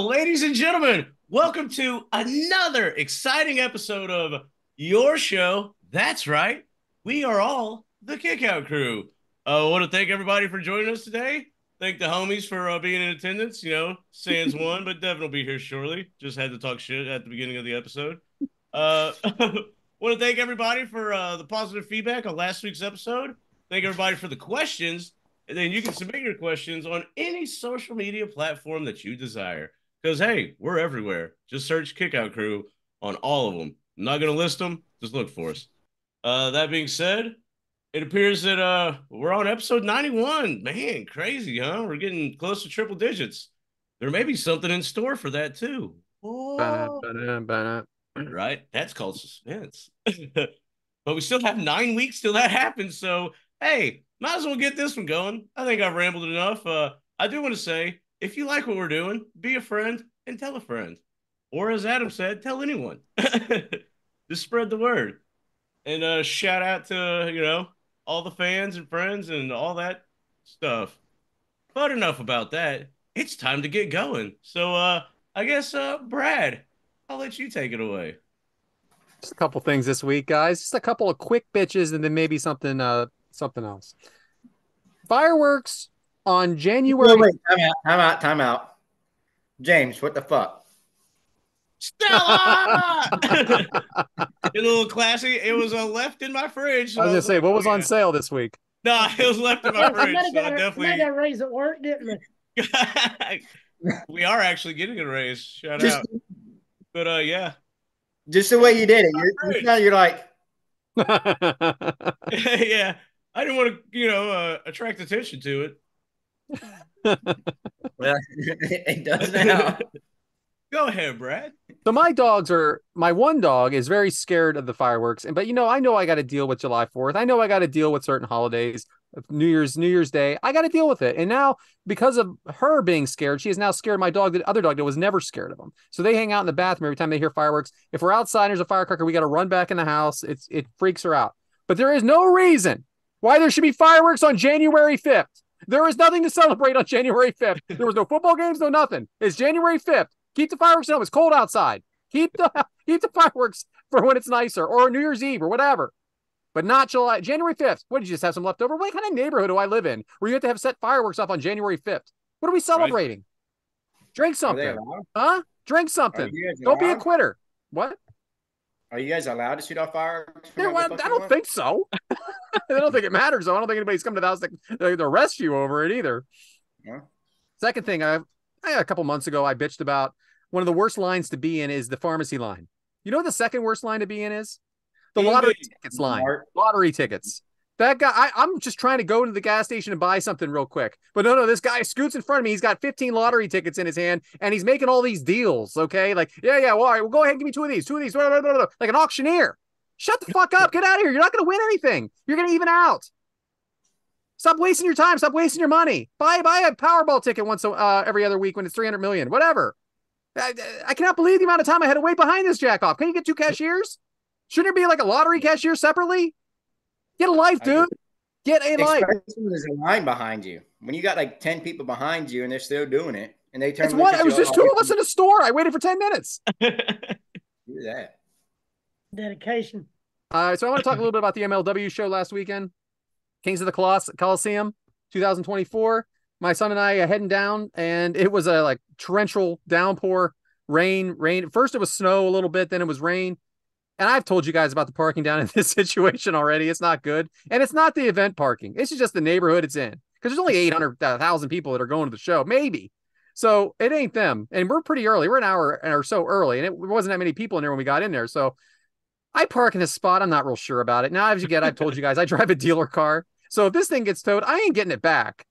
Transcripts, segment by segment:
Well, ladies and gentlemen, welcome to another exciting episode of your show. That's right. We are all the Kickout Crew. I want to thank everybody for joining us today. Thank the homies for being in attendance. Sans one, but Devin will be here shortly. Just had to talk shit at the beginning of the episode. Want to thank everybody for the positive feedback on last week's episode. Thank everybody for the questions. And then you can submit your questions on any social media platform that you desire. Because, hey, we're everywhere. Just search Kickout Crew on all of them. I'm not going to list them. Just look for us. That being said, it appears that we're on episode 91. Man, crazy, huh? We're getting close to triple digits. There may be something in store for that, too. Oh. Right? That's called suspense. But we still have 9 weeks till that happens. So, hey, might as well get this one going. I think I've rambled enough. I do want to say, if you like what we're doing, be a friend and tell a friend. Or as Adam said, tell anyone. Just spread the word. And shout out to, all the fans and friends and all that stuff. But enough about that. It's time to get going. So I guess, Brad, I'll let you take it away. Just a couple things this week, guys. Just a couple of quick bitches and then maybe something else. Fireworks on January. Wait, time out. James, what the fuck? Stella! A little classy. It was left in my fridge. So I was gonna say, what was on sale this week? No, it was left in my fridge. So definitely got a raise at work, didn't we? We are actually getting a raise. Shout out. But yeah. Just the way you did it. You're like yeah. I didn't want to, attract attention to it. Well, it does now. Go ahead, Brad. So my one dog is very scared of the fireworks. But I know I got to deal with July 4th. I know I got to deal with certain holidays, New Year's Day. I got to deal with it. And now because of her being scared, she is now scared my dog, the other dog that was never scared of them. So they hang out in the bathroom every time they hear fireworks. If we're outside and there's a firecracker, we got to run back in the house. It freaks her out. But there is no reason why there should be fireworks on January 5th. There is nothing to celebrate on January 5th. There was no football games, no nothing. It's January 5th. Keep the fireworks at home. It's cold outside. Keep the fireworks for when it's nicer, or New Year's Eve or whatever. But not January 5th. What, did you just have some leftover? What kind of neighborhood do I live in where you have to have set fireworks off on January 5th? What are we celebrating? Right. Drink something. Huh? Drink something. Don't be a quitter. What? Are you guys allowed to shoot off fireworks? I don't think so. I don't think it matters, though. I don't think anybody's come to the house to arrest you over it either. Yeah. Second thing, a couple months ago, I bitched about one of the worst lines to be in is the pharmacy line. You know what the second worst line to be in is? The lottery tickets line. Lottery tickets. That guy, I'm just trying to go to the gas station and buy something real quick. But no, this guy scoots in front of me. He's got 15 lottery tickets in his hand, and he's making all these deals, okay? Like, yeah, well, all right, well, go ahead and give me two of these, blah, blah, blah, blah, like an auctioneer. Shut the fuck up. Get out of here. You're not going to win anything. You're going to even out. Stop wasting your time. Stop wasting your money. Buy a Powerball ticket once every other week when it's 300 million, whatever. I cannot believe the amount of time I had to wait behind this jack off. Can you get two cashiers? Shouldn't there be like a lottery cashier separately? Get a life, dude. Get a life. Especially when there's a line behind you. When you got like 10 people behind you and they're still doing it, and they turn. It's one. It was just two of us in a store. I waited for 10 minutes. Do that. Dedication. So I want to talk a little bit about the MLW show last weekend. Kings of the Coliseum, 2024. My son and I are heading down, and it was a torrential downpour, rain. First it was snow a little bit, then it was rain. And I've told you guys about the parking down in this situation already. It's not good. And it's not the event parking. It's just the neighborhood it's in. Because there's only 800,000 people that are going to the show, maybe. So it ain't them. And we're pretty early. We're an hour or so early, and it wasn't that many people in there when we got in there. So I park in a spot. I'm not real sure about it. Now, as I've told you guys, I drive a dealer car. So if this thing gets towed, I ain't getting it back.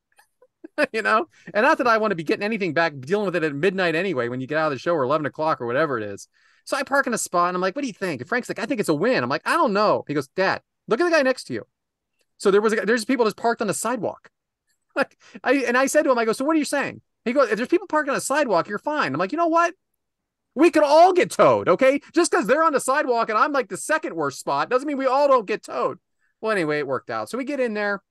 And not that I want to be getting anything back, dealing with it at midnight anyway, when you get out of the show, or 11 o'clock or whatever it is. So I park in a spot and I'm like, what do you think? And Frank's like, I think it's a win. I'm like, I don't know. He goes, Dad, look at the guy next to you. So there's people just parked on the sidewalk. I said to him, I go, so what are you saying? He goes, if there's people parking on the sidewalk, you're fine. I'm like, you know what? We could all get towed, okay? Just because they're on the sidewalk and I'm like the second worst spot doesn't mean we all don't get towed. Well, anyway, it worked out. So we get in there,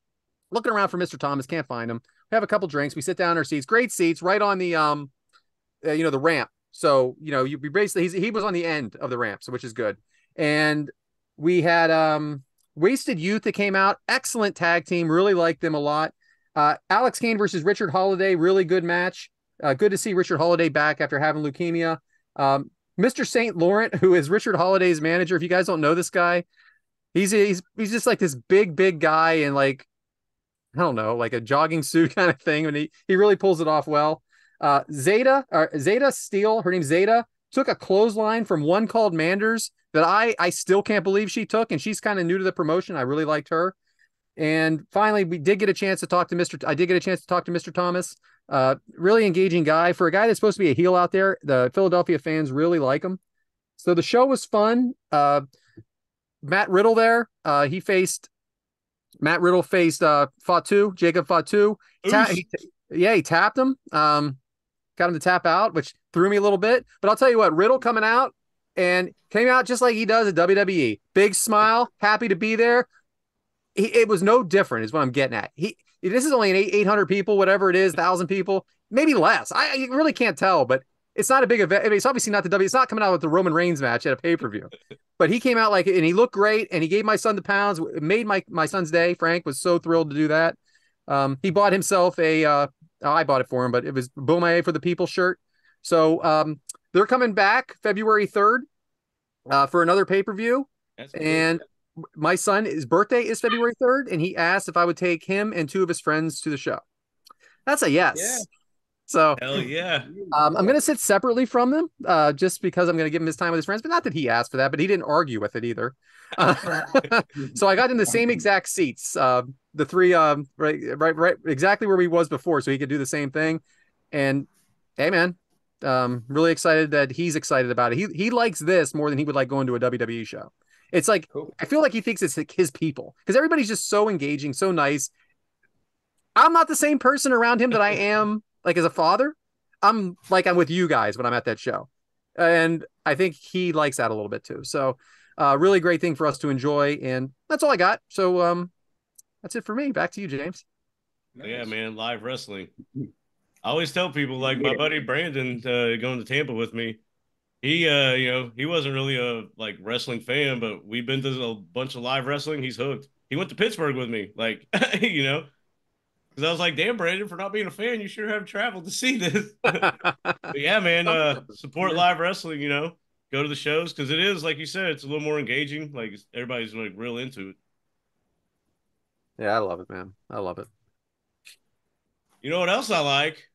looking around for Mr. Thomas, can't find him. We have a couple drinks. We sit down in our seats, great seats, right on the the ramp. So, you basically, he was on the end of the ramp, so which is good. And we had Wasted Youth that came out. Excellent tag team. Really liked them a lot. Alex Kane versus Richard Holiday. Really good match. Good to see Richard Holiday back after having leukemia. Mr. St. Laurent, who is Richard Holiday's manager. If you guys don't know this guy, he's just like this big guy in like, I don't know, like a jogging suit kind of thing. And he really pulls it off well. Zeta Steele, her name's Zeta, took a clothesline from one called Manders that I still can't believe she took, and she's kind of new to the promotion. I really liked her. And finally, I did get a chance to talk to Mr. Thomas. Really engaging guy. For a guy that's supposed to be a heel out there, the Philadelphia fans really like him. So the show was fun. Matt Riddle there. Matt Riddle faced Jacob Fatu. He tapped him. Got him to tap out, which threw me a little bit. But I'll tell you what, Riddle came out just like he does at WWE. Big smile, happy to be there. It was no different, is what I'm getting at. This is only an 800 people, whatever it is, 1,000 people, maybe less. I really can't tell, but it's not a big event. I mean, it's obviously not it's not coming out with the Roman Reigns match at a pay-per-view. But he came out and he looked great, and he gave my son the pounds. It made my son's day. Frank was so thrilled to do that. He bought himself I bought it for him, but it was Boomaye for the People shirt. So they're coming back February 3rd for another pay-per-view. And my son, his birthday is February 3rd, and he asked if I would take him and 2 of his friends to the show. That's a yes. Yeah. So hell yeah. I'm going to sit separately from them just because I'm going to give him his time with his friends, but not that he asked for that, but he didn't argue with it either. So I got in the same exact seats, the 3, right, exactly where he was before, so he could do the same thing. And hey, man, really excited that he's excited about it. He likes this more than he would like going to a WWE show. It's like, cool. I feel like he thinks it's like his people because everybody's just so engaging, so nice. I'm not the same person around him that I am like as a father. I'm with you guys when I'm at that show. And I think he likes that a little bit too. So really great thing for us to enjoy. And that's all I got. So that's it for me. Back to you, James. Yeah, man. Live wrestling. I always tell people, like my buddy Brandon going to Tampa with me. He, he wasn't really a wrestling fan, but we've been to a bunch of live wrestling. He's hooked. He went to Pittsburgh with me, because I was like, damn, Brandon, for not being a fan, you sure have traveled to see this. But yeah, man, support live wrestling, go to the shows because it is, like you said, it's a little more engaging. Like everybody's real into it. Yeah, I love it, man. I love it. You know what else I like?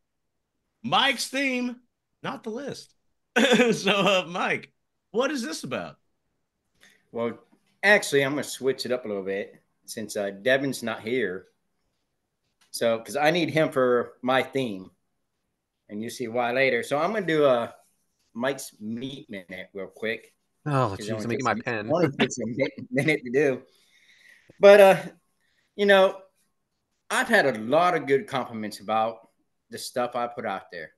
Mike's theme, not the list. So, Mike, what is this about? Well, actually, I'm going to switch it up a little bit since Devin's not here. So, because I need him for my theme, and you see why later. So, I'm going to do Mike's Meat Minute real quick. Oh, jeez, I'm making my pen. Only takes a minute to do. But, I've had a lot of good compliments about the stuff I put out there.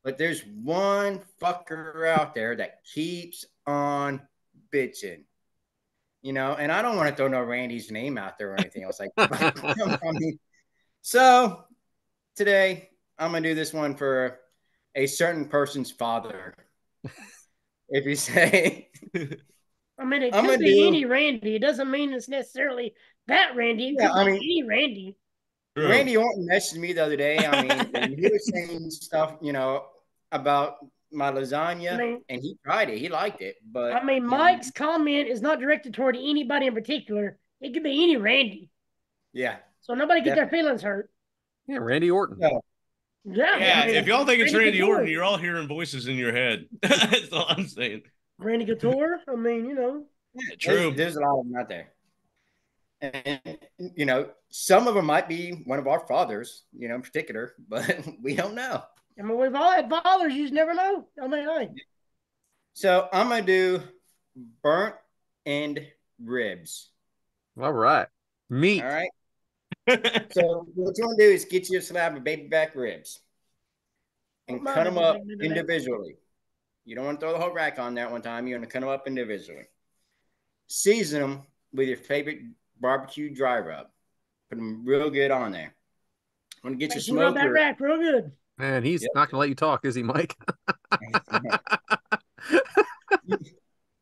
But there's one fucker out there that keeps on bitching, and I don't want to throw no Randy's name out there or anything else like that. So today I'm going to do this one for a certain person's father. If you say, I mean, it could be any Randy. It doesn't mean it's necessarily that Randy. It could be any Randy. Randy Orton messaged me the other day. I mean, he was saying stuff, about my lasagna, and he tried it. He liked it, but I mean, Mike's comment is not directed toward anybody in particular. It could be any Randy. Yeah. So nobody get their feelings hurt. Yeah, Randy Orton. Yeah. I mean, if y'all think it's Randy Orton, you're all hearing voices in your head. That's all I'm saying. Randy Couture. I mean, Yeah, true. There's a lot of them out there. And, some of them might be one of our fathers, in particular, but we don't know. I mean, we've all had fathers. You just never know. I mean, hey. So I'm going to do burnt end ribs. All right. Meat. All right. So what you want to do is get you a slab of baby back ribs and cut them up individually. You don't want to throw the whole rack on there at one time. You want to cut them up individually. Season them with your favorite barbecue dry rub. Put them real good on there. Want to get your smoker. Rub that rack real good. Man, he's not going to let you talk, is he, Mike?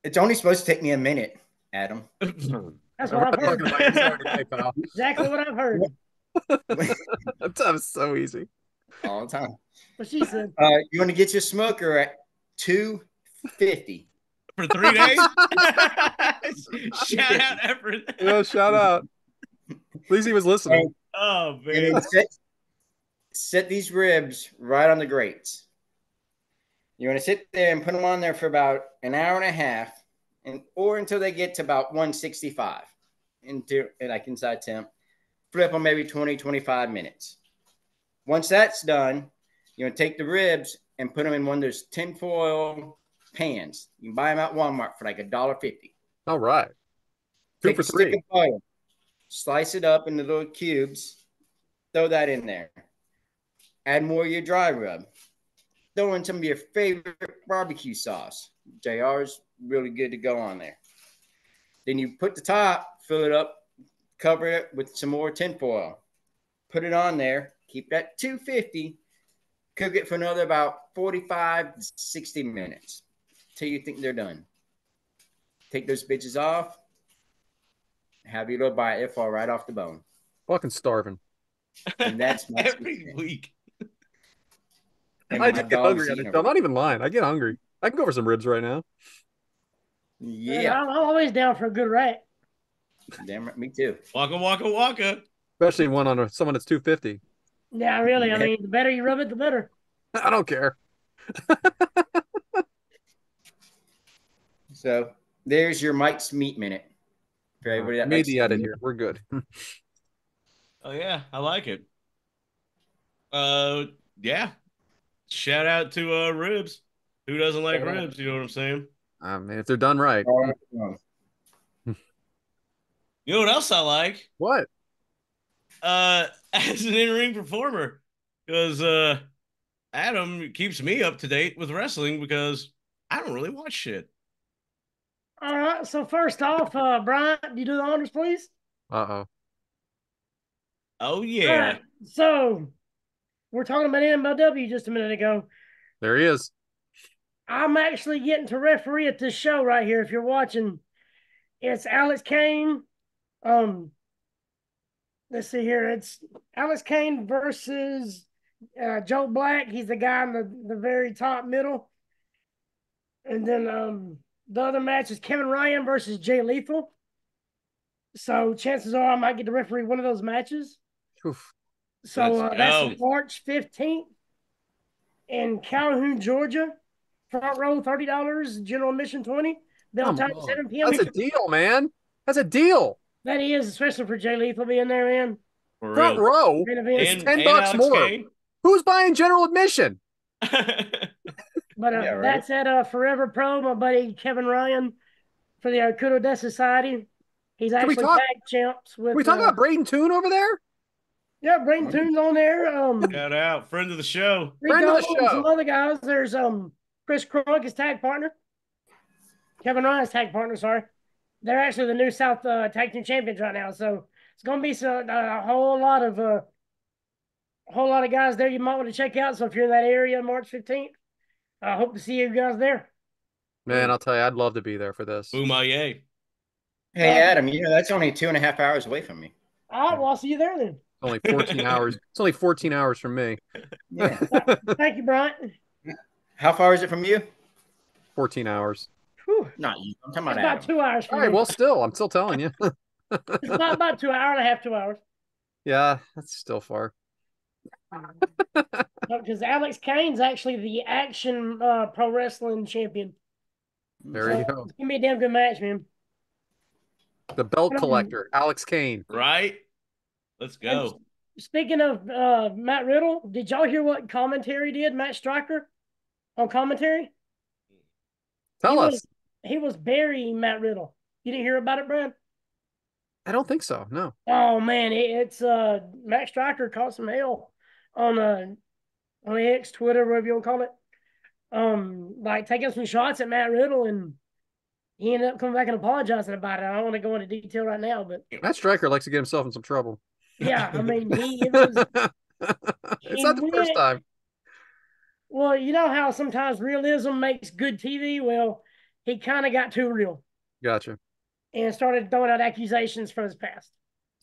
It's only supposed to take me a minute, Adam. That's what I've heard. Exactly what I've heard. That was so easy. All the time. What she said. You want to get your smoker at $250 for 3 days. Shout out, Everett. Yeah, shout out. At least he was listening. Oh man! Set these ribs right on the grates. You want to sit there and put them on there for about an hour and a half, or until they get to about 165 inside temp. Flip them maybe 20-25 minutes. Once that's done, you want to take the ribs and put them in one of those tinfoil pans. You can buy them at Walmart for like $1.50. All right. Two for $3. Stick of oil, slice it up into little cubes, throw that in there. Add more of your dry rub. Throw in some of your favorite barbecue sauce. JR's really good to go on there. Then you put the top, fill it up, cover it with some more tinfoil. Put it on there. Keep that 250. Cook it for another about 45 to 60 minutes till you think they're done. Take those bitches off. Have your little bite. It fall right off the bone. Fucking starving. And that's every week. I just get hungry. I'm not even lying. I get hungry. I can go for some ribs right now. Yeah. I'm always down for a good rat. Damn right, me too. Waka waka waka. Especially one on someone that's 250. Yeah, really. I mean, the better you rub it, the better. I don't care. So there's your Mike's Meat Minute. For everybody that made the edit here. We're good. Oh yeah, I like it. Yeah. Shout out to ribs. Who doesn't like ribs? You know what I'm saying? I mean, if they're done right. You know what else I like? What? As an in-ring performer, because Adam keeps me up to date with wrestling because I don't really watch shit. All right. So first off, Brian, you do the honors, please. Oh yeah. Right. So we're talking about MLW just a minute ago. There he is. I'm actually getting to referee at this show right here. If you're watching, it's Alex Kane. Let's see here. It's Alex Kane versus Joe Black. He's the guy in the very top middle. And then the other match is Kevin Ryan versus Jay Lethal. So chances are I might get to referee one of those matches. Oof. So that's March 15th in Calhoun, Georgia. Front row $30, general admission $20. Bell time 7 p.m. That's a deal, man. That's a deal. That is, especially for Jay Lethal being there, man. Front row. It's $10 more. Kane. Who's buying general admission? But that's at Forever Pro, my buddy Kevin Ryan for the Arkudo Death Society. He's actually tag champs with. We talking about Braden Toon over there? Yeah, Braden Toon's on there. Shout out, friend of the show. Friend of the show. Some other guys. There's Chris Crunk, his tag partner. Kevin Ryan's tag partner. Sorry, they're actually the New South Tag Team Champions right now. So it's going to be a whole lot of guys there you might want to check out. So if you're in that area, March 15th, I hope to see you guys there. Man, I'll tell you, I'd love to be there for this. Boomayay. Hey, Adam, that's only 2.5 hours away from me. All right, well, I'll see you there then. Only 14 hours. It's only 14 hours from me. Yeah. Thank you, Brian. How far is it from you? 14 hours. Whew. Not you. I'm talking about 2 hours from All right, well, still, I'm still telling you. It's about 2 hours and a half, 2 hours. Yeah, that's still far. Because Alex Kane's actually the Action Pro Wrestling champion. There you go. It's going to be a damn good match, man. The belt collector, Alex Kane. Right? Let's go. And speaking of Matt Riddle, did y'all hear what commentary did, Matt Stryker, on commentary? Tell us. He was burying Matt Riddle. You didn't hear about it, Brad? I don't think so, no. Oh, man, it's Matt Stryker caught some hell on X, Twitter, whatever you want to call it. Like taking some shots at Matt Riddle, and he ended up coming back and apologizing about it. I don't want to go into detail right now, but Matt Stryker likes to get himself in some trouble. Yeah, I mean, it's not the first time. Well, you know how sometimes realism makes good TV? Well, he kind of got too real Gotcha. and started throwing out accusations from his past.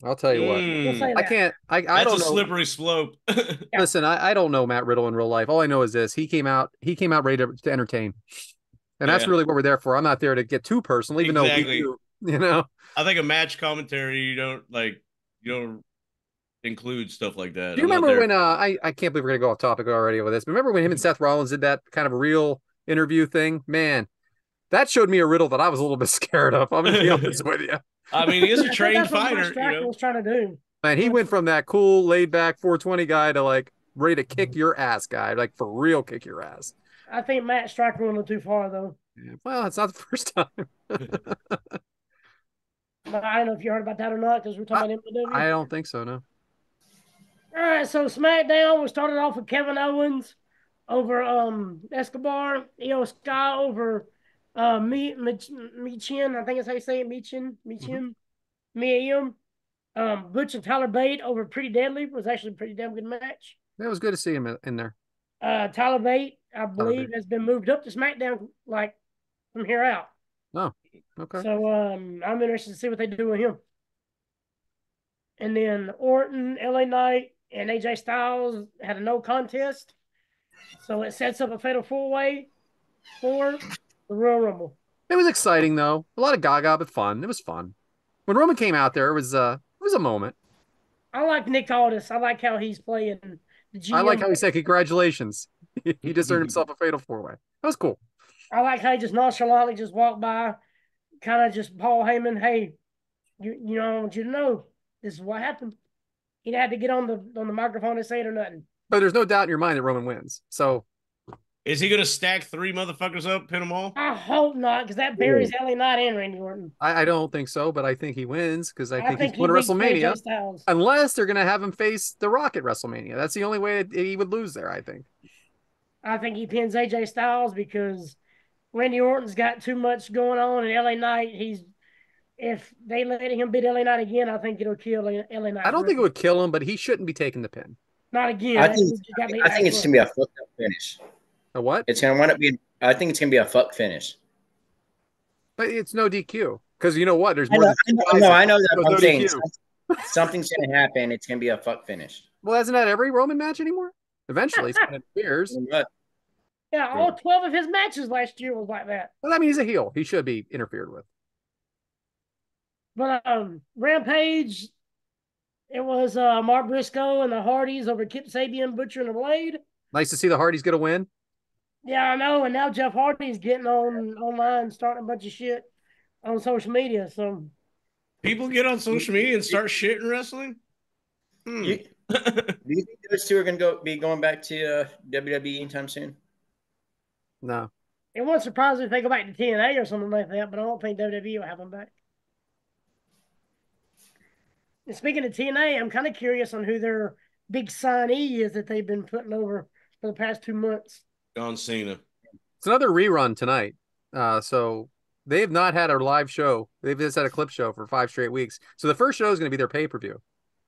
I'll tell you what. We'll say I that. can't. I That's don't a know. slippery slope. Yeah. Listen, I don't know Matt Riddle in real life. All I know is this: he came out ready to entertain, and that's Yeah. really what we're there for. I'm not there to get too personal, even though we Exactly. do. You know, I think a match commentary, you don't include stuff like that. do you I'm not remember there when for it. I can't believe we're gonna go off topic already with this, but remember when him and Seth Rollins did that kind of real interview thing? Man, that showed me a Riddle that I was a little bit scared of. I'm gonna be honest with you. I mean, he is I a think trained that's what Mike fighter, Striker was trying to do. Man, he went from that cool, laid back 420 guy to like ready to kick your ass guy, like for real kick your ass. I think Matt Striker went a little too far, though. Yeah, well, it's not the first time. But I don't know if you heard about that or not because we're talking about MLW. I don't think so, no. All right, so SmackDown, we started off with Kevin Owens over Escobar, Io Sky over Michin, I think that's how you say it, Michin, Mia Butch and Tyler Bate over Pretty Deadly was actually a pretty damn good match. It was good to see him in there. Tyler Bate, I believe, has been moved up to SmackDown like from here out. Oh, okay. So I'm interested to see what they do with him. And then Orton, LA Knight, and AJ Styles had a no contest. So it sets up a fatal four-way for the Royal Rumble. It was exciting though. A lot of gaga, but fun. It was fun. When Roman came out there, it was a moment. I like Nick Aldis. I like how he's playing the GM. I like how he said congratulations. He just earned himself a fatal four-way. That was cool. I like how he just nonchalantly just walked by, kind of just Paul Heyman, hey, you know, I want you to know this is what happened. He didn't have to get on the microphone and say it or nothing. But there's no doubt in your mind that Roman wins. So Is he gonna stack three motherfuckers up, pin them all? I hope not, because that buries LA Knight and Randy Orton. I don't think so, but I think he wins because I think he's he going to beats WrestleMania. AJ Styles. Unless they're going to have him face The Rock at WrestleMania. That's the only way that he would lose there, I think. I think he pins AJ Styles because Randy Orton's got too much going on, and LA Knight, if they let him beat LA Knight again, I think it'll kill LA Knight. I don't think it would kill him, but he shouldn't be taking the pin. Not again. I think it's gonna be a fucked up finish. A what? It's gonna wind up being. I think it's gonna be a fuck finish. But it's no DQ because you know what? There's I more. know that. No I'm saying DQ. something's gonna happen. It's gonna be a fuck finish. Well, isn't that every Roman match anymore? Eventually, it appears. Yeah, all 12 of his matches last year was like that. Well, I mean, he's a heel. He should be interfered with. But Rampage, it was Mark Briscoe and the Hardys over Kip Sabian, Butcher, and the Blade. Nice to see the Hardys get a win. Yeah, I know. And now Jeff Hardy's getting online, starting a bunch of shit on social media. So People get on social media and start shitting wrestling. Do you think those two are gonna be going back to WWE anytime soon? No. it won't surprise me if they go back to TNA or something like that, but I don't think WWE will have them back. And speaking of TNA, I'm kind of curious on who their big signee is that they've been putting over for the past 2 months. John Cena. It's another rerun tonight. So they have not had a live show. They've just had a clip show for 5 straight weeks. So the first show is going to be their pay-per-view.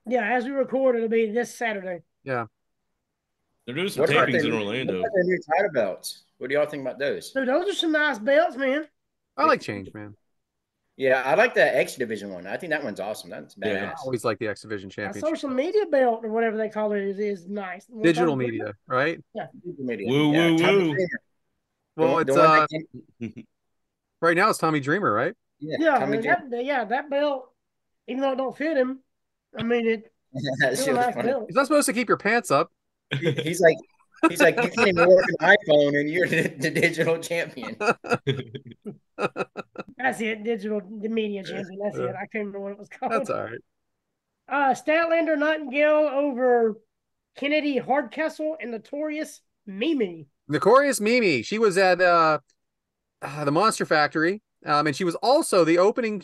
Yeah, as we record, it'll be this Saturday. Yeah. They're doing some tapings in Orlando. What about their new title belts? What do y'all think about those? So those are some nice belts, man. I like change, man. Yeah, I like the X Division one. I think that one's awesome. That's badass. Yeah. I always like the X Division A Championship. social media belt or whatever they call it is nice. Digital media, right? Yeah. Woo, woo, Tommy woo. Dreamer. Well, The it's one that came- right now it's Tommy Dreamer, right? Yeah, Tommy Dreamer. that belt, even though it don't fit him, I mean That it's shit a was nice funny. belt. He's not supposed to keep your pants up. He's like, you can't even work an iPhone and you're the digital champion. That's it, the media champion. That's it. I can't remember what it was called. That's all right. Statlander Nightingale over Kennedy Hardcastle and Notorious Mimi. Notorious Mimi. She was at the Monster Factory, and she was also the opening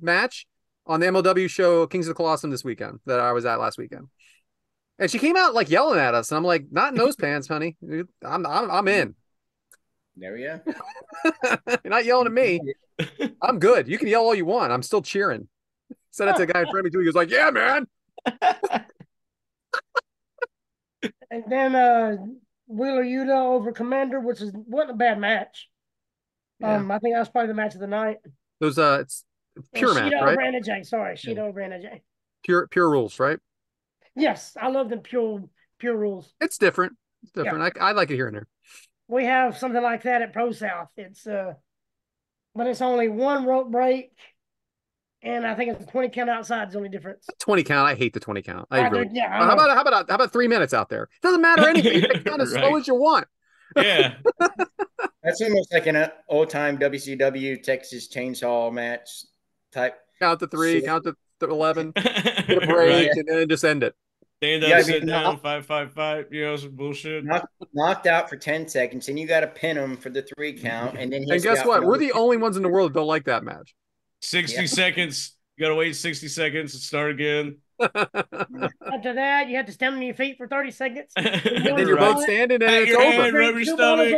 match on the MLW show Kings of the Colosseum this weekend that I was at last weekend. And she came out like yelling at us, and I'm like, "Not in those pants, honey. I'm in." There we go. You're not yelling at me. I'm good. You can yell all you want. I'm still cheering. Said it to a guy in front of me too. He was like, "Yeah, man." And then Wheeler Yuta over Commander, which wasn't a bad match. Yeah. I think that was probably the match of the night. Those it's pure match, Sheeta right? over NJ. Sorry, Sheeta over NJ. Pure rules, right? Yes, I love them pure rules. It's different. It's different. I like it here and there. We have something like that at Pro South. It's but it's only one rope break, and I think it's a 20 count outside is the only difference. 20 count. I hate the 20 count. I really. Yeah. How about 3 minutes out there? It doesn't matter anything. You can count as slow as you want. Yeah. That's almost like an old-time WCW Texas Chainsaw match type. Count to 3, count to 11, get a break, Right. and then just end it. Stand up, sit down, 5-5-5. You know, some bullshit. Knocked out for 10 seconds, and you got to pin him for the 3 count, and then. And guess what? We're the only ones in the world that don't like that match. 60 seconds. You gotta wait 60 seconds and start again. After that, you have to stand on your feet for 30 seconds. And then you're both standing, and it's over. Rub your stomach.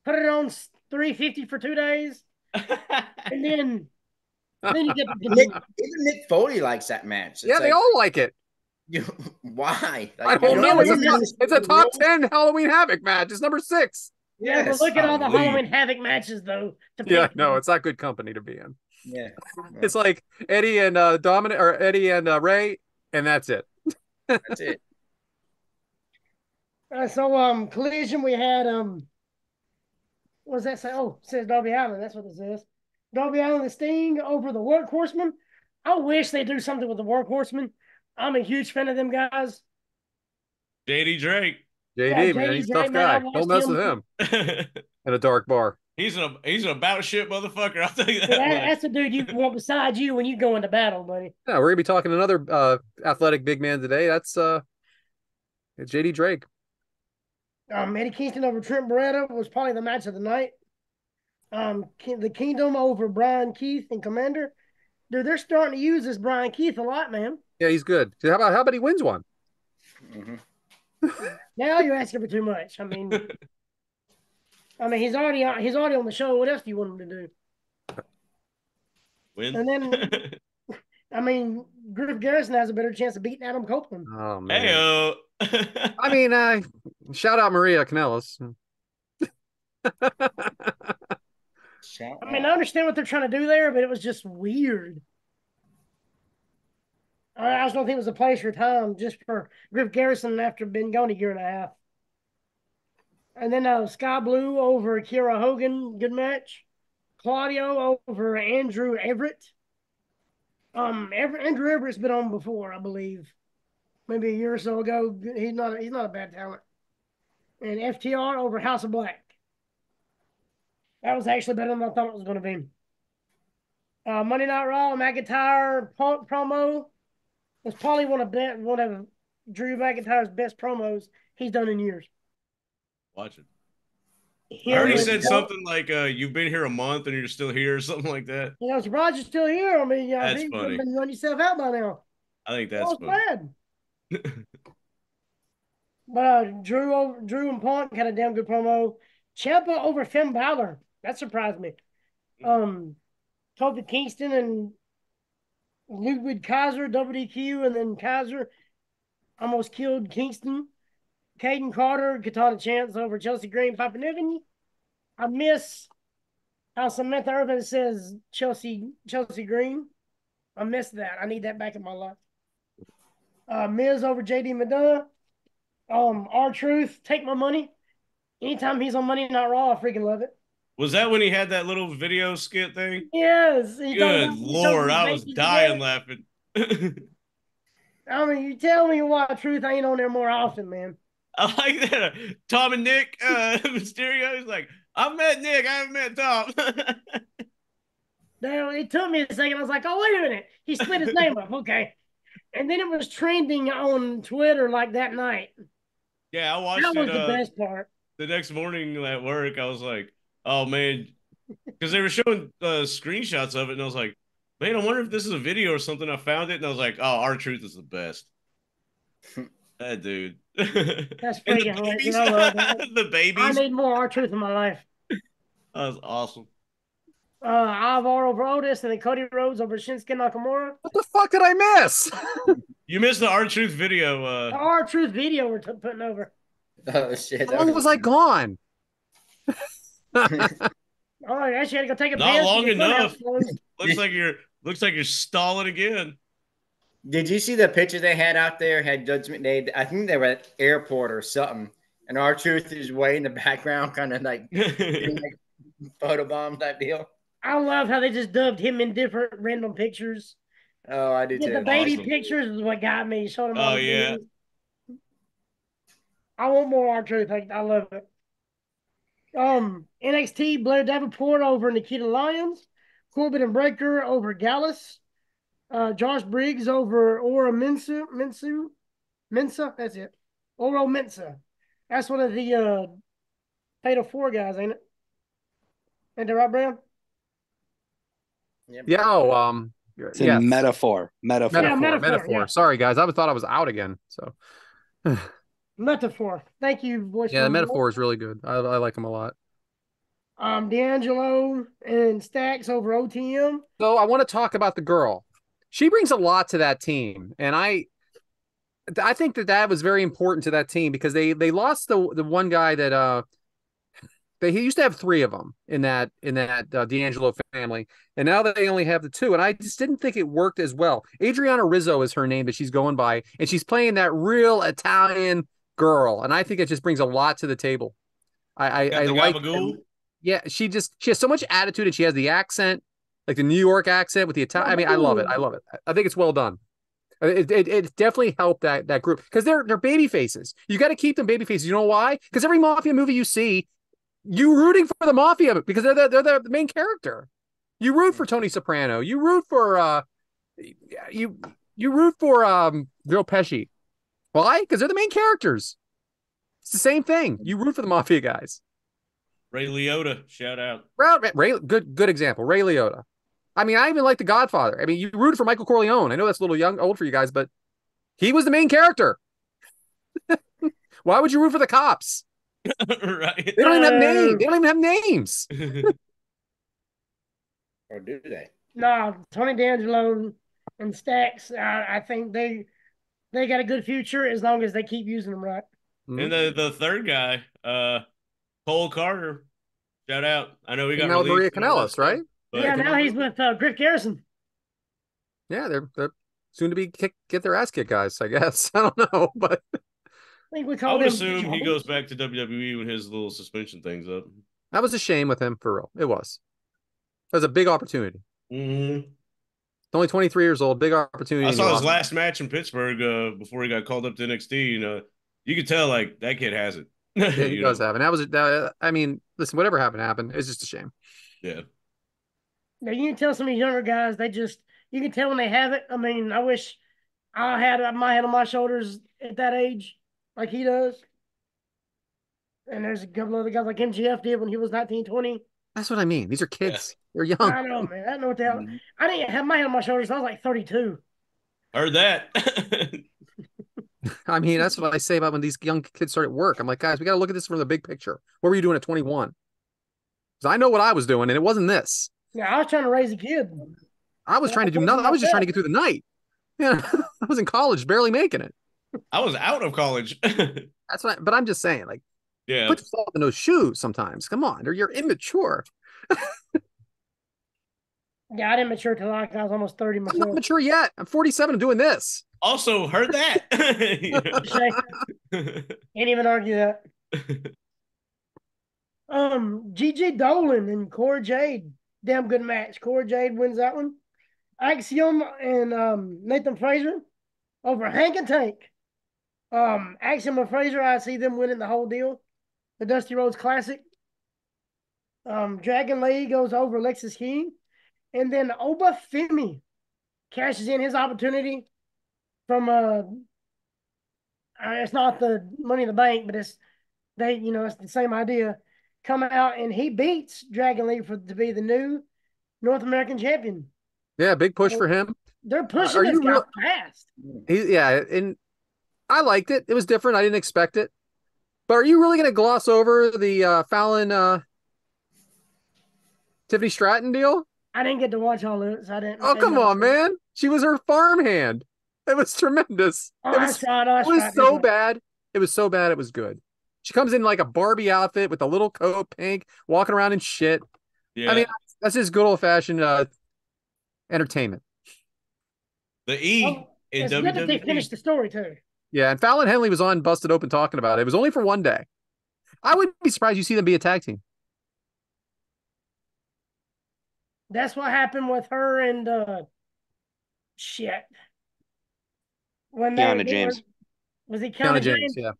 Put it on 350 for 2 days, and then you get even Mick Foley likes that match. It's they all like it. Why? I don't know. It's a top 10 Halloween Havoc match. It's number 6. Yeah, but look at all the Halloween Havoc matches, though. No, it's not good company to be in. Yeah, it's like Eddie and Dominic, or Eddie and Ray, and that's it. That's it. So Collision, we had what does that say? Oh, it says Darby Allin. That's what it says. Darby Allin and Sting over the Workhorsemen. I wish they do something with the Workhorsemen. I'm a huge fan of them guys. JD Drake. JD, man, he's a tough guy. Don't mess with him. In a dark bar. He's an about shit motherfucker. I'll tell you that. That's the dude you want beside you when you go into battle, buddy. Yeah, we're gonna be talking another athletic big man today. That's JD Drake. Eddie Kingston over Trent Beretta was probably the match of the night. The Kingdom over Brian Keith and Commander. Dude, they're starting to use this Brian Keith a lot, man. Yeah, he's good. How about he wins one? Mm-hmm. Now you're asking for too much. I mean, he's already on the show. What else do you want him to do? Win. And then, Griff Garrison has a better chance of beating Adam Copeland. Oh man. Hey-o. Shout out Maria Kanellis. I understand what they're trying to do there, but it was just weird. I just don't think it was a place or time just for Griff Garrison after been gone a year and a half. And then Sky Blue over Kiera Hogan, good match. Claudio over Andrew Everett. Andrew Everett's been on before, I believe, maybe a year or so ago. He's not a bad talent. And FTR over House of Black. That was actually better than I thought it was going to be. Monday Night Raw McIntyre promo was probably one of Drew McIntyre's best promos he's done in years. Watch it. I heard he said something like, "You've been here a month and you're still here," or something like that. I'm surprised you're still here. I mean, that's you funny. You've been running yourself out by now. I think that's funny. Bad. But Drew and Punk had a damn good promo. Ciampa over Finn Balor. That surprised me. Kofi Kingston and Ludwig Kaiser, WDQ, and then Kaiser almost killed Kingston. Caden Carter, Katana Chance over Chelsea Green, Papa Niven. I miss how Samantha Irvin says Chelsea Green. I miss that. I need that back in my life. Miz over JD McDonough. R-Truth, take my money. Anytime he's on Monday Night Raw, I freaking love it. Was that when he had that little video skit thing? Yes. Good Lord, I was dying laughing. I mean, you tell me why Truth ain't on there more often, man. I like that. Tom and Nick, Mysterio, he's like, I've met Nick, I haven't met Tom. It took me a second. I was like, oh, wait a minute. He split his name up. Okay. And then it was trending on Twitter like that night. Yeah, I watched it. That was the best part. The next morning at work, I was like, oh, man. Because they were showing screenshots of it, and I was like, man, I wonder if this is a video or something. I found it, and I was like, oh, R-Truth is the best. That dude. That's freaking hilarious. I love that. The babies. I need more R-Truth in my life. That was awesome. Ivar over Otis, and then Cody Rhodes over Shinsuke Nakamura. What the fuck did I miss? You missed the R-Truth video. The R-Truth video we're putting over. Oh shit! How long was I gone? Oh, I actually had to go take a Not piss. long The enough. funhouse closed. Looks like you're stalling again. Did you see the picture they had out there? Had Judgment Day? I think they were at the airport or something. And R-Truth is way in the background, kind of like photobomb type deal. I love how they just dubbed him in different random pictures. Oh, I do too. The baby Awesome. pictures is what got me. Showing him. Oh yeah. I want more R-Truth. I love it. NXT Blair Davenport over Nikita Lyons, Corbin and Breaker over Gallus, Josh Briggs over Oro Mensah. That's it. Oro Mensah. That's one of the Fatal 4 guys, ain't it? Ain't that right, Brown? Yep. Yeah. It's a metaphor. Metaphor. Yeah, metaphor, yeah. Sorry, guys. I thought I was out again. So. Metaphor. Thank you, voice. Yeah, the metaphor is really good. I like him a lot. D'Angelo and Stacks over OTM. So I want to talk about the girl. She brings a lot to that team, and I think that was very important to that team because they lost the one guy that he used to have 3 of them in that D'Angelo family, and now they only have the 2, and I just didn't think it worked as well. Adriana Rizzo is her name that she's going by, and she's playing that real Italian girl, and I think it just brings a lot to the table. I like. Yeah, she has so much attitude, and she has the accent, like the New York accent with the Italian. I mean, I love it. I think it's well done. It definitely helped that group because they're baby faces. You got to keep them baby faces. You know why? Because every mafia movie you see, you rooting for the mafia because they're the main character. You root for Tony Soprano. You root for you root for Joe Pesci. Why? Because they're the main characters. It's the same thing. You root for the mafia guys. Ray Liotta, shout out. Ray, good example. Ray Liotta. I mean, I even like The Godfather. I mean, you rooted for Michael Corleone. I know that's a little old for you guys, but he was the main character. Why would you root for the cops? Right. They don't even have names. They don't even have names. Or do they? No, Tony D'Angelo and Stacks. I think they got a good future as long as they keep using them right. And the third guy, Cole Carter, shout out. I know he got now with Maria Kanellis, right? Yeah, now he's with Griff Garrison. Yeah, they're soon to be get their ass kicked, guys. I guess I don't know, but I think we I call would them. assume he goes back to WWE when his little suspension thing's up. That was a shame with him, for real. It was. It was a big opportunity. Mm-hmm. Only 23 years old, big opportunity. I saw his last match in Pittsburgh before he got called up to NXT. You could tell like that kid has it. Yeah, he does have, and that was. I mean, listen, whatever happened. It's just a shame. Yeah. Now you can tell some of these younger guys, you can tell when they have it. I mean, I wish I had my head on my shoulders at that age, like he does. And there's a couple other guys like MGF did when he was 19, 20. That's what I mean. These are kids. Yeah. They're young. I know, man. I don't know what the hell. I didn't have my head on my shoulders. I was like 32. Heard that. I mean, that's what I say about when these young kids start at work. I'm like, guys, we got to look at this from the big picture. What were you doing at 21? Because I know what I was doing, and it wasn't this. Yeah, I was trying to raise a kid. I was trying to do nothing. I was just trying to get through the night. Yeah, I was in college, barely making it. I was out of college. That's what. But I'm just saying, like, yeah, put yourself in those shoes sometimes. Come on, or you're immature. Yeah, I didn't mature till I was almost 30 myself. I'm not mature yet. I'm 47 and doing this. Also heard that. Can't even argue that. Gigi Dolan and Cora Jade. Damn good match. Cora Jade wins that one. Axiom and Nathan Frazier over Hank and Tank. Axiom and Frazier, I see them winning the whole deal. The Dusty Rhodes Classic. Dragon Lee goes over Lexis King. And then Oba Femi cashes in his opportunity from it's not the Money in the Bank, but it's the same idea. Come out and he beats Dragon Lee to be the new North American champion. Yeah, big push for him. They're pushing this guy fast. And I liked it. It was different. I didn't expect it. But are you really going to gloss over the Fallon Tiffany Stratton deal? I didn't get to watch all of it, so I didn't. Oh, come on, man. She was her farmhand. It was tremendous. Oh, It I was, tried. I it was tried. so bad. It was so bad. It was good. She comes in like a Barbie outfit with a little coat, pink, walking around in shit. Yeah. I mean, that's just good old fashioned entertainment. The E Well, in it's good that they WWE. finished the story too. Yeah, and Fallon Henley was on Busted Open talking about it. It was only for one day. I wouldn't be surprised you see them be a tag team. That's what happened with her and shit. When Kiana James. Was it Kiana Kiana James, James? yeah.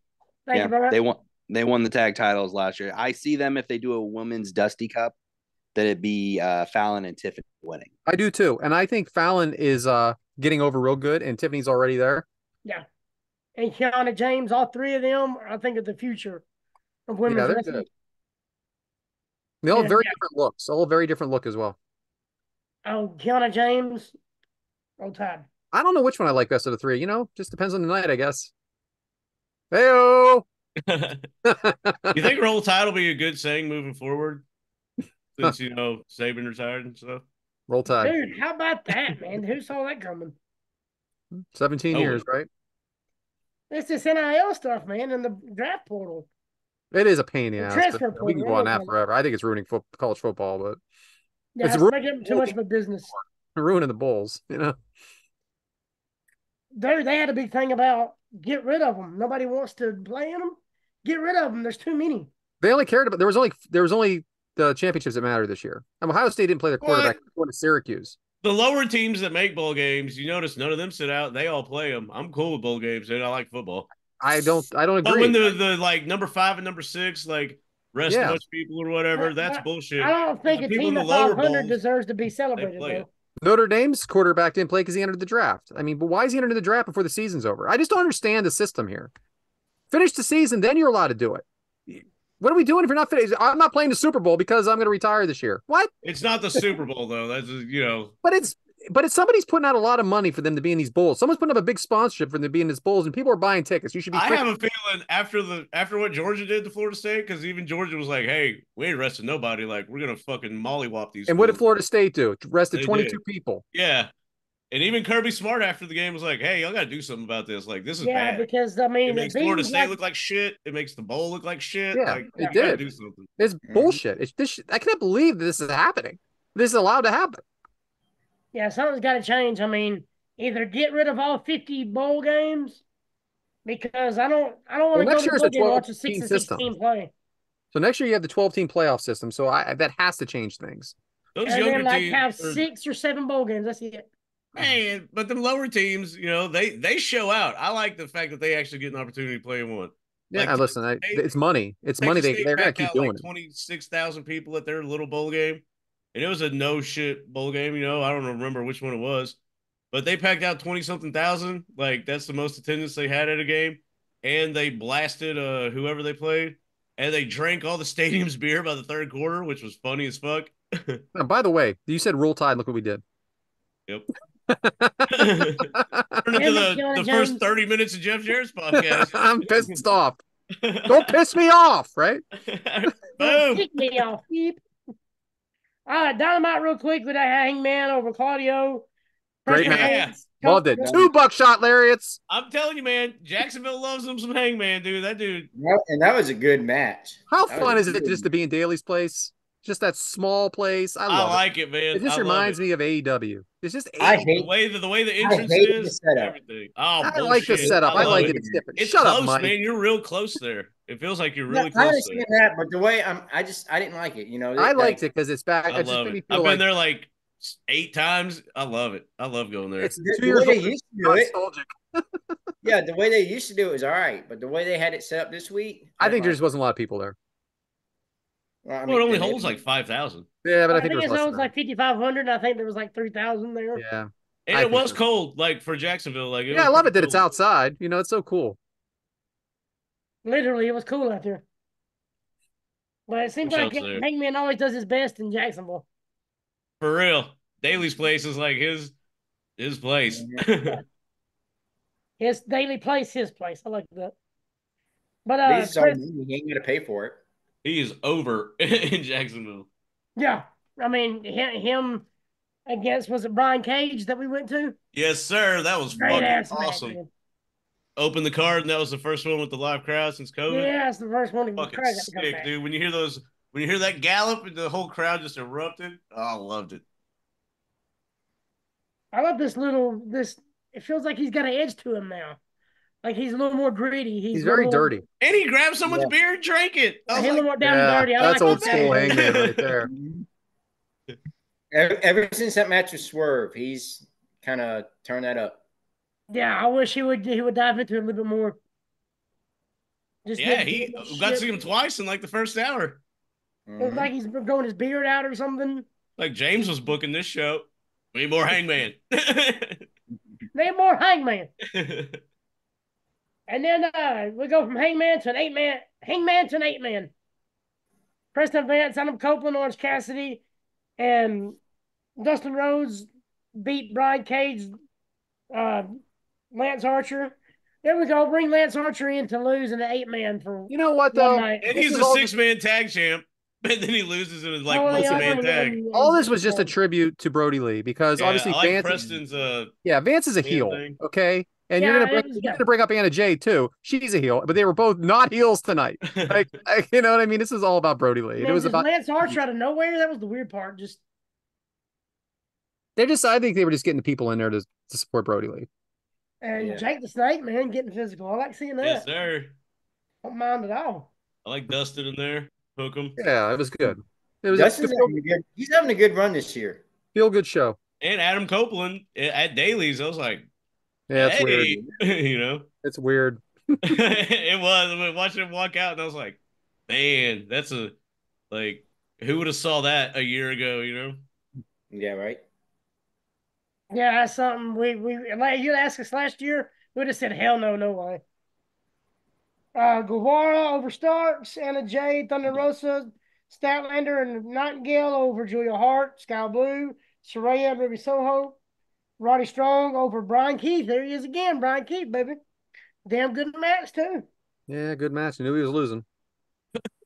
Thank you, Yeah, brother. they won the tag titles last year. I see them if they do a women's Dusty Cup, that it'd be Fallon and Tiffany winning. I do too. And I think Fallon is getting over real good, and Tiffany's already there. Yeah. And Kiana James, all three of them, I think, are the future of women's Yeah, they're wrestling. good. They all have very Yeah. different looks. All very different look as well. Oh, Kiana James, roll tide. I don't know which one I like best of the three. You know, just depends on the night, I guess. Heyo. You think Roll Tide will be a good saying moving forward? Since, Saban retired and stuff. Roll Tide. Dude, how about that, man? Who saw that coming? 17 years, right? It's this NIL stuff, man, and the draft portal. It is a pain in the ass. Transfer We can go on that forever. I think it's ruining college football, but yeah, it's making too much of a business. Ruining the Bulls, you know. They had a big thing about get rid of them. Nobody wants to play in them. Get rid of them. There's too many. They only cared about there was only the championships that mattered this year. And Ohio State didn't play their quarterback. Going to Syracuse. The lower teams that make bowl games, you notice none of them sit out. They all play them. I'm cool with bowl games, dude. I like football. I don't agree. But when the like number 5 and number 6 like rest a bunch of people or whatever, that's bullshit. I don't think a team of 500 deserves to be celebrated though. Notre Dame's quarterback didn't play because he entered the draft. I mean, but why is he entering the draft before the season's over? I just don't understand the system here. Finish the season, then you're allowed to do it. What are we doing if you're not finished? I'm not playing the Super Bowl because I'm going to retire this year. What? It's not the Super Bowl though. That's But it's somebody's putting out a lot of money for them to be in these bowls. Someone's putting up a big sponsorship for them to be in these bowls, and people are buying tickets. You should be. I have a feeling after what Georgia did to Florida State, because even Georgia was like, "Hey, we ain't arresting nobody. Like, we're gonna fucking mollywop these." And what did Florida State do? Arrested 22 people. Yeah, and even Kirby Smart after the game was like, "Hey, y'all got to do something about this. Like, this is bad." Because I mean, it makes Florida State look like shit. It makes the bowl look like shit. Yeah, like, it did. Do something. It's bullshit. It's this. I can't believe this is happening. This is allowed to happen. Yeah, something's got to change. I mean, either get rid of all 50 bowl games, because I don't want to go to the game and watch a 6 and 16 play. So next year you have the 12-team playoff system. So that has to change things. Those and younger then teams have 6 or 7 bowl games. That's it. Man, but the lower teams, they show out. I like the fact that they actually get an opportunity to play in one. Yeah, listen, it's money. It's money. They're gonna keep doing it. 26,000 people at their little bowl game. And it was a no shit bowl game, I don't remember which one it was, but they packed out 20-something thousand. Like, that's the most attendance they had at a game. And they blasted whoever they played. And they drank all the stadium's beer by the third quarter, which was funny as fuck. By the way, you said Roll Tide. Look what we did. Yep. Turn into the first 30 minutes of Jeff Jarrett's podcast. I'm pissed off. Don't piss me off, right? Boom. Kick me off. All right, Dynamite real quick with that Hangman over Claudio. Great match. Loved it. 2 buckshot lariats. I'm telling you, man, Jacksonville loves them some Hangman, dude. That dude. And that was a good match. How fun is it just to be in Daly's place? Just that small place. I like it, man. It just reminds me of AEW. It's just the way the entrance is. Everything. Oh, I like the setup. I like it. It's different. It's Shut close, up, Mike. Man. You're real close there. It feels like you're really I close. understand that, but the way I didn't like it. I liked it because it's back. I love it. I've been there like 8 times. I love it. I love going there. It's 2 years old. Used to do it. Yeah, the way they used to do it was all right, but the way they had it set up this week, I think there just wasn't a lot of people there. Well, it only holds like 5,000. Yeah, but I think it holds like 5,500. I think there was like 3,000 there. Yeah, and it was cold, like for Jacksonville. Like, I love it that it's outside. It's so cool. Literally, it was cool out there. But it seems like Hangman always does his best in Jacksonville. For real, Daly's place is like his place. His Daly place, his place. I like that. But he ain't gonna pay for it. He is over in Jacksonville. Yeah, I mean him against, was it Brian Cage that we went to? Yes, sir. That was Great fucking ass awesome. match, man. Opened the card, and that was the first one with the live crowd since COVID. Yeah, it's the first one. Fucking Craig got to come sick, back. dude. When you hear that gallop and the whole crowd just erupted, oh, I loved it. I love this. It feels like he's got an edge to him now. Like he's a little more gritty. He's very dirty. And he grabbed someone's beer and drank it. I was He's a like, little more down and dirty. I that's like old it. school Hangman right there. Ever since that match with Swerve, he's kind of turned that up. Yeah, I wish he would dive into it a little bit more. Just yeah, get- he get got to shit. see him twice in like the first hour. It's like he's growing his beard out or something. Like James was booking this show. We need more Hangman. Need more Hangman. And then we go from Hangman to an 8-man. Hangman to an 8-man. Preston Vance, Adam Copeland, Orange Cassidy, and Dustin Rhodes beat Brian Cage, Lance Archer. There we go. Bring Lance Archer in to lose in an 8-man for You know what one though? night. And This he's is a all 6-man tag champ. And then he loses in his like Oh, yeah, multi-man tag. All this was just a tribute to Brody Lee because Yeah, obviously I like Vance. Preston's Vance is a Anna heel, thing. okay, and Yeah, you're it was gonna good. bring up Anna Jay too. She's a heel, but they were both not heels tonight. Like, you know what I mean? This is all about Brody Lee. Man, It was just about Lance Archer out of nowhere. That was the weird part. Just I think they were just getting the people in there to support Brody Lee. and Yeah. Jake the Snake, man, getting physical. I like seeing that. Yes, sir. Don't mind at all. I like Dustin in there. Hook him. Yeah, it was good. It was Dustin's a he's having a good run this year. feel good show. And Adam Copeland at Dailies. I was like, Yeah, it's hey, weird. you know, It's weird. it was. I mean, watching him walk out, and I was like, man, that's who would have saw that a year ago? You know, Yeah, right. Yeah, that's something we like. You'd ask us last year, we'd have said hell no, no way. Guevara over Starks, Anna Jay, Thunder Rosa, Statlander, and Nightingale over Julia Hart, Sky Blue, Saraya, Ruby Soho, Roddy Strong over Brian Keith. There he is again, Brian Keith, baby. Damn good match too. Yeah, good match. I knew he was losing,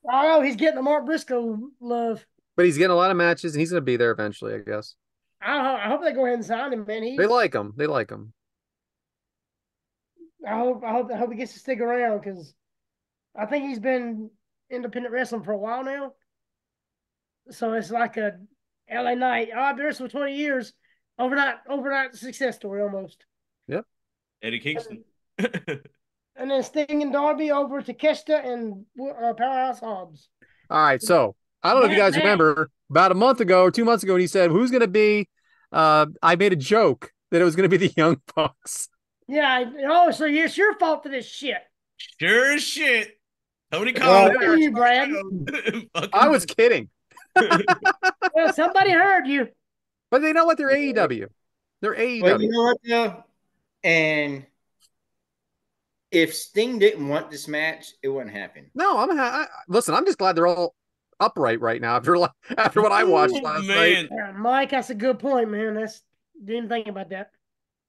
I know he's getting the Mark Briscoe love. but he's getting a lot of matches, and he's gonna be there eventually, I guess. I hope they go ahead and sign him, man. They like him. They like him. I hope he gets to stick around because I think he's been independent wrestling for a while now. So it's like a LA Knight. Oh, I've been wrestling for 20 years. Overnight success story almost. Eddie Kingston. And then Sting and Darby over to Kesta and Powerhouse Hobbs. All right, so I don't know if you guys Man. remember about a month ago or 2 months ago, and he said, "Who's going to be?" I made a joke that it was going to be the Young Bucks. Yeah. So it's your fault for this shit. Sure as shit. Tony Well, Khan. you, Brad. I was kidding, Well, somebody heard you. but they know what? They're AEW. They're AEW. But you know what though? And if Sting didn't want this match, it wouldn't happen. No, listen. I'm just glad they're all upright right now after what I watched Oh, last man. night. Yeah, Mike, that's a good point, man. Didn't think about that.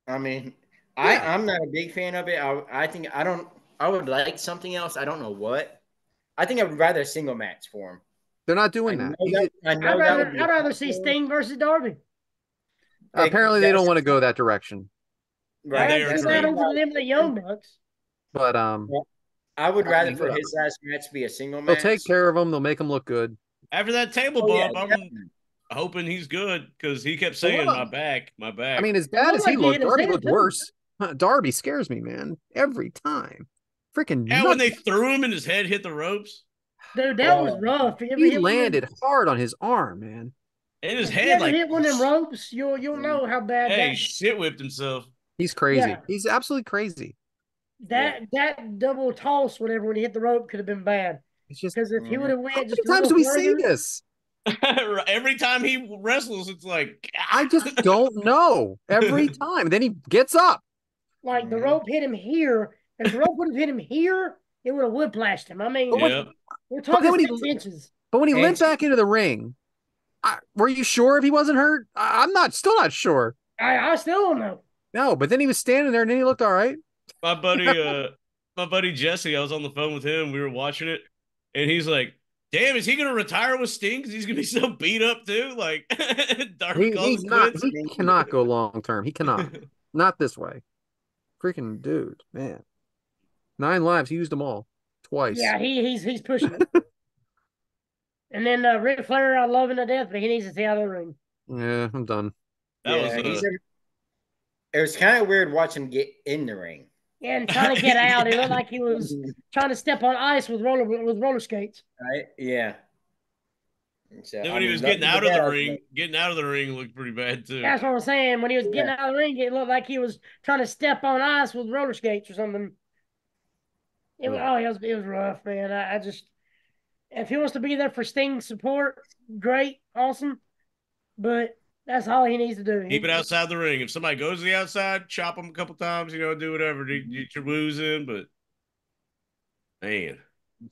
I mean, Yeah. I'm not a big fan of it. I would like something else. I don't know what. I think I would rather a single match for him. They're not doing that. I know that would be I'd rather see Sting versus Darby. Apparently, they don't want to go that direction. Yeah, they I'd are see that correct. over them the Young Bucks. But I would rather for Yeah. his last match be a single they'll match. take care of them. They'll make them look good. After that table Oh, yeah, bump, I'm definitely. hoping he's good because he kept saying Well, my back. I mean, as bad as he looked like he looked, hit his Darby head, looked too. worse. Darby scares me, man. Every time. Freaking yeah, when they nuts. threw him and his head hit the ropes Dude, that was rough. You ever He hit one of landed them- hard on his arm, man. and his If you head ever like hit one of them ropes, you'll know how bad hey, shit whipped himself. He's crazy. Yeah. He's absolutely crazy. that double toss, whatever, when he hit the rope, could have been bad. It's just Because if he would have went how just many a times do little we see further- this? Every time he wrestles, it's like I just don't know. Every time. Then he gets up. like the Mhm. rope hit him here, and if the rope would have hit him here, it would have whiplashed him. I mean, Yep. we're then talking when he- 6 inches. But when he And- limped back into the ring, were you sure if he wasn't hurt? I'm still not sure. I still don't know. No, but then he was standing there and then he looked all right. my buddy Jesse, I was on the phone with him. We were watching it, and he's like, Damn, is he gonna retire with Sting? Because he's gonna be so beat up too. Like Darby calls He's it not. quits. He cannot go long term. He cannot. Not this way. Freaking dude, man. 9 lives. He used them all twice. Yeah, he's pushing it. And then Ric Flair, I love him to death, but he needs to stay out of the ring. Yeah, I'm done. That was it was kind of weird watching him get in the ring. Yeah, and trying to get out. It looked like he was trying to step on ice with roller skates. Right? Yeah. So, then when he was getting out of the ring looked pretty bad too. That's what I'm saying. When he was getting out of the ring, it looked like he was trying to step on ice with roller skates or something. It was rough, man. I just, if he wants to be there for Sting's support, great, awesome. But that's all he needs to do. Keep it outside the ring. If somebody goes to the outside, chop him a couple times, do whatever, get your woos in. But man,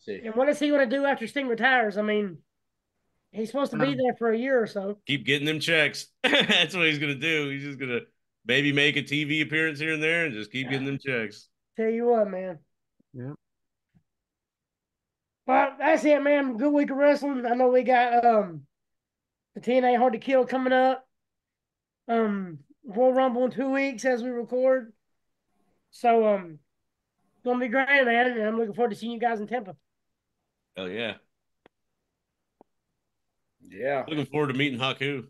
and what is he going to do after Sting retires? I mean, he's supposed to be there for a year or so. Keep getting them checks. That's what he's gonna do. He's just gonna maybe make a TV appearance here and there, and just keep getting them checks. Tell you what, man. Yeah. Well, that's it, man. Good week of wrestling. I know we got the TNA Hard to Kill coming up. Royal Rumble in 2 weeks as we record. So it's gonna be great, man. And I'm looking forward to seeing you guys in Tampa. Oh yeah. Yeah. Looking forward to meeting Haku.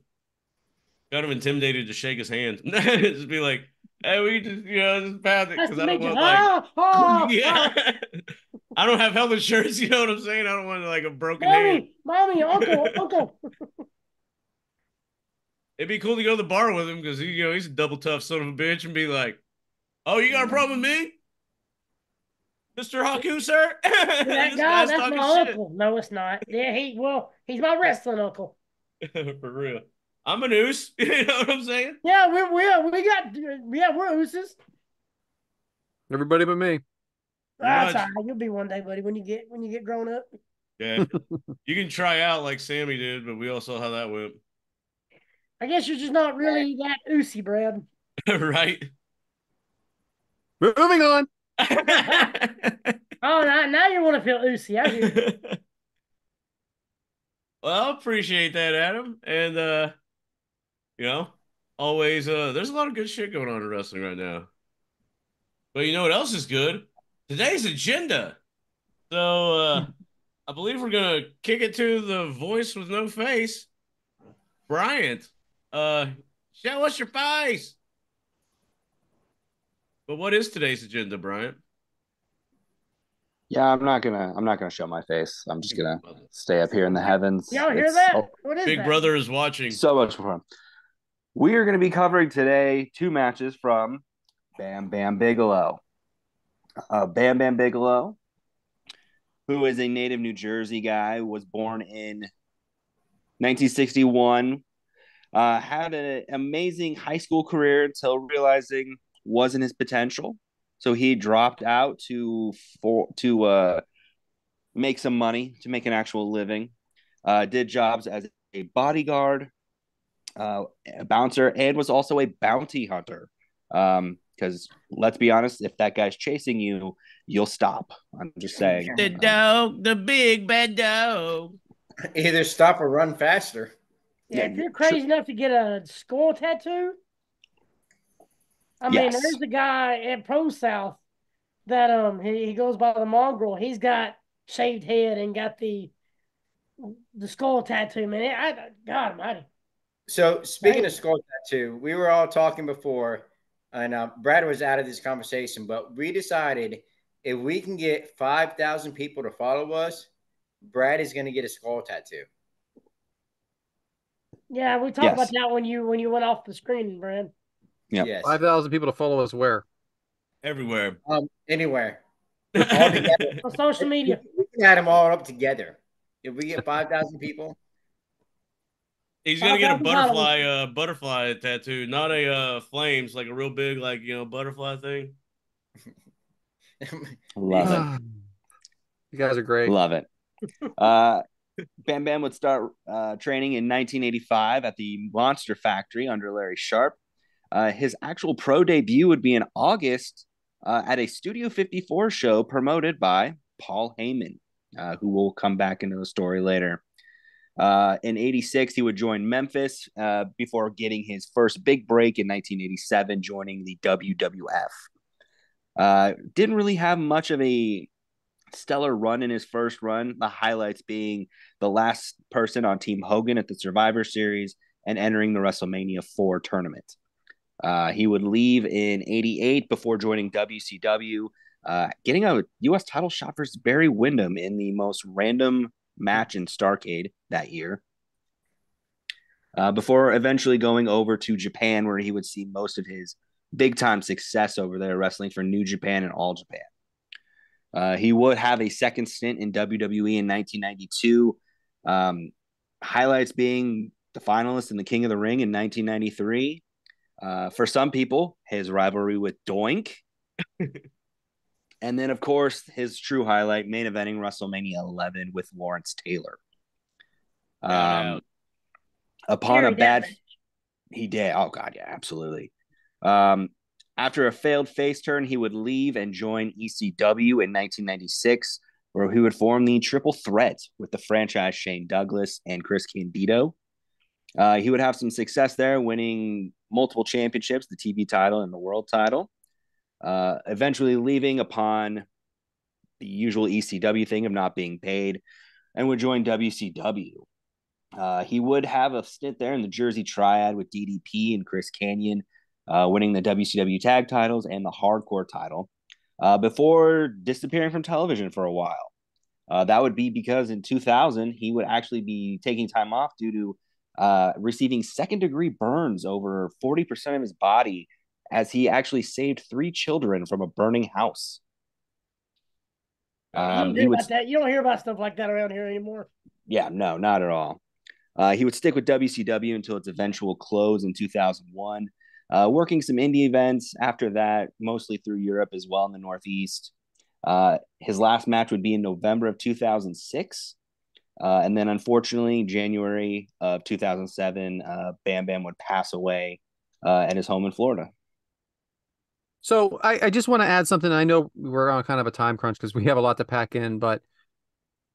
Kind of intimidated to shake his hand. Just be like, hey, we just just pound it because I don't want yeah. I don't have health insurance, you know what I'm saying? I don't want like a broken hand. Mommy, uncle. It'd be cool to go to the bar with him because he's a double tough son of a bitch and be like, oh, you got a problem with me? Mr. Haku, sir? That guy, that's my uncle. No, it's not. Yeah, he's my wrestling uncle. For real. I'm an oos. You know what I'm saying? Yeah, we're ooses. Everybody but me. That's all right. You'll be one day, buddy, when you get grown up. Yeah. You can try out like Sammy did, but we all saw how that went. I guess you're just not really that oosy, Brad. Right. Moving on. Oh, now you want to feel oosy. I hear you. Well, I appreciate that, Adam. And always there's a lot of good shit going on in wrestling right now. But you know what else is good? Today's agenda. So I believe we're gonna kick it to the voice with no face. Bryant. Show us your face. But what is today's agenda, Bryant? Yeah, I'm not gonna show my face. I'm just gonna stay up here in the heavens. Y'all hear that? What is Big that? Brother is watching. So much fun. We are going to be covering today 2 matches from Bam Bam Bigelow. Bam Bam Bigelow, who is a native New Jersey guy, was born in 1961, had an amazing high school career until realizing wasn't his potential. So he dropped out to make some money, to make an actual living. Did jobs as a bodyguard, a bouncer, and was also a bounty hunter. Because let's be honest, if that guy's chasing you, you'll stop. I'm just saying. The dog, the big bad dog. Either stop or run faster. Yeah, if you're crazy enough to get a skull tattoo, I mean, there's a guy at Pro South that he goes by the Mongrel. He's got shaved head and got the skull tattoo, man. God almighty. So speaking of skull tattoo, we were all talking before, and Brad was out of this conversation, but we decided if we can get 5,000 people to follow us, Brad is going to get a skull tattoo. Yeah, we talked about that when you went off the screen, Brad. Yeah, yes. 5,000 people to follow us where? Everywhere. Anywhere. All together. On social media. We can add them all up together. If we get 5,000 people. He's gonna get a butterfly tattoo, not a flames, like a real big, butterfly thing. Love it. You guys are great. Love it. Bam Bam would start training in 1985 at the Monster Factory under Larry Sharp. His actual pro debut would be in August at a Studio 54 show promoted by Paul Heyman. who will come back into the story later. In 86, he would join Memphis before getting his first big break in 1987, joining the WWF. Didn't really have much of a stellar run in his first run, the highlights being the last person on Team Hogan at the Survivor Series and entering the WrestleMania 4 tournament. He would leave in 88 before joining WCW, getting a U.S. title shot versus Barry Windham in the most random match in Starrcade that year. Before eventually going over to Japan, where he would see most of his big-time success over there, wrestling for New Japan and All Japan. He would have a second stint in WWE in 1992. Highlights being the finalist in the King of the Ring in 1993. For some people, his rivalry with Doink. And then, of course, his true highlight, main eventing WrestleMania 11 with Lawrence Taylor. Upon a bad... He did. Oh, God, yeah, absolutely. After a failed face turn, he would leave and join ECW in 1996, where he would form the triple threat with the franchise Shane Douglas and Chris Candido. He would have some success there, winning multiple championships, the TV title and the world title. Eventually leaving upon the usual ECW thing of not being paid, and would join WCW. He would have a stint there in the Jersey Triad with DDP and Chris Kanyon, winning the WCW tag titles and the hardcore title, before disappearing from television for a while. That would be because in 2000, he would actually be taking time off due to receiving second-degree burns over 40% of his body, as he actually saved 3 children from a burning house. You don't hear about that. You don't hear about stuff like that around here anymore. Yeah, no, not at all. He would stick with WCW until its eventual close in 2001, working some indie events after that, mostly through Europe as well in the Northeast. His last match would be in November of 2006. And then, unfortunately, January of 2007, Bam Bam would pass away at his home in Florida. So I just want to add something. I know we're on kind of a time crunch because we have a lot to pack in, but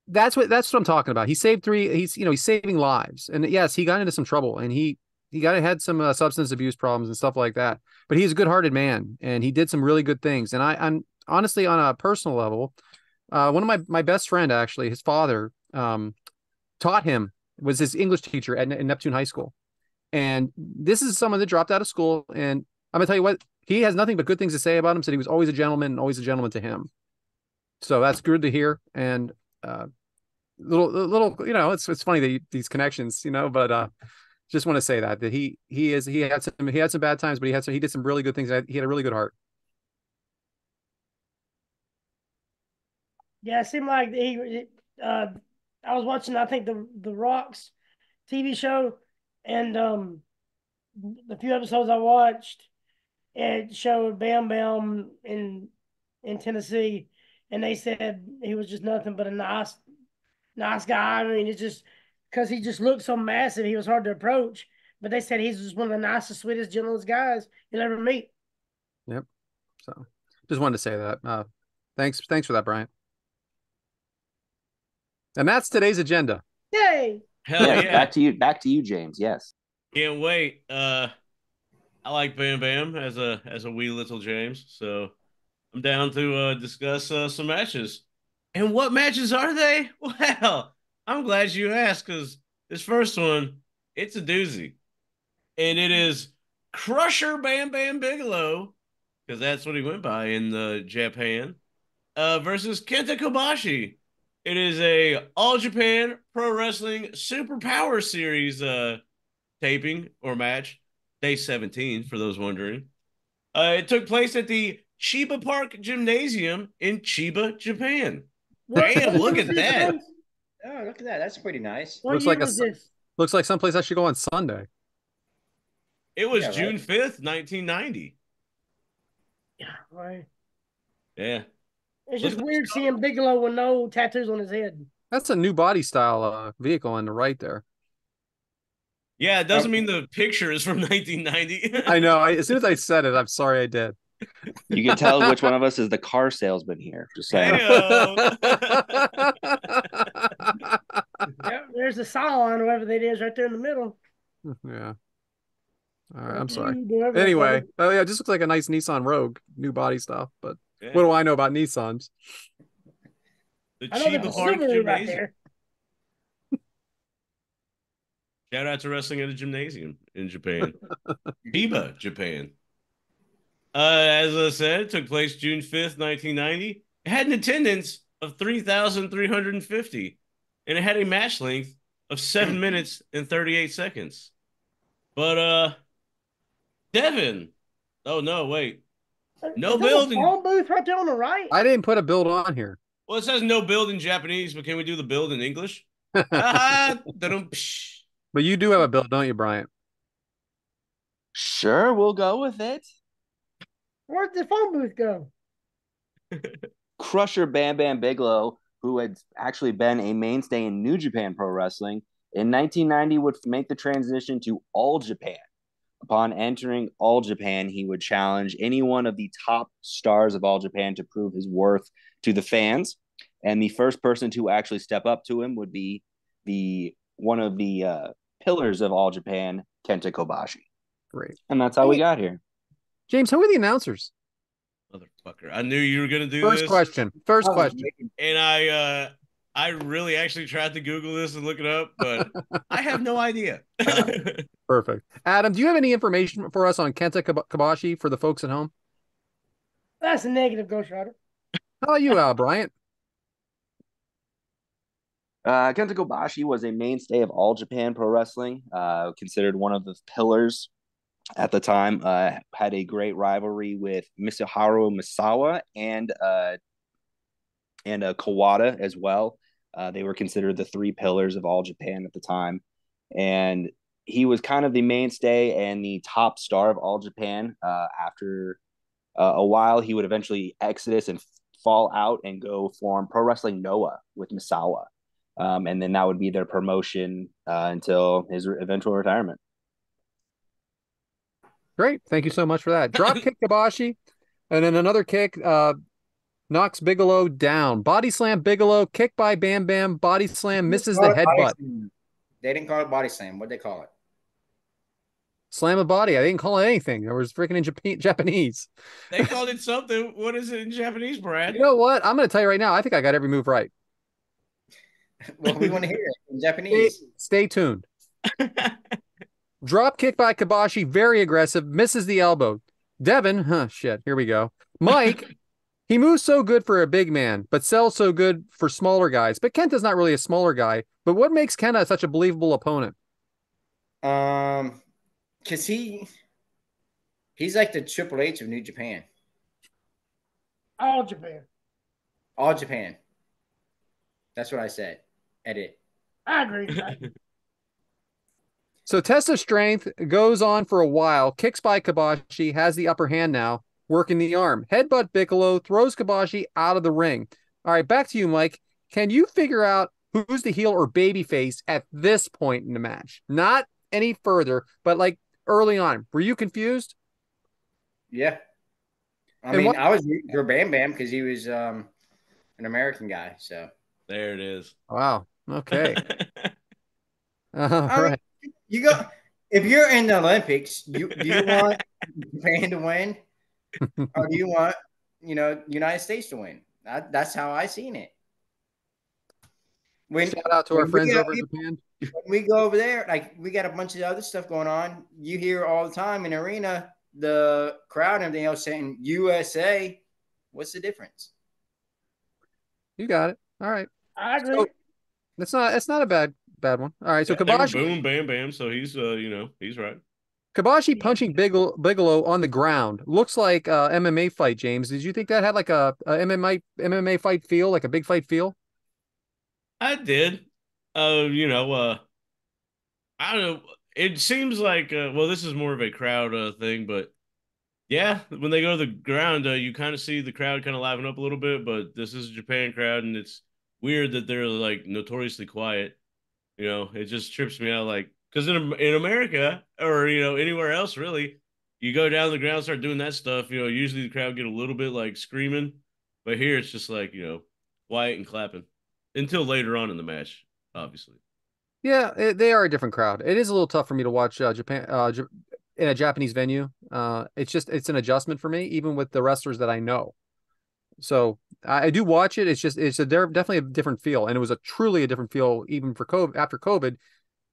that's what I'm talking about. He saved 3. He's saving lives, and yes, he got into some trouble, and he had some substance abuse problems and stuff like that. But he's a good-hearted man, and he did some really good things. And I'm honestly, on a personal level, one of my best friend, actually, his father taught him, was his English teacher at Neptune High School, and this is someone that dropped out of school. And I'm gonna tell you what, he has nothing but good things to say about him. Said he was always a gentleman and always a gentleman to him. So that's good to hear. And little, it's funny that these connections, but just want to say that he had some bad times, but he did some really good things. He had a really good heart. Yeah, it seemed like I was watching, I think, the Rock's TV show, and the few episodes I watched, it showed Bam Bam in Tennessee, and they said he was just nothing but a nice guy. I mean, it's just because he just looked so massive, he was hard to approach. But they said he's just one of the nicest, sweetest, gentlest guys you'll ever meet. Yep. So just wanted to say that. Thanks for that, Brian. And that's today's agenda. Yay! Hell yes, yeah! Back to you, James. Yes. Can't wait. I like Bam Bam as a wee little James, so I'm down to discuss some matches. And what matches are they? Well, I'm glad you asked, because this first one, it's a doozy. And it is Crusher Bam Bam Bigelow, because that's what he went by in Japan, versus Kenta Kobashi. It is a All Japan Pro Wrestling Superpower Series taping or match, day 17, for those wondering. It took place at the Chiba Park Gymnasium in Chiba, Japan. Damn, look at that. Oh, look at that. That's pretty nice. What year was this? Looks like someplace I should go on Sunday. It was June 5th, 1990. Yeah, right. Yeah. It's just weird seeing Bigelow with no tattoos on his head. That's a new body style vehicle on the right there. Yeah, it doesn't mean the picture is from 1990. I know. As soon as I said it, I'm sorry I did. You can tell which one of us is the car salesman here. Just saying. Heyo. Yep, there's the Cylon, whoever that is, right there in the middle. Yeah. All right, I'm sorry. Whoever that Anyway, was. oh yeah, it just looks like a nice Nissan Rogue, new body stuff. But Yeah. what do I know about Nissans? The I know there's a Chiba Park Subaru right Gymnasium. there. Shout out to wrestling at a gymnasium in Japan. Chiba, Japan. As I said, it took place June 5th, 1990. It had an attendance of 3,350, and it had a match length of 7 minutes and 38 seconds. But Devin. Oh no, wait. No Is that a building. phone booth right there on the right? I didn't put a build on here. Well, it says no build in Japanese, but can we do the build in English? Ah, da-dum, psh. But you do have a build, don't you, Bryant? Sure, we'll go with it. Where'd the phone booth go? Crusher Bam Bam Bigelow, who had actually been a mainstay in New Japan Pro Wrestling, in 1990 would make the transition to All Japan. Upon entering All Japan, he would challenge any one of the top stars of All Japan to prove his worth to the fans. And the first person to actually step up to him would be one of the pillars of All Japan, Kenta Kobashi. Great. And that's how we got here. James, who are the announcers? Motherfucker. I knew you were gonna do First this. question. First question. And I really actually tried to Google this and look it up, but I have no idea. Perfect. Adam, do you have any information for us on Kenta Kobashi for the folks at home? That's a negative, Ghost Rider. How about you, Bryant? Kenta Kobashi was a mainstay of All Japan Pro Wrestling, considered one of the pillars at the time. Had a great rivalry with Mitsuharu Misawa and Kawada as well. They were considered the three pillars of All Japan at the time. And he was kind of the mainstay and the top star of All Japan. After a while, he would eventually exodus and fall out and go form Pro Wrestling Noah with Misawa. And then that would be their promotion until his eventual retirement. Great. Thank you so much for that. Drop kick Kobashi. And then another kick knocks Bigelow down. Body slam Bigelow. Kick by Bam Bam. Body slam misses the headbutt. They didn't call it body slam. What'd they call it? Slam a body. I didn't call it anything. It was freaking in Japanese. They called it something. What is it in Japanese, Brad? You know what? I'm going to tell you right now. I think I got every move right. Well, we want to hear it in Japanese. Stay tuned. Drop kick by Kobashi, very aggressive, misses the elbow. Devin, shit, here we go. Mike, he moves so good for a big man, but sells so good for smaller guys. But Kenta's not really a smaller guy. But what makes Kenta such a believable opponent? Because he's like the Triple H of New Japan. All Japan. All Japan. That's what I said. Edit. I agree with that. So test of strength goes on for a while. Kicks by Kobashi, has the upper hand now, working the arm. Headbutt Bigelow, throws Kobashi out of the ring. All right, back to you, Mike. Can you figure out who's the heel or babyface at this point in the match? Not any further, but like early on. Were you confused? Yeah. I was rooting for Bam Bam because he was an American guy. So There it is. Wow. Okay. All right. You go if you're in the Olympics, do you want Japan to win, or do you want United States to win? That's how I seen it. Shout out to our friends over in Japan. When we go over there, like we got a bunch of other stuff going on. You hear all the time in arena, the crowd and everything else saying USA. What's the difference? You got it. All right. I agree. So, it's not a bad one. All right. So Yeah, they were Kobashi, boom, bam, bam. So he's he's right. Kobashi punching Bigelow on the ground looks like a MMA fight. James, did you think that had like a MMA fight feel, like a big fight feel? I did. I don't know. It seems like this is more of a crowd thing, but yeah, when they go to the ground, you kind of see the crowd kind of liven up a little bit. But this is a Japan crowd, and it's weird that they're like notoriously quiet. It just trips me out. Like, because in America or anywhere else, really, you go down the ground, start doing that stuff, usually the crowd get a little bit like screaming, but here it's just like, quiet and clapping until later on in the match, obviously. Yeah, they are a different crowd. It is a little tough for me to watch Japan in a Japanese venue. It's an adjustment for me, even with the wrestlers that I know. So I do watch it. They're definitely a different feel, and it was truly a different feel even for COVID after COVID,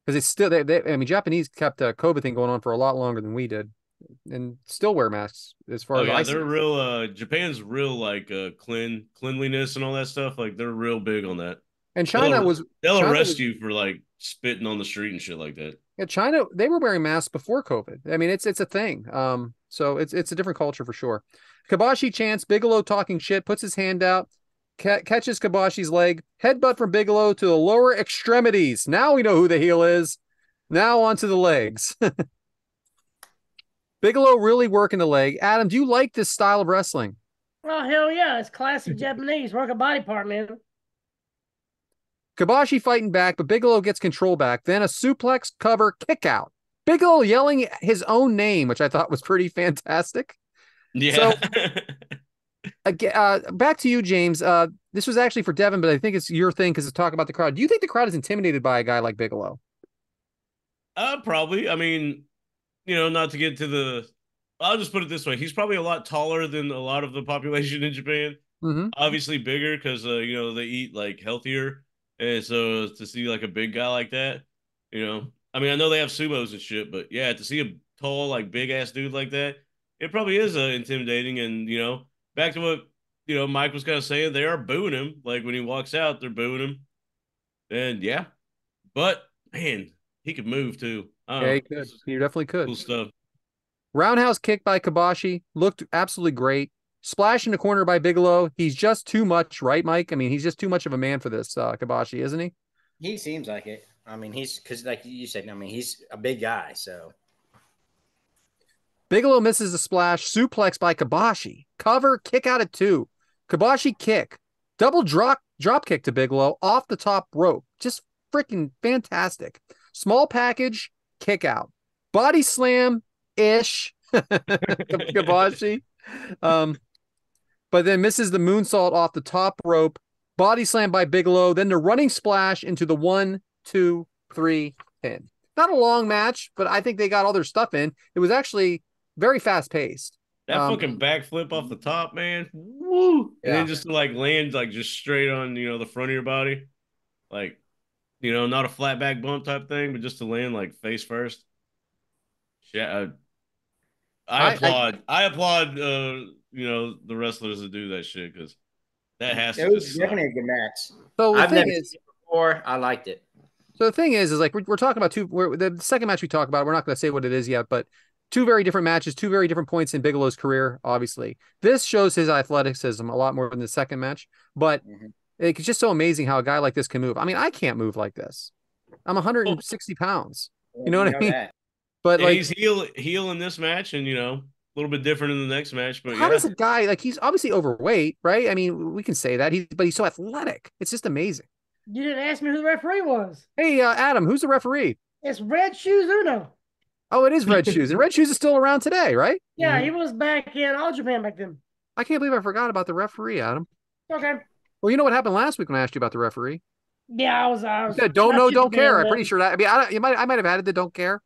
because it's still I mean, Japanese kept the COVID thing going on for a lot longer than we did, and still wear masks as far Oh as yeah, I they're see. real. Japan's real like cleanliness and all that stuff. Like they're real big on that. And They'll China arrest was you for like spitting on the street and shit like that. yeah, China, they were wearing masks before COVID. I mean, it's a thing. So it's a different culture for sure. Kabashi chants, Bigelow talking shit, puts his hand out, catches Kabashi's leg, headbutt from Bigelow to the lower extremities. Now we know who the heel is. Now onto the legs. Bigelow really working the leg. Adam, do you like this style of wrestling? Oh, hell yeah. It's classic Japanese. Work a body part, man. Kabashi fighting back, but Bigelow gets control back. Then a suplex cover kick out. Bigelow yelling his own name, which I thought was pretty fantastic. Yeah. So, back to you, James. This was actually for Devin, but I think it's your thing because it's talk about the crowd. Do you think the crowd is intimidated by a guy like Bigelow? Probably. I mean, not to get to I'll just put it this way. He's probably a lot taller than a lot of the population in Japan. Mm-hmm. Obviously bigger because, they eat like healthier. And so to see like a big guy like that, I mean, I know they have sumos and shit, but yeah, to see a tall, like big ass dude like that, it probably is intimidating. And, back to what, Mike was kind of saying, they are booing him. Like when he walks out, they're booing him. And yeah, but man, he could move too. Yeah, he could. He definitely could. Cool stuff. Roundhouse kick by Kabashi looked absolutely great. Splash in the corner by Bigelow. He's just too much, right, Mike? I mean, he's just too much of a man for this Kabashi, isn't he? He seems like it. I mean, because like you said, I mean, he's a big guy, so. Bigelow misses a splash. Suplex by Kabashi. Cover, kick out at 2. Kabashi kick. Double drop kick to Bigelow off the top rope. Just freaking fantastic. Small package, kick out. Body slam-ish. Kabashi. But then misses the moonsault off the top rope. Body slam by Bigelow. Then the running splash into the 1, 2, 3 pin. Not a long match, but I think they got all their stuff in. It was actually very fast paced. That fucking backflip off the top, man. Woo! And then just to like land like just straight on, the front of your body. Like, not a flat back bump type thing, but just to land like face first. Yeah. I applaud the wrestlers that do that shit because that has to. It was definitely a good match. So I've never seen it before. I liked it. So the thing is like we're talking about the second match we talk about. We're not going to say what it is yet, but two very different matches, two very different points in Bigelow's career. Obviously, this shows his athleticism a lot more than the second match. But it's just so amazing how a guy like this can move. I mean, I can't move like this. I'm 160 pounds. You know what I mean? That. But yeah, like he's heel in this match, and a little bit different in the next match. But how does a guy like he's obviously overweight, right? I mean, we can say that but he's so athletic. It's just amazing. You didn't ask me who the referee was. Hey, Adam, who's the referee? It's Red Shoes Uno. Oh, it is Red Shoes, and Red Shoes is still around today, right? Yeah, he was back in All Japan back then. I can't believe I forgot about the referee, Adam. Okay. Well, you know what happened last week when I asked you about the referee? Yeah, I was. You said, don't know, don't care. I'm pretty sure that. I mean, I might have added the don't care,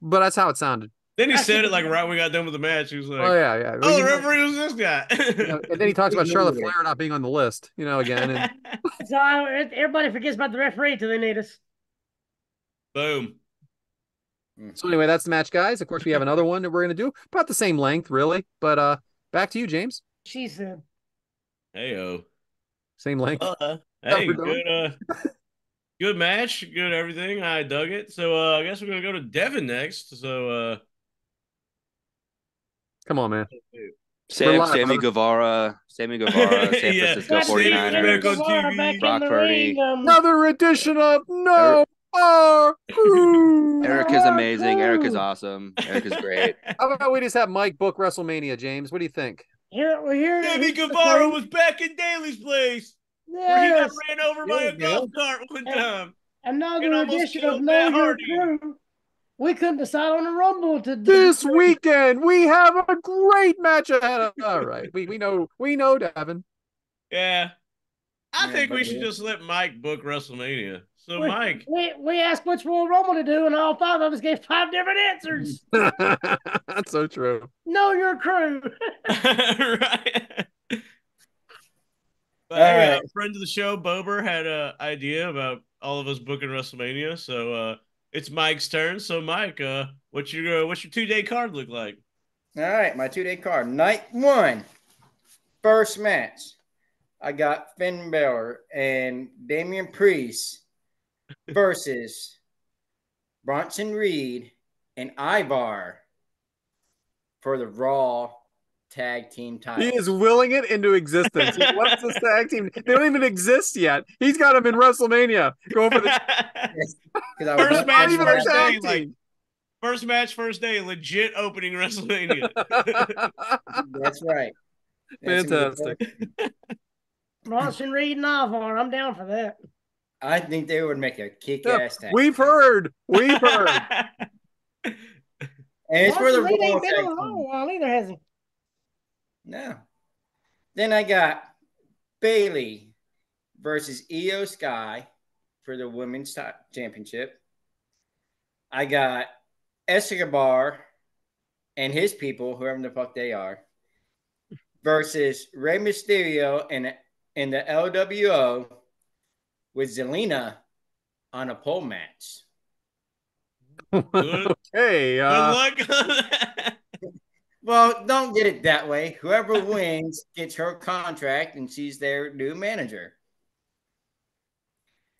but that's how it sounded. Then he said it like right when we got done with the match. He was like, "Oh yeah. Oh, the referee was this guy." And then he talks about Charlotte Flair not being on the list, again. And... So everybody forgets about the referee till they need us. Boom. So anyway, that's the match, guys. Of course, we have another one that we're gonna do about the same length, really. But back to you, James. She said, "Heyo, same length." Hey, good match, good everything. I dug it. So I guess we're gonna go to Devin next. So come on, man. Sammy Guevara, San Francisco 49ers, Brock Purdy. Another edition of No More Crew. Eric is amazing. Eric is awesome. Eric is great. How about we just have Mike book WrestleMania, James? What do you think? Sammy Guevara was back in Daly's place. Yes. Where he got ran over by a golf cart one time. Another edition of No More Crew. We couldn't decide on a Rumble This weekend we have a great match ahead of. All right, we know, Devin. Yeah. I think we but should just let Mike book WrestleMania. So, we, Mike. we asked which Royal Rumble to do, and all 5 of us gave 5 different answers. That's so true. Know your crew. Right. But All hey, right. friend of the show, Bober, had an idea about all of us booking WrestleMania. So it's Mike's turn. So, Mike, what's your 2-day card look like? All right, my 2-day card. Night 1, first match. I got Finn Balor and Damian Priest versus Bronson Reed and Ivar for the Raw Tag Team title. He is willing it into existence. He wants this tag team. They don't even exist yet. He's got them in WrestleMania. Going for the First match, even first a day, tag like team. first match, first day, legit opening WrestleMania. That's right. That's Fantastic. Bronson Reed and Ivar. I'm down for that. I think they would make a kick-ass tag. We've heard. And it's for the Bronson Reed Raw ain't been Tag on a Team. while either, has he? No. Then I got Bailey versus Io Sky for the women's championship. I got Escobar and his people, whoever the fuck they are, versus Rey Mysterio in the LWO with Zelina on a pole match. Good Okay. luck. Well, don't get it that way. Whoever wins gets her contract, and she's their new manager.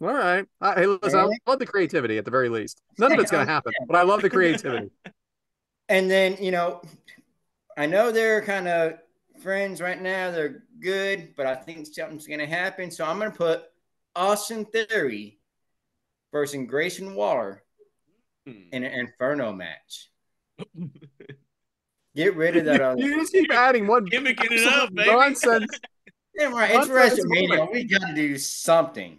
All right. Hey, listen, I love the creativity at the very least. None of it's going to happen, but I love the creativity. And then, I know they're kind of friends right now. They're good, but I think something's going to happen. So I'm going to put Austin Theory versus Grayson Waller in an Inferno match. Get rid of that. You just keep adding one Gimmicking it up, baby. nonsense. Yeah, right. It's WrestleMania. We got to do something.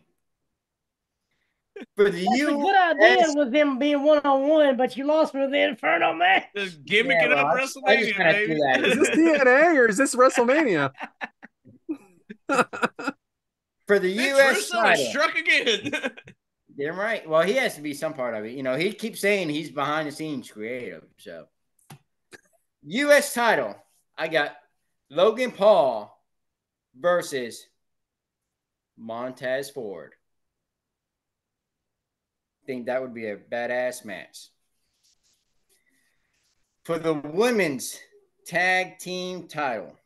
For the That's a good idea with them being 1-on-1, but you lost with the Inferno match. Just gimmicking up WrestleMania, baby. Is this TNA or is this WrestleMania? For the U.S. title. Struck again. Damn right. Well, he has to be some part of it. He keeps saying he's behind the scenes creative. So, U.S. title. I got Logan Paul versus Montez Ford. Think that would be a badass match. For the women's tag team title,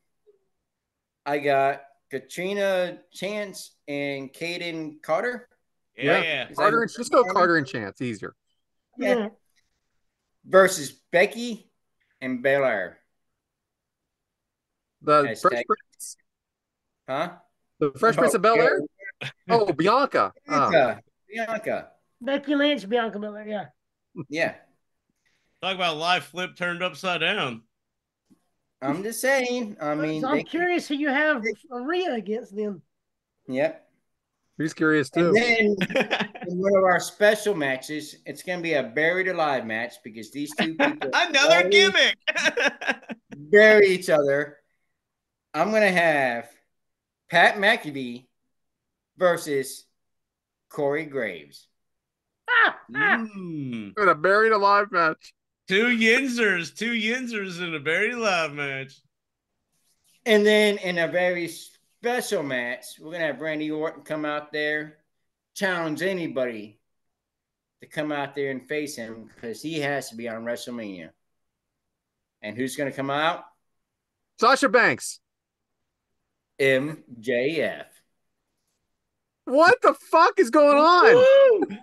I got Katrina Chance and Kaden Carter. Yeah. Carter, just go Carter and Chance. Easier. Yeah. Versus Becky and Belair. The Fresh Prince. Huh? The Fresh Prince of Bel-Air? Oh, Bianca. Bianca. Becky Lynch, Bianca Belair, yeah. Yeah. Talk about life flip turned upside down. I'm just saying. I mean, so I'm curious who you have Rhea against them. Yep. He's curious too. And then in one of our special matches, it's going to be a buried alive match because these two people another gimmick bury each other. I'm going to have Pat McAfee versus Corey Graves. In a buried alive match. Two Yinzers in a buried alive match. And then in a very special match, we're going to have Randy Orton come out there, challenge anybody to come out there and face him because he has to be on WrestleMania. And who's going to come out? Sasha Banks. MJF. What the fuck is going on?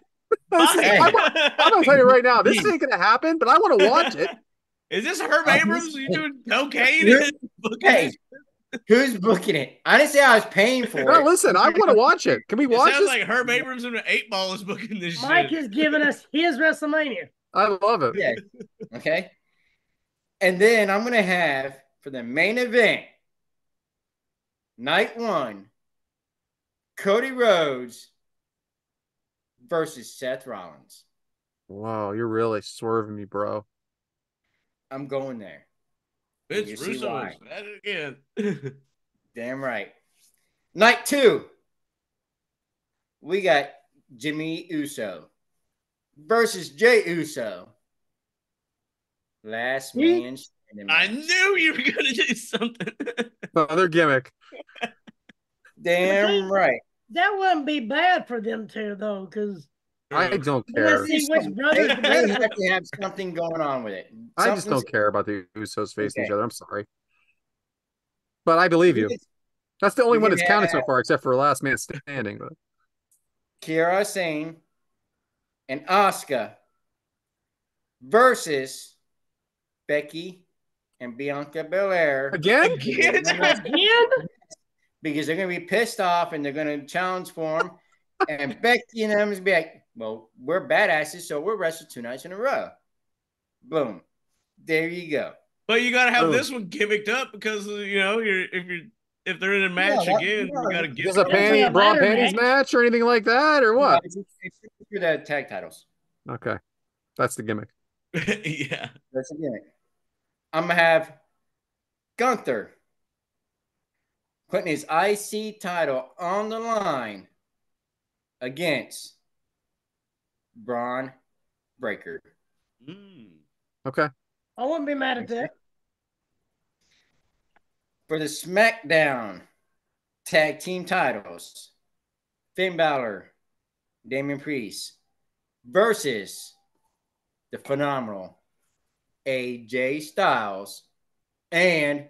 I'm going to tell you right now, this ain't going to happen, but I want to watch it. Is this Herb Abrams? Are you doing cocaine? Hey, who's booking it? I didn't say I was paying for it. Listen, I want to watch it. Can we watch it? Sounds like Herb Abrams and 8 Ball is booking this Mike shit. is giving us his WrestleMania. I love it. Yeah. Okay. And then I'm going to have for the main event, night 1, Cody Rhodes versus Seth Rollins. Wow, you're really swerving me, bro. I'm going there. Vince You see Russo why. is at it again. Damn right. Night 2. We got Jimmy Uso versus Jay Uso. Last See? man standing I match. knew you were gonna do something. Another gimmick. Damn right. That wouldn't be bad for them two though, because I don't let's care. see which They, brothers they better. have to have something going on with it. I just Something's- don't care about the Usos facing Okay. each other. I'm sorry. But I believe you. That's the only We one can that's counted so have- far, except for Last Man Standing. But Kiara Sane and Asuka versus Becky and Bianca Belair. again? Again? Again? Because they're going to be pissed off and they're going to challenge for them. And Becky and them is be like, well, we're badasses, so we'll wrestle 2 nights in a row. Boom. There you go. But you gotta have Boom. this one gimmicked up because if they're in a match that- again, no, you gotta it's give Is a It's like panty a bra ladder panties match or anything like that, or what? It's for the tag titles. Okay, that's the gimmick. Yeah. That's again. I'm going to have Gunther putting his IC title on the line against Braun Breaker. Mm. Okay, I wouldn't be mad at that. For the SmackDown tag team titles, Finn Balor, Damian Priest versus the phenomenal AJ Styles and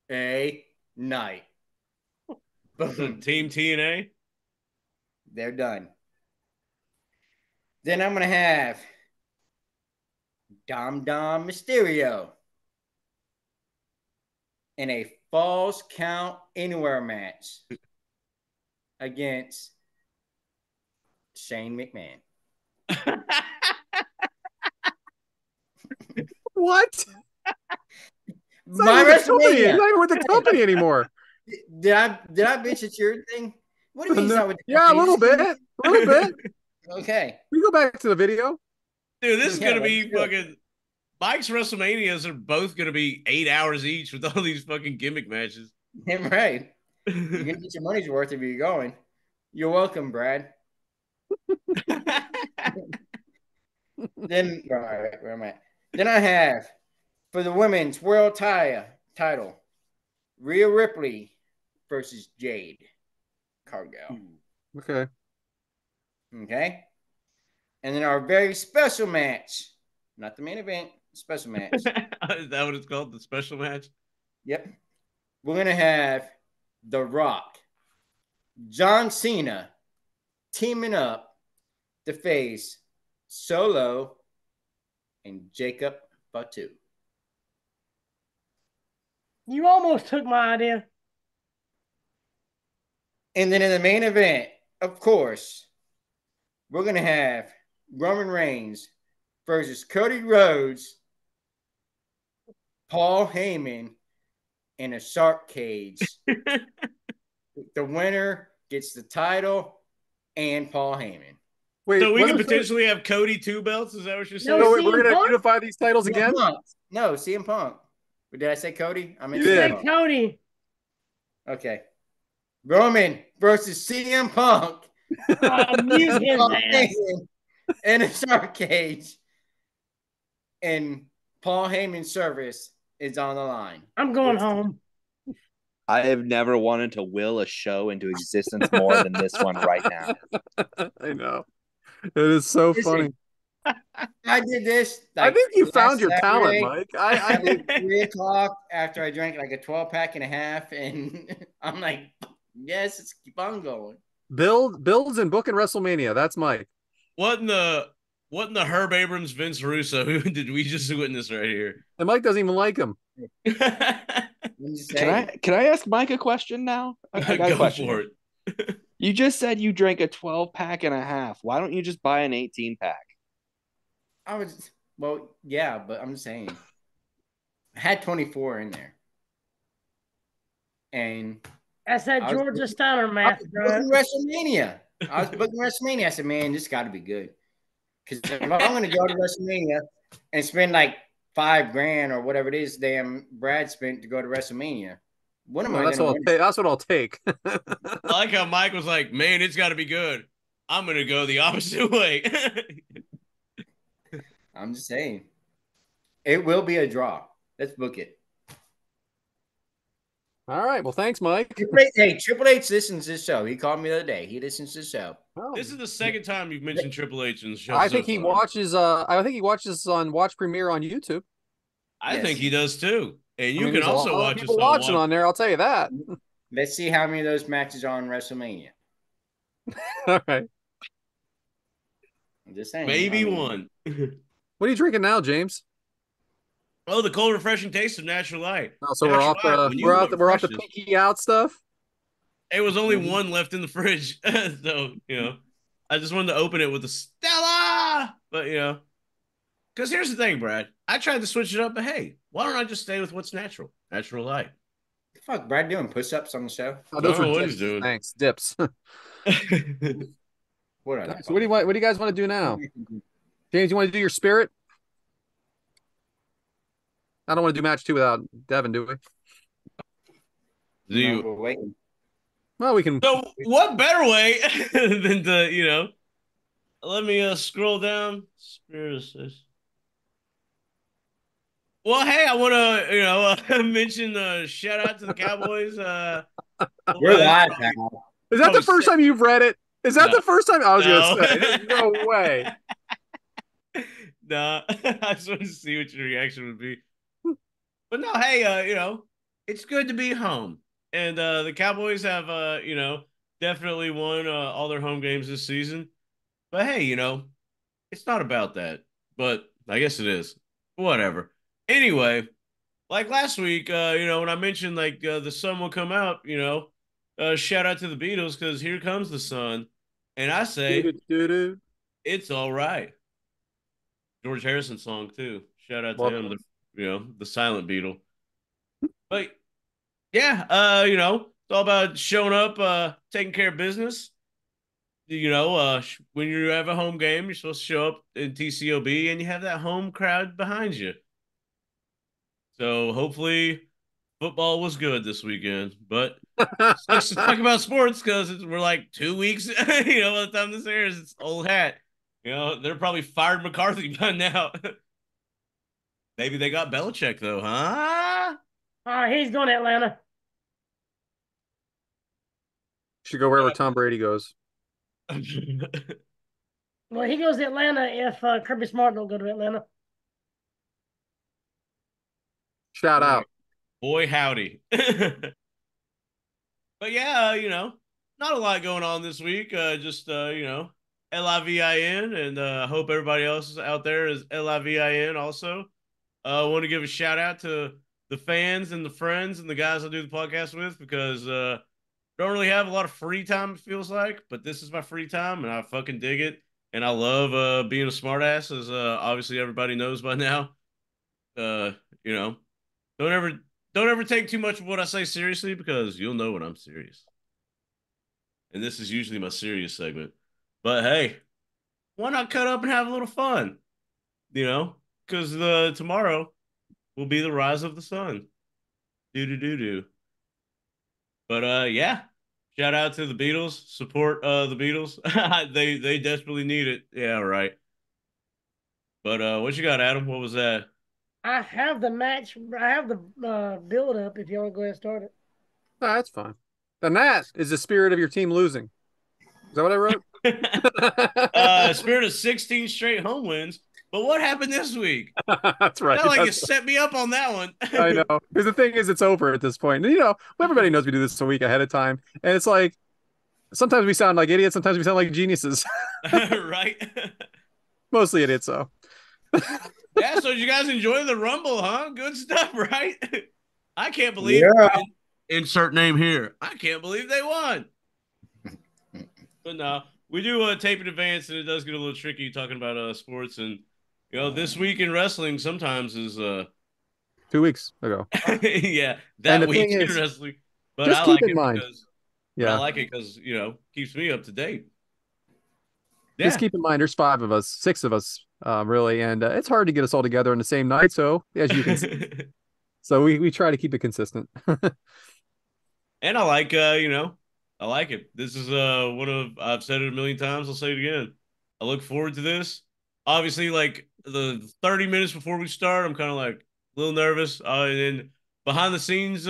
LA Knight. Boom. Team TNA. They're done. Then I'm going to have Dom Mysterio in a Falls Count Anywhere match against Shane McMahon. what? It's My not even with the company. It's WrestleMania. not even with the company anymore. Did I bitch at your thing? What do you mean it's not with the Yeah, a company? little bit, a little bit. Okay. We go back to the video. Dude, this is Yeah, gonna be let's do it. fucking Mike's WrestleManias are both gonna be 8 hours each with all these fucking gimmick matches. Damn right. You're gonna get your money's worth if you're going. You're welcome, Brad. Then all right, where am I? Then I have for the women's world title, Rhea Ripley versus Jade Cargill. Okay. Okay. And then our very special match, not the main event, special match. Is that what it's called? The special match? Yep. We're gonna have The Rock, John Cena teaming up to face Solo and Jacob Fatu. You almost took my idea. And then in the main event, of course, we're going to have Roman Reigns versus Cody Rhodes, Paul Heyman in a shark cage. The winner gets the title and Paul Heyman. Wait, So we could wasn't- potentially have Cody 2 belts? Is that what you're saying? No, So wait, we're CM gonna Punk? unify these titles again? No, CM Punk. Did I say Cody? I meant You CM did. Say Punk. Cody. Okay. Roman versus CM Punk. Mute his Paul ass. Heyman in a shark cage. And Paul Heyman's service is on the line. I'm going home. I have never wanted to will a show into existence more than this one right now. I know. It is so Listen, funny. I did this. I think you last found your talent, Saturday Mike. at like 3 o'clock after I drank like a 12-pack and a half. And I'm like, yes, let's keep on going. Builds and booking WrestleMania. That's Mike. What in the Herb Abrams Vince Russo did we just witness right here? And Mike doesn't even like him. I'm just saying. Can I ask Mike a question now? I got a Go question. for it. You just said you drank a 12-pack and a half. Why don't you just buy an 18-pack? I was, well, yeah, but I'm saying I had 24 in there. And That's that I was- Georgia Steiner math, it bro. was WrestleMania. I was booking WrestleMania. I said, man, this got to be good. Because if I'm going to go to WrestleMania and spend like $5,000 or whatever it is, damn Brad spent to go to WrestleMania, what am Well, I that's going to all. win? That's what I'll take. I like how Mike was like, man, it's got to be good. I'm going to go the opposite way. I'm just saying. It will be a draw. Let's book it. All right. Well, thanks, Mike. Hey, Triple H listens to this show. He called me the other day. He listens to the show. Oh, This is the second time you've mentioned Triple H in the show. I so think he far. watches. I think he watches on Watch Premiere on YouTube. I Yes. think he does too. And you can there's a also lot of watch us people on watching Watch. on there. I'll tell you that. Let's see how many of those matches are on WrestleMania. All right. I'm just saying. Maybe I mean, one. What are you drinking now, James? Oh, the cold, refreshing taste of Natural Light. Oh, so Natural we're off Light, the when you we're want off the freshness. pinky out stuff. It was only Mhm. one left in the fridge, so I just wanted to open it with a Stella. But because here's the thing, Brad. I tried to switch it up, but hey, why don't I just stay with what's natural? Natural Light. fuck, Brad doing push-ups on the show? Oh, those I don't were know what dips. he's doing. Thanks, dips. What are they? So what do you guys want to do now? James, you want to do your spirit? I don't want to do match 2 without Devin, do we? Do you? No, we're waiting. Well, we can. So what better way than to let me scroll down. Spirit assist. Well, hey, I want to mention shout out to the Cowboys. We're live now. Is that the first time you've read it? Is that No. the first time? I was No. gonna say, there's no way. Nah, I just wanted to see what your reaction would be. But no, hey, it's good to be home. And the Cowboys have definitely won all their home games this season. But hey, it's not about that. But I guess it is. Whatever. Anyway, like last week, when I mentioned like the sun will come out, shout out to the Beatles because here comes the sun. And I say, Doo-doo-doo-doo. it's all right. George Harrison song too. Shout out to Love him, the silent Beatle. But yeah, it's all about showing up, taking care of business. When you have a home game, you're supposed to show up in TCOB and you have that home crowd behind you. So hopefully football was good this weekend. But let's talk about sports because we're like 2 weeks, by the time this airs, it's old hat. They're probably fired McCarthy by now. Maybe they got Belichick though, huh? He's going to Atlanta. Should go wherever Tom Brady goes. Well, he goes to Atlanta if Kirby Smart don't go to Atlanta. Shout out. Boy, howdy. But yeah, not a lot going on this week. Just, LIVIN, and I hope everybody else out there is LIVIN also. I want to give a shout out to the fans and the friends and the guys I do the podcast with because don't really have a lot of free time, it feels like, but this is my free time and I fucking dig it. And I love being a smartass, as obviously everybody knows by now. Don't ever take too much of what I say seriously because you'll know when I'm serious. And this is usually my serious segment. But hey, why not cut up and have a little fun? Because tomorrow will be the rise of the sun. Do. But yeah, shout out to the Beatles. Support the Beatles. They desperately need it. Yeah, right. But what you got, Adam? What was that? I have the match. I have the build up. If you want to go ahead and start it. Oh, that's fine. And that is the spirit of your team losing. Is that what I wrote? Spirit of 16 straight home wins. But what happened this week? That's right. Not like you set me up on that one. I know. Because the thing is, it's over at this point. And, everybody knows we do this a week ahead of time. And it's like, sometimes we sound like idiots. Sometimes we sound like geniuses. Right? Mostly idiots, though. Yeah, so did you guys enjoy the Rumble, huh? Good stuff, right? I can't believe insert name here. I can't believe they won. But no, we do tape in advance, and it does get a little tricky talking about sports. And this week in wrestling sometimes is 2 weeks ago. yeah, that week in wrestling. But just I keep like in it mind. because Yeah, I like it because keeps me up to date. Yeah. Just keep in mind, there's 5 of us, 6 of us, really, and it's hard to get us all together on the same night. So as you can see, so we try to keep it consistent. And I like I like it. This is one of I've said it a million times, I'll say it again. I look forward to this. Obviously, like the 30 minutes before we start, I'm kind of like a little nervous. And then behind the scenes,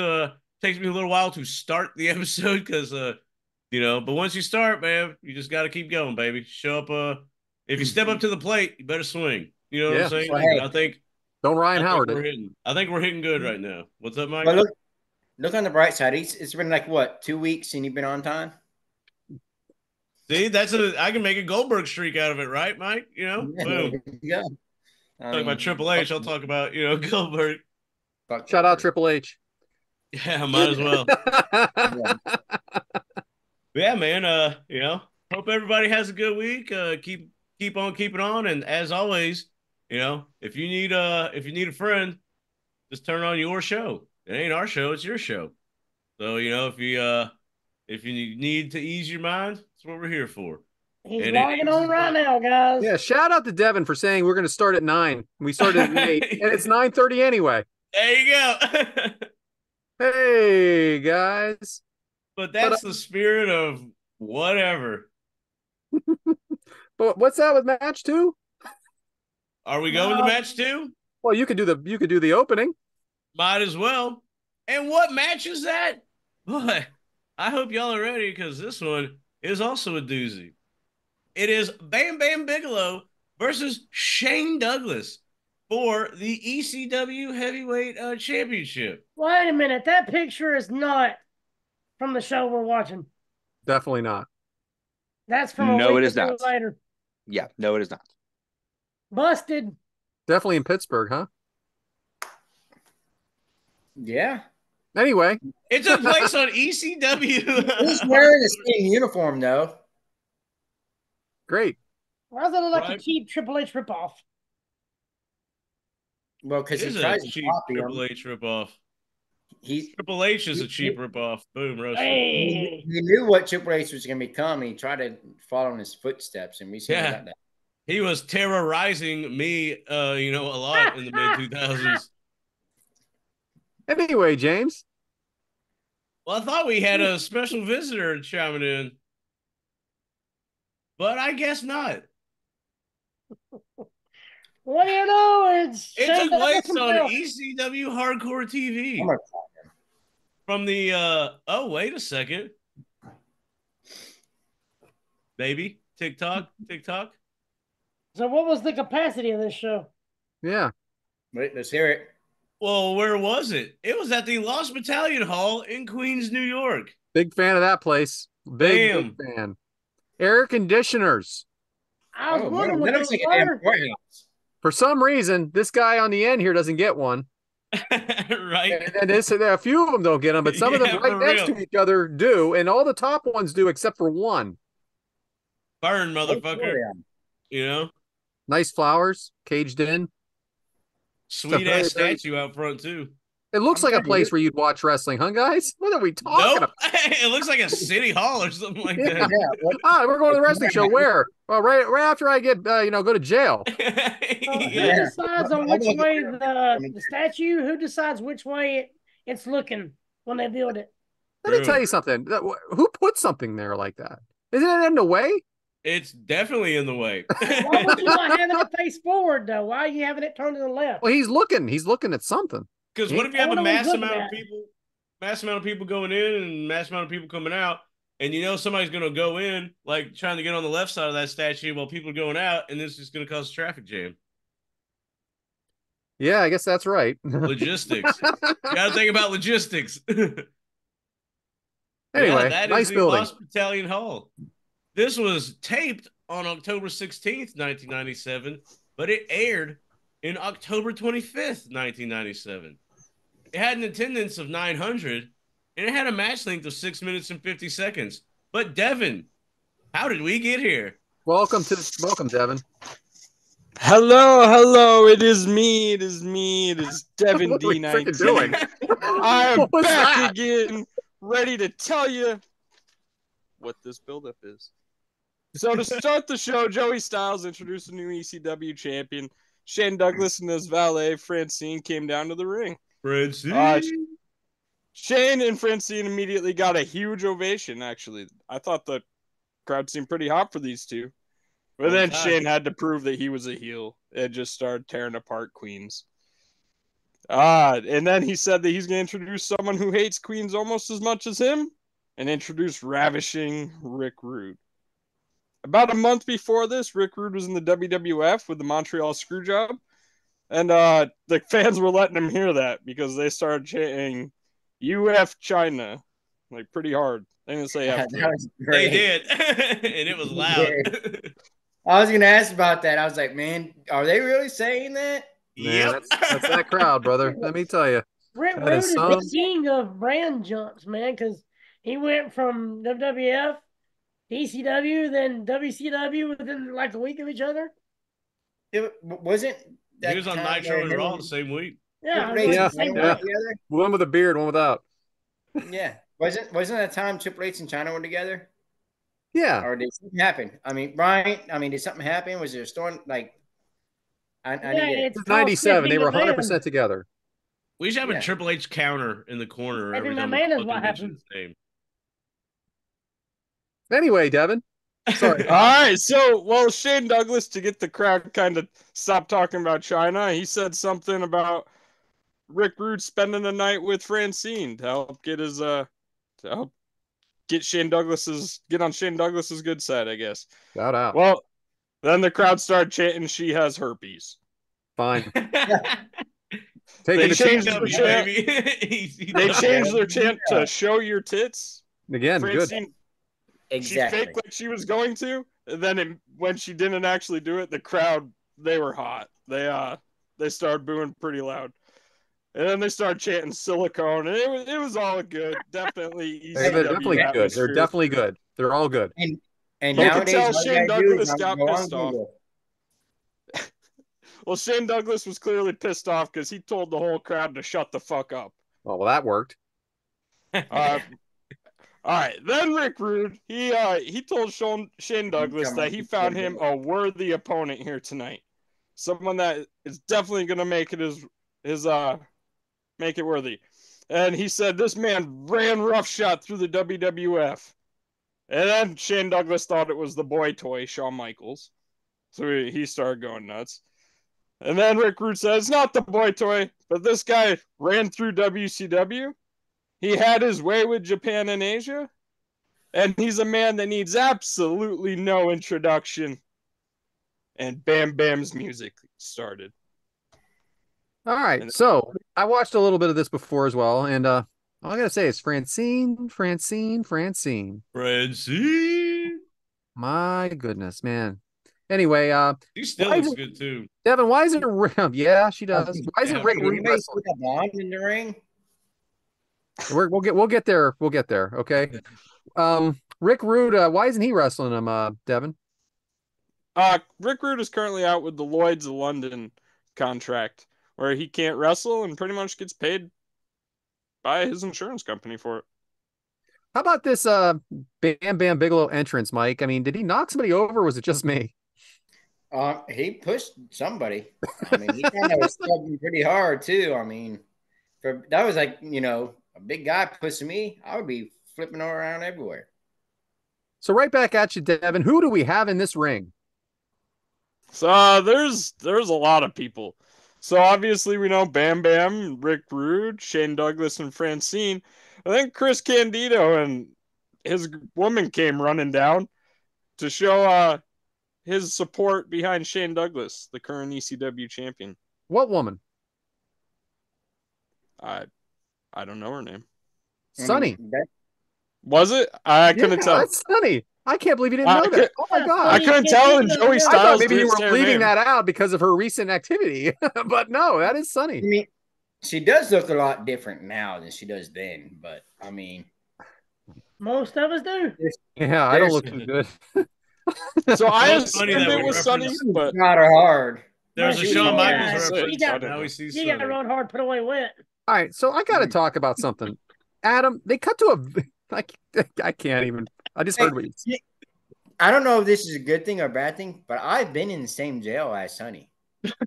takes me a little while to start the episode because but once you start, man, you just gotta keep going, baby. Show up, if you step up to the plate, you better swing. You know what Yeah. I'm saying? Well, hey. Don't Ryan I think Howard we're it. hitting. I think we're hitting good right now. What's up, Mike? Well, look on the bright side. It's been like what, 2 weeks, and you've been on time. See, I can make a Goldberg streak out of it, right, Mike? Boom. Yeah. Talk about Triple H. I'll talk about Goldberg. Shout out Triple H. Yeah, might as well. Yeah, man. Hope everybody has a good week. Keep on keeping on, and as always, if you need a friend, just turn on your show. It ain't our show; it's your show. So if you need to ease your mind, that's what we're here for. He's logging on right now, guys. Yeah, shout out to Devin for saying we're going to start at 9. We started at 8, and it's 9:30 anyway. There you go. Hey guys. But that's the spirit of whatever. But what's that with match 2? Are we going to match 2? Well, you could do the opening. Might as well. And what match is that? Boy, I hope y'all are ready because this one is also a doozy. It is Bam Bam Bigelow versus Shane Douglas for the ECW Heavyweight Championship. Wait a minute. That picture is not from the show we're watching. Definitely not. That's from a week or two later. Yeah, no, it is not. Busted. Definitely in Pittsburgh, huh? Yeah. Anyway. It took place on ECW. He's wearing the same uniform, though. Great. Why does it look like a cheap Triple H ripoff? Well, because he tries to copy Triple him. H ripoff. Triple H is a cheap ripoff. Boom, roasted. Hey. He knew what Triple H was going to become, and he tried to follow in his footsteps, and we see that. He was terrorizing me, a lot in the mid-2000s. Anyway, James. Well, I thought we had a special visitor chiming in, but I guess not. Well, it took place on ECW Hardcore TV. From the wait a second. Baby, TikTok. So what was the capacity of this show? Yeah. Wait, let's hear it. Well, where was it? It was at the Lost Battalion Hall in Queens, New York. Big fan of that place. Big fan. Air conditioners. I was wondering what looks like a damn courthouse. For some reason, this guy on the end here doesn't get one. Right. And a few of them don't get them, but some of them right next to each other do, and all the top ones do except for one. Burn, motherfucker. Nice flowers, caged in. Sweet ass statue out front too. It looks like a place where you'd watch wrestling, huh, guys? What are we talking about? It looks like a city hall or something like that. We're going to the wrestling show. Where? Well, right after I get, go to jail. Who decides on which way the statue? Who decides which way it's looking when they build it? Let me tell you something. Who put something there like that? Isn't it in the way? It's definitely in the way. Why would you not having it face forward though? Why are you having it turned to the left? Well, he's looking at something. Because what if you have a mass amount of people going in and mass amount of people coming out, and somebody's going to go in, like trying to get on the left side of that statue while people are going out, and this is going to cause a traffic jam. Yeah, I guess that's right. Logistics. You got to think about logistics. Anyway, that nice is the building. Lost Battalion Hall. This was taped on October 16th, 1997, but it aired in October 25th, 1997. It had an attendance of 900, and it had a match length of 6 minutes and 50 seconds. But Devin, how did we get here? Welcome, Devin. Hello. It is me. It is Devin What are we D19. freaking doing? I am What was back that? again, ready to tell you what this buildup is. So to start the show, Joey Styles introduced a new ECW champion. Shane Douglas and his valet, Francine, came down to the ring. Francine. Shane and Francine immediately got a huge ovation, actually. I thought the crowd seemed pretty hot for these two. But then Shane had to prove that he was a heel and just started tearing apart Queens. And then he said that he's going to introduce someone who hates Queens almost as much as him and introduce ravishing Rick Rude. About a month before this, Rick Rude was in the WWF with the Montreal Screwjob. And the fans were letting him hear that because they started chanting UF China like pretty hard. They didn't say F. They did. And it was loud. I was going to ask about that. I was like, man, are they really saying that? Man, that's that crowd, brother. Let me tell you. Rick Rude is the king of brand jumps, man, because he went from WWF, ECW, then WCW within like a week of each other. It wasn't. He was on Nitro and Raw the same week. Yeah. One with a beard, one without. Yeah. Wasn't that time Triple H and China were together? Yeah. Or did something happen? I mean, Brian, did something happen? Was there a storm? Like, it's 97. They were 100% together. We should have a Triple H counter in the corner. Every time man is what happened. Anyway, Devin. Sorry. All right. So, Shane Douglas, to get the crowd kind of stop talking about China, he said something about Rick Rude spending the night with Francine to help get his get on Shane Douglas's good side, I guess. Shout out. Well, then the crowd started chanting, "She has herpes." Fine. They changed their chant. They changed their chant to "Show your tits." Again, Francine, good. Exactly. She faked like she was going to, and then when she didn't actually do it, the crowd, they were hot. They started booing pretty loud. And then they started chanting silicone, and it was all good. Definitely easy. They're definitely good. They're definitely good. They're all good. And you nowadays, can tell Shane Douglas got pissed off. Well, Shane Douglas was clearly pissed off because he told the whole crowd to shut the fuck up. Oh, well, that worked. All right. Then Rick Rude, he told Shane Douglas that he found him a worthy opponent here tonight. Someone that is definitely going to make it make it worthy. And he said this man ran roughshod through the WWF. And then Shane Douglas thought it was the boy toy, Shawn Michaels. So he started going nuts. And then Rick Rude said, it's not the boy toy, but this guy ran through WCW. He had his way with Japan and Asia. And he's a man that needs absolutely no introduction. And Bam Bam's music started. All right. So I watched a little bit of this before as well. And all I got to say is Francine. My goodness, man. Anyway, she still looks good too. Devin, why isn't yeah, she does. Why isn't Rick Rude wrestling? A blonde in the ring? We'll get there. We'll get there. Okay. Rick Rude, why isn't he wrestling him, Devin? Rick Rude is currently out with the Lloyd's of London contract, where he can't wrestle and pretty much gets paid by his insurance company for it. How about this Bam Bam Bigelow entrance, Mike? I mean, did he knock somebody over, or was it just me? He pushed somebody. I mean, he kind of was stubbing pretty hard too. I mean, that was like, a big guy pushing me. I would be flipping around everywhere. So right back at you, Devin. Who do we have in this ring? So there's a lot of people. So obviously we know Bam Bam, Rick Rude, Shane Douglas, and Francine. I think Chris Candido and his woman came running down to show his support behind Shane Douglas, the current ECW champion. What woman? I don't know her name. Sunny. Was it? I couldn't tell. That's Sunny. I can't believe you didn't know that. Oh my god! I couldn't tell. And Joey Styles. I thought maybe you were leaving that out because of her recent activity, but no, that is Sunny. I mean, she does look a lot different now than she does then. But I mean, most of us do. Yeah, I don't look too good. So I assumed it was Sunny, but not hard. There's a Shawn Michaels reference. You got to run hard, put away wet. All right, so I got to talk about something. Adam, they cut to I can't even. I just heard what you said. I don't know if this is a good thing or a bad thing, but I've been in the same jail as Sonny.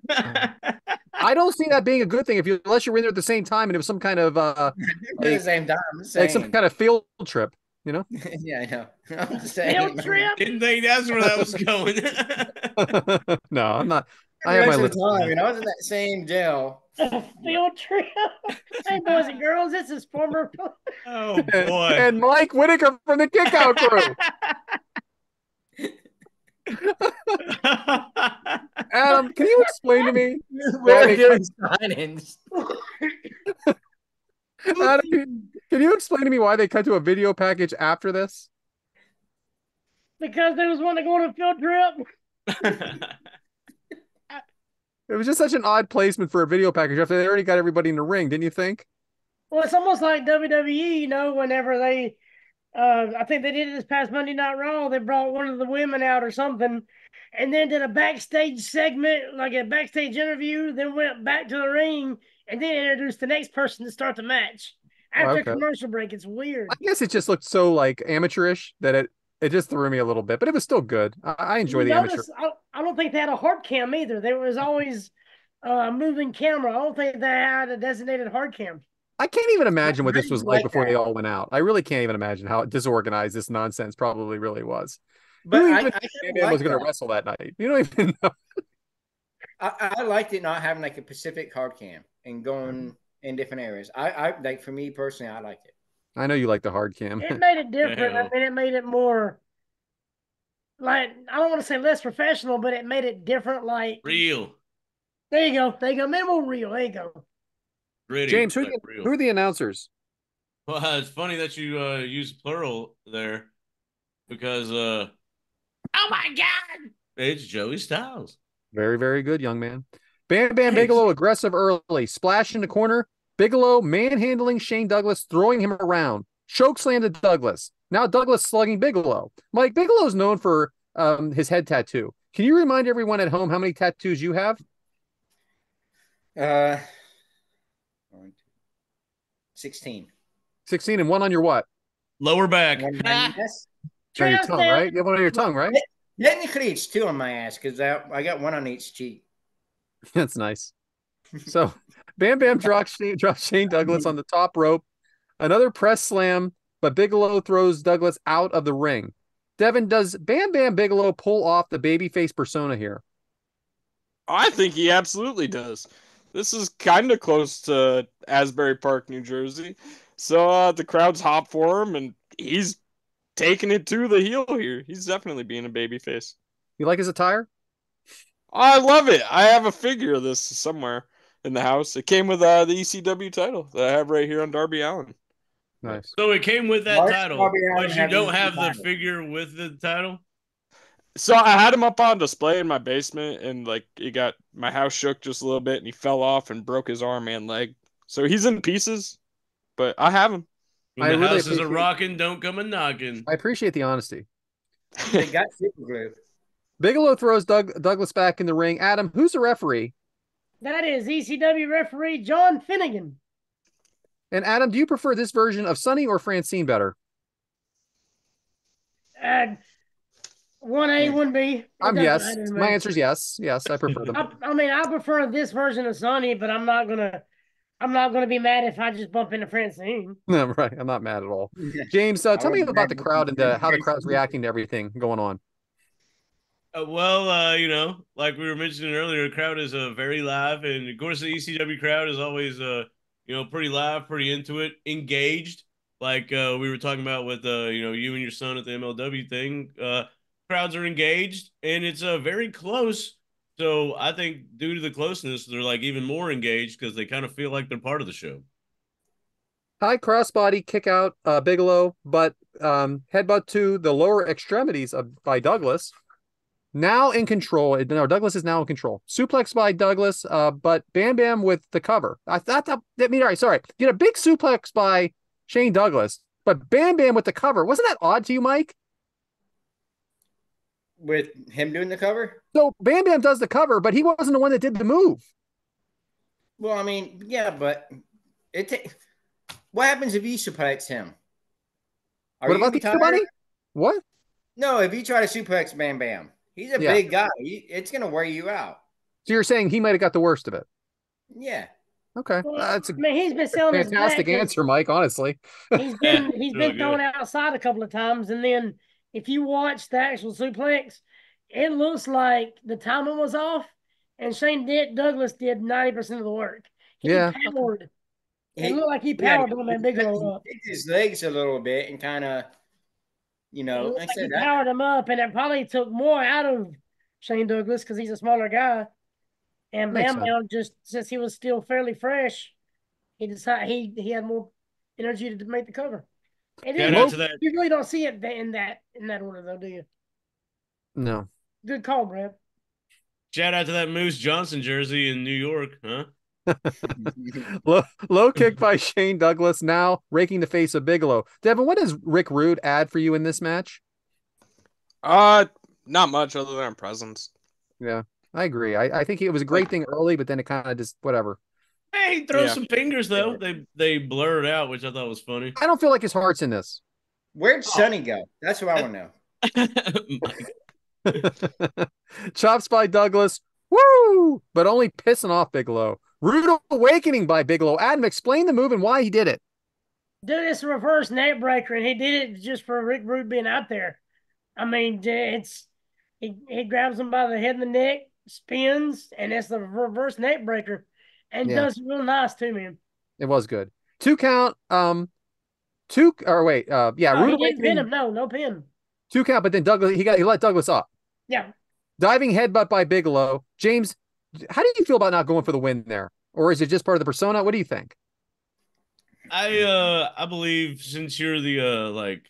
I don't see that being a good thing unless you were in there at the same time and it was some kind of At the same time, I'm like some saying. kind of field trip, you know? Yeah, I know. I'm just saying. Field trip. Didn't think that's where that was going. No, I'm not. I The have my rest of list. the time, and I was in that same jail. Field trip. Hey, boys and girls, this is former. Oh boy. And Mike Whitaker from the Kickout Crew. Adam, can you explain to me? We're doing signings. Adam, can you explain to me why they cut to a video package after this? Because they was wanting to go on a field trip. It was just such an odd placement for a video package after they already got everybody in the ring, didn't you think? Well, it's almost like WWE, you know, whenever they, I think they did it this past Monday Night Raw, they brought one of the women out or something, and then did a backstage segment, like a backstage interview, then went back to the ring, and then introduced the next person to start the match. After Okay. a commercial break, it's weird. I guess it just looked so like amateurish that it just threw me a little bit, but it was still good. I enjoy the amateur. I don't think they had a hard cam either. There was always a moving camera. I don't think they had a designated hard cam. I can't even imagine what this was like like before that. they all went out. I really can't even imagine how disorganized this nonsense probably really was. But Who I even kinda was like going to that. wrestle that night? You don't even know. I liked it not having like a Pacific hard cam and going in different areas. I like for me personally, I liked it. I know you like the hard cam. It made it different. Yeah. I mean, it made it more, like, I don't want to say less professional, but it made it different. Like, Real. there you go. There you go. Minimal real. There you go. Gritty. James, but real. who are the announcers? Well, it's funny that you use plural there because oh my god, it's Joey Styles. Very, very good, young man. Bam Bam Thanks. Bigelow aggressive early, splash in the corner. Bigelow manhandling Shane Douglas, throwing him around. Choke slam to Douglas. Now Douglas slugging Bigelow. Mike, Bigelow's known for his head tattoo. Can you remind everyone at home how many tattoos you have? 16. 16 and one on your what? Lower back. One on my ass. On your tongue, right? You have one on your tongue, right? Technically, it's 2 on my ass because I got 1 on each cheek. That's nice. So Bam Bam drops Shane Douglas on the top rope. Another press slam, but Bigelow throws Douglas out of the ring. Devin, does Bam Bam Bigelow pull off the babyface persona here? I think he absolutely does. This is kind of close to Asbury Park, New Jersey. So the crowd's hot for him, and he's taking it to the heel here. He's definitely being a babyface. You like his attire? I love it. I have a figure of this somewhere in the house. It came with the ECW title that I have right here on Darby Allin. Nice. So it came with that Mark title, Darby Allin but you has don't the have the title. figure with the title. So I had him up on display in my basement, and like he got my house shook just a little bit, and he fell off and broke his arm and leg. So he's in pieces, but I have him. When I the really house is a appreciate- rocking, don't come a knocking. I appreciate the honesty. They got super glue. Bigelow throws Douglas back in the ring. Adam, who's the referee? That is ECW referee John Finnegan. And Adam, do you prefer this version of Sonny or Francine better? 1A, 1B. Yes. My answer is yes. Yes, I prefer them. I mean, I prefer this version of Sonny, but I'm not gonna be mad if I just bump into Francine. No, right. I'm not mad at all. James, tell me about the crowd and how the crowd's reacting to everything going on. Well, you know, like we were mentioning earlier, the crowd is very live, and of course the ECW crowd is always you know, pretty live, pretty into it, engaged. Like we were talking about with you know, you and your son at the MLW thing. Crowds are engaged, and it's very close. So I think due to the closeness, they're like even more engaged because they kind of feel like they're part of the show. High crossbody kick out Bigelow, but headbutt to the lower extremities by Douglas. Now in control. No, Douglas is now in control. Suplex by Douglas, but Bam Bam with the cover. I thought that all right, sorry. You had a big suplex by Shane Douglas, but Bam Bam with the cover. Wasn't that odd to you, Mike? With him doing the cover? So Bam Bam does the cover, but he wasn't the one that did the move. Well, I mean, yeah, but what happens if you suplex him? What about the Easter Bunny? What? No, if you try to suplex Bam Bam, he's a Yeah. big guy. It's gonna wear you out. So you're saying he might have got the worst of it? Yeah. Okay, Well, that's a I mean, he's been selling his back fantastic 'cause answer, Mike. Honestly, he's been Really thrown good. outside a couple of times, and then if you watch the actual suplex, it looks like the timing was off, and Douglas did 90% of the work. He yeah. powered. It He, looked like he yeah, powered on that Bigelow up. kicked his legs a little bit and kind of, It looked I like he said that. powered him up, and it probably took more out of Shane Douglas because he's a smaller guy. And Makes Bam sense. Bam, just since he was still fairly fresh, he decided he had more energy to make the cover. It Shout is, out to that. you really don't see it in that order though, do you? No. Good call, Brad. Shout out to that Moose Johnson jersey in New York, huh? Low kick by Shane Douglas, now raking the face of Bigelow. Devin, what does Rick Rude add for you in this match? Not much other than presence. Yeah, I agree. I think it was a great thing early, but then it kind of just whatever. Hey, he throws Yeah. some fingers though. They blur it out, which I thought was funny. I don't feel like his heart's in this. Where'd Sonny go? That's what I want to know. Chops by Douglas. Woo! But only pissing off Bigelow. Rude awakening by Bigelow. Adam, explain the move and why he did it. Dude, it's a reverse neck breaker, and he did it just for Rick Rude being out there. I mean, he grabs him by the head and the neck, spins, and it's the reverse neck breaker, and Yeah. does it real nice too, man. It was good. 2 count. Yeah. No, Rude he didn't awakening. pin him. No pin. 2 count, but then Douglas he let Douglas up. Yeah. Diving headbutt by Bigelow. James, how do you feel about not going for the win there? Or is it just part of the persona? What do you think? I believe since you're the like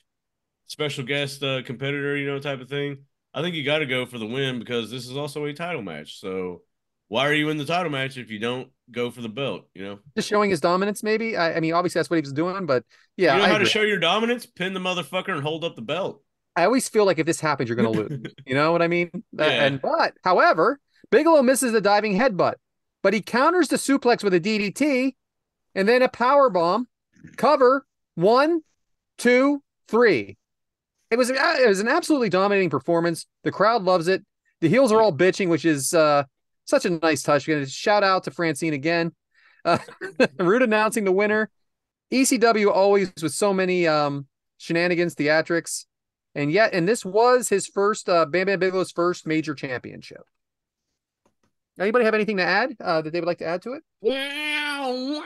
special guest competitor, type of thing, I think you got to go for the win because this is also a title match. So why are you in the title match if you don't go for the belt? Just showing his dominance, maybe. I mean, obviously that's what he was doing, but yeah, You know I how agree. to show your dominance? Pin the motherfucker and hold up the belt. I always feel like if this happens, you're going to lose. You know what I mean? Yeah. However, Bigelow misses the diving headbutt, but he counters the suplex with a DDT and then a power bomb. Cover 1, 2, 3. It was an absolutely dominating performance. The crowd loves it. The heels are all bitching, which is such a nice touch. Shout out to Francine again. Rude announcing the winner. ECW always with so many shenanigans, theatrics. And this was his first, Bam Bam Bigelow's first major championship. Anybody have anything to add that they would like to add to it? Wow.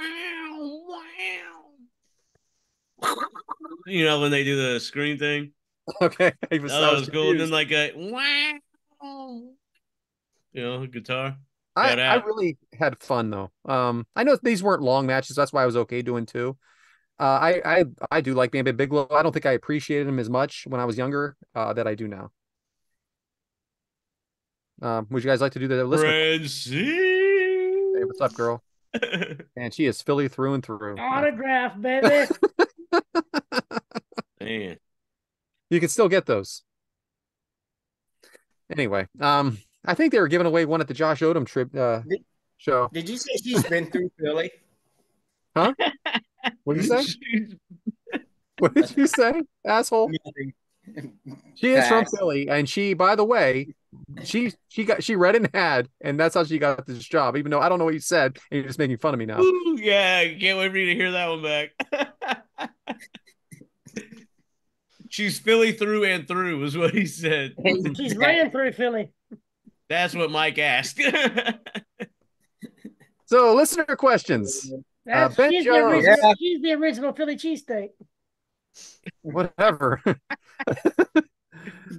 When they do the screen thing. Okay. That was cool. And then like a wow. Guitar. I really had fun though. I know these weren't long matches. That's why I was okay doing 2. I do like Bam Bam Bigelow. I don't think I appreciated him as much when I was younger that I do now. Would you guys like to do the listener? Hey, what's up, girl? And she is Philly through and through. Autograph, baby. Man. You can still get those. Anyway, I think they were giving away one at the Josh Odom show. Did you say she's been through Philly? Huh? What did you say? What did you say, asshole? She is from Philly, and she, by the way, she read an ad, and that's how she got this job. Even though I don't know what you said, and you're just making fun of me now. Ooh, yeah, I can't wait for you to hear that one back. She's Philly through and through, was what he said. She's ran through Philly. That's what Mike asked. So, listener questions. She's the original Philly cheesesteak. Whatever.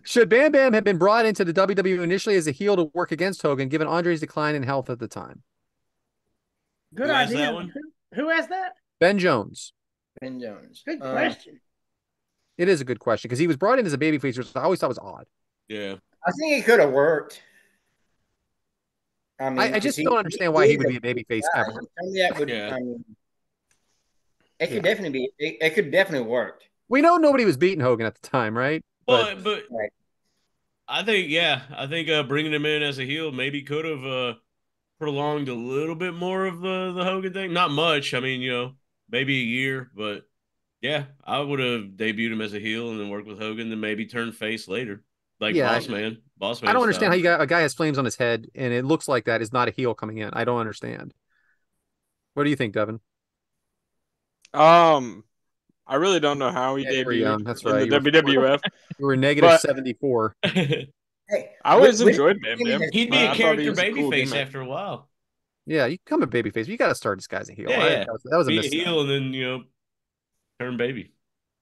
Should Bam Bam have been brought into the WWE initially as a heel to work against Hogan, given Andre's decline in health at the time? Good Who asked idea. that one? Who asked that? Ben Jones. Ben Jones. Good question. It is a good question because he was brought in as a babyface, which I always thought was odd. Yeah. I think it could have worked. I mean, I just don't understand why he would be a babyface ever. Yeah. I mean, it could definitely be. It could definitely work. We know nobody was beating Hogan at the time, right? But Right. I think bringing him in as a heel maybe could have prolonged a little bit more of the Hogan thing. Not much. I mean, maybe a year, but Yeah, I would have debuted him as a heel and then worked with Hogan, then maybe turn face later, like Yeah, Boss I Man don't style. understand how you got a guy has flames on his head and it looks like that is not a heel coming in. I don't understand. What do you think, Devin? I really don't know how he Yeah, you were debuted young. That's in right. the You were WWF, you were negative but 74. Hey, I always Whit- enjoyed Bam Whitney Bam. has He'd be been- a I thought he character was a cool babyface gimmick. after a while. Yeah, you become a babyface. You got to start this guy's a heel. Yeah, yeah. That was a Be a misstep. heel and then turn baby.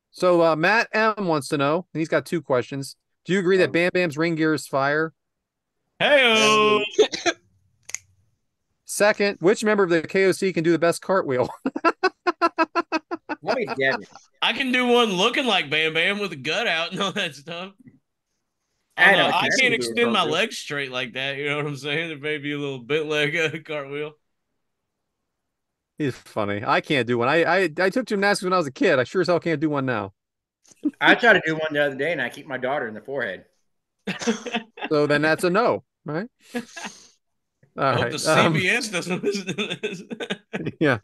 So Matt M wants to know, and he's got two questions. Do you agree that Bam Bam's ring gear is fire? Hey, Second, which member of the KOC can do the best cartwheel? Let me Devin. I can do one looking like Bam Bam with a gut out and all that stuff. Adam, Although I can can't do a extend my cartwheel. legs straight like that. You know what I'm saying? It may be a little bit leg cartwheel. He's funny. I can't do one. I took gymnastics when I was a kid. I sure as hell can't do one now. I tried to do one the other day, and I kicked my daughter in the forehead. So then that's a no, right? All I hope right. the CBS doesn't listen to this. Yeah.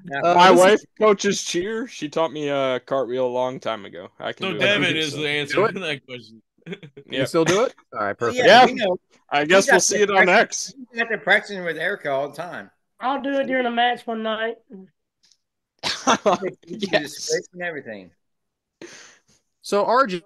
My this wife coaches cheer. She taught me a cartwheel a long time ago. I can So do it. Devin now, is so. the answer Do it. to that question. You Yep. still do it? All right, perfect. Yeah. we know. I guess He's we'll out see there it on X. He's out there practicing with Erica all the time. I'll do it during a match one night. He do the Yes. splits and everything. So RJ,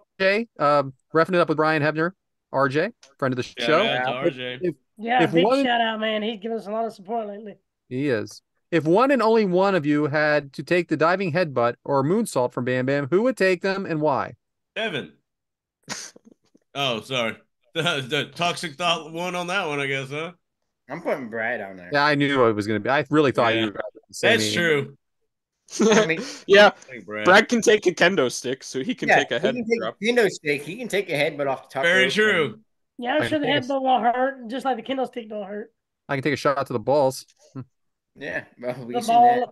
roughing it up with Brian Hebner. RJ, friend of the Shout show. out to RJ. Yeah, If big one- shout out, man. He's given us a lot of support lately. He is. If one and only one of you had to take the diving headbutt or moonsault from Bam Bam, who would take them and why? Devin. Oh, sorry. The toxic thought one on that one, I guess, huh? I'm putting Brad on there. Yeah, I knew it was going to be. I really thought Yeah. you were say That's me. true. I mean, Yeah, I think Brad. Brad can take a kendo stick, so he can yeah, take a head he can drop. take a kendo stick. He can take a headbutt off the top Very rope. true. Yeah, I'm I sure the guess. headbutt won't hurt, just like the kendo stick don't hurt. I can take a shot to the balls. Yeah, well, The we've seen that.